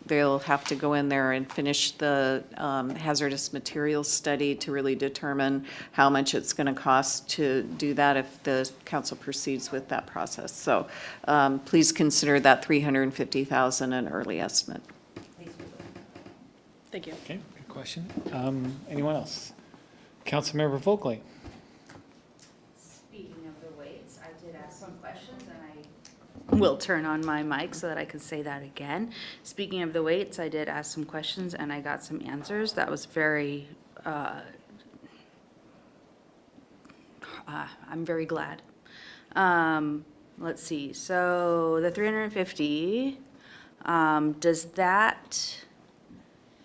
They'll have to go in there and finish the hazardous materials study to really determine how much it's going to cost to do that if the council proceeds with that process. So please consider that 350,000 an early estimate. Thank you. Okay, good question. Anyone else? Councilmember Folkley. Speaking of the weights, I did ask some questions and I will turn on my mic so that I can say that again. Speaking of the weights, I did ask some questions and I got some answers. That was very, I'm very glad. Let's see, so the 350, does that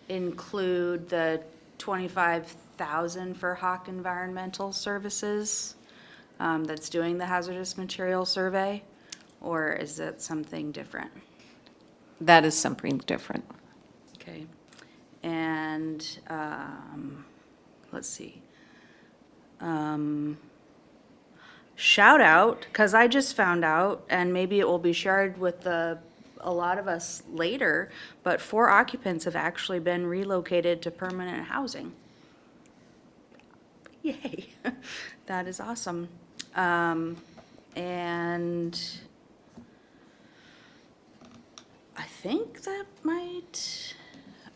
include the 25,000 for Hawk Environmental Services that's doing the hazardous material survey? Or is that something different? That is something different. Okay. And, let's see. Shout out, because I just found out, and maybe it will be shared with a lot of us later, but 4 occupants have actually been relocated to permanent housing. Yay, that is awesome. And I think that might,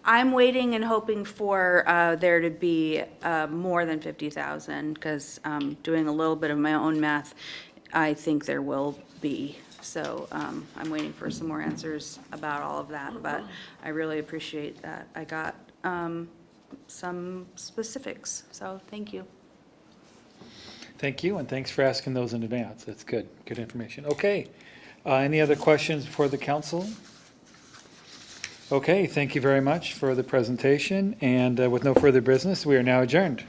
I'm waiting and hoping for there to be more than 50,000, because doing a little bit of my own math, I think there will be. So I'm waiting for some more answers about all of that, but I really appreciate that. I got some specifics, so thank you. Thank you, and thanks for asking those in advance. That's good, good information. Okay, any other questions for the council? Okay, thank you very much for the presentation, and with no further business, we are now adjourned.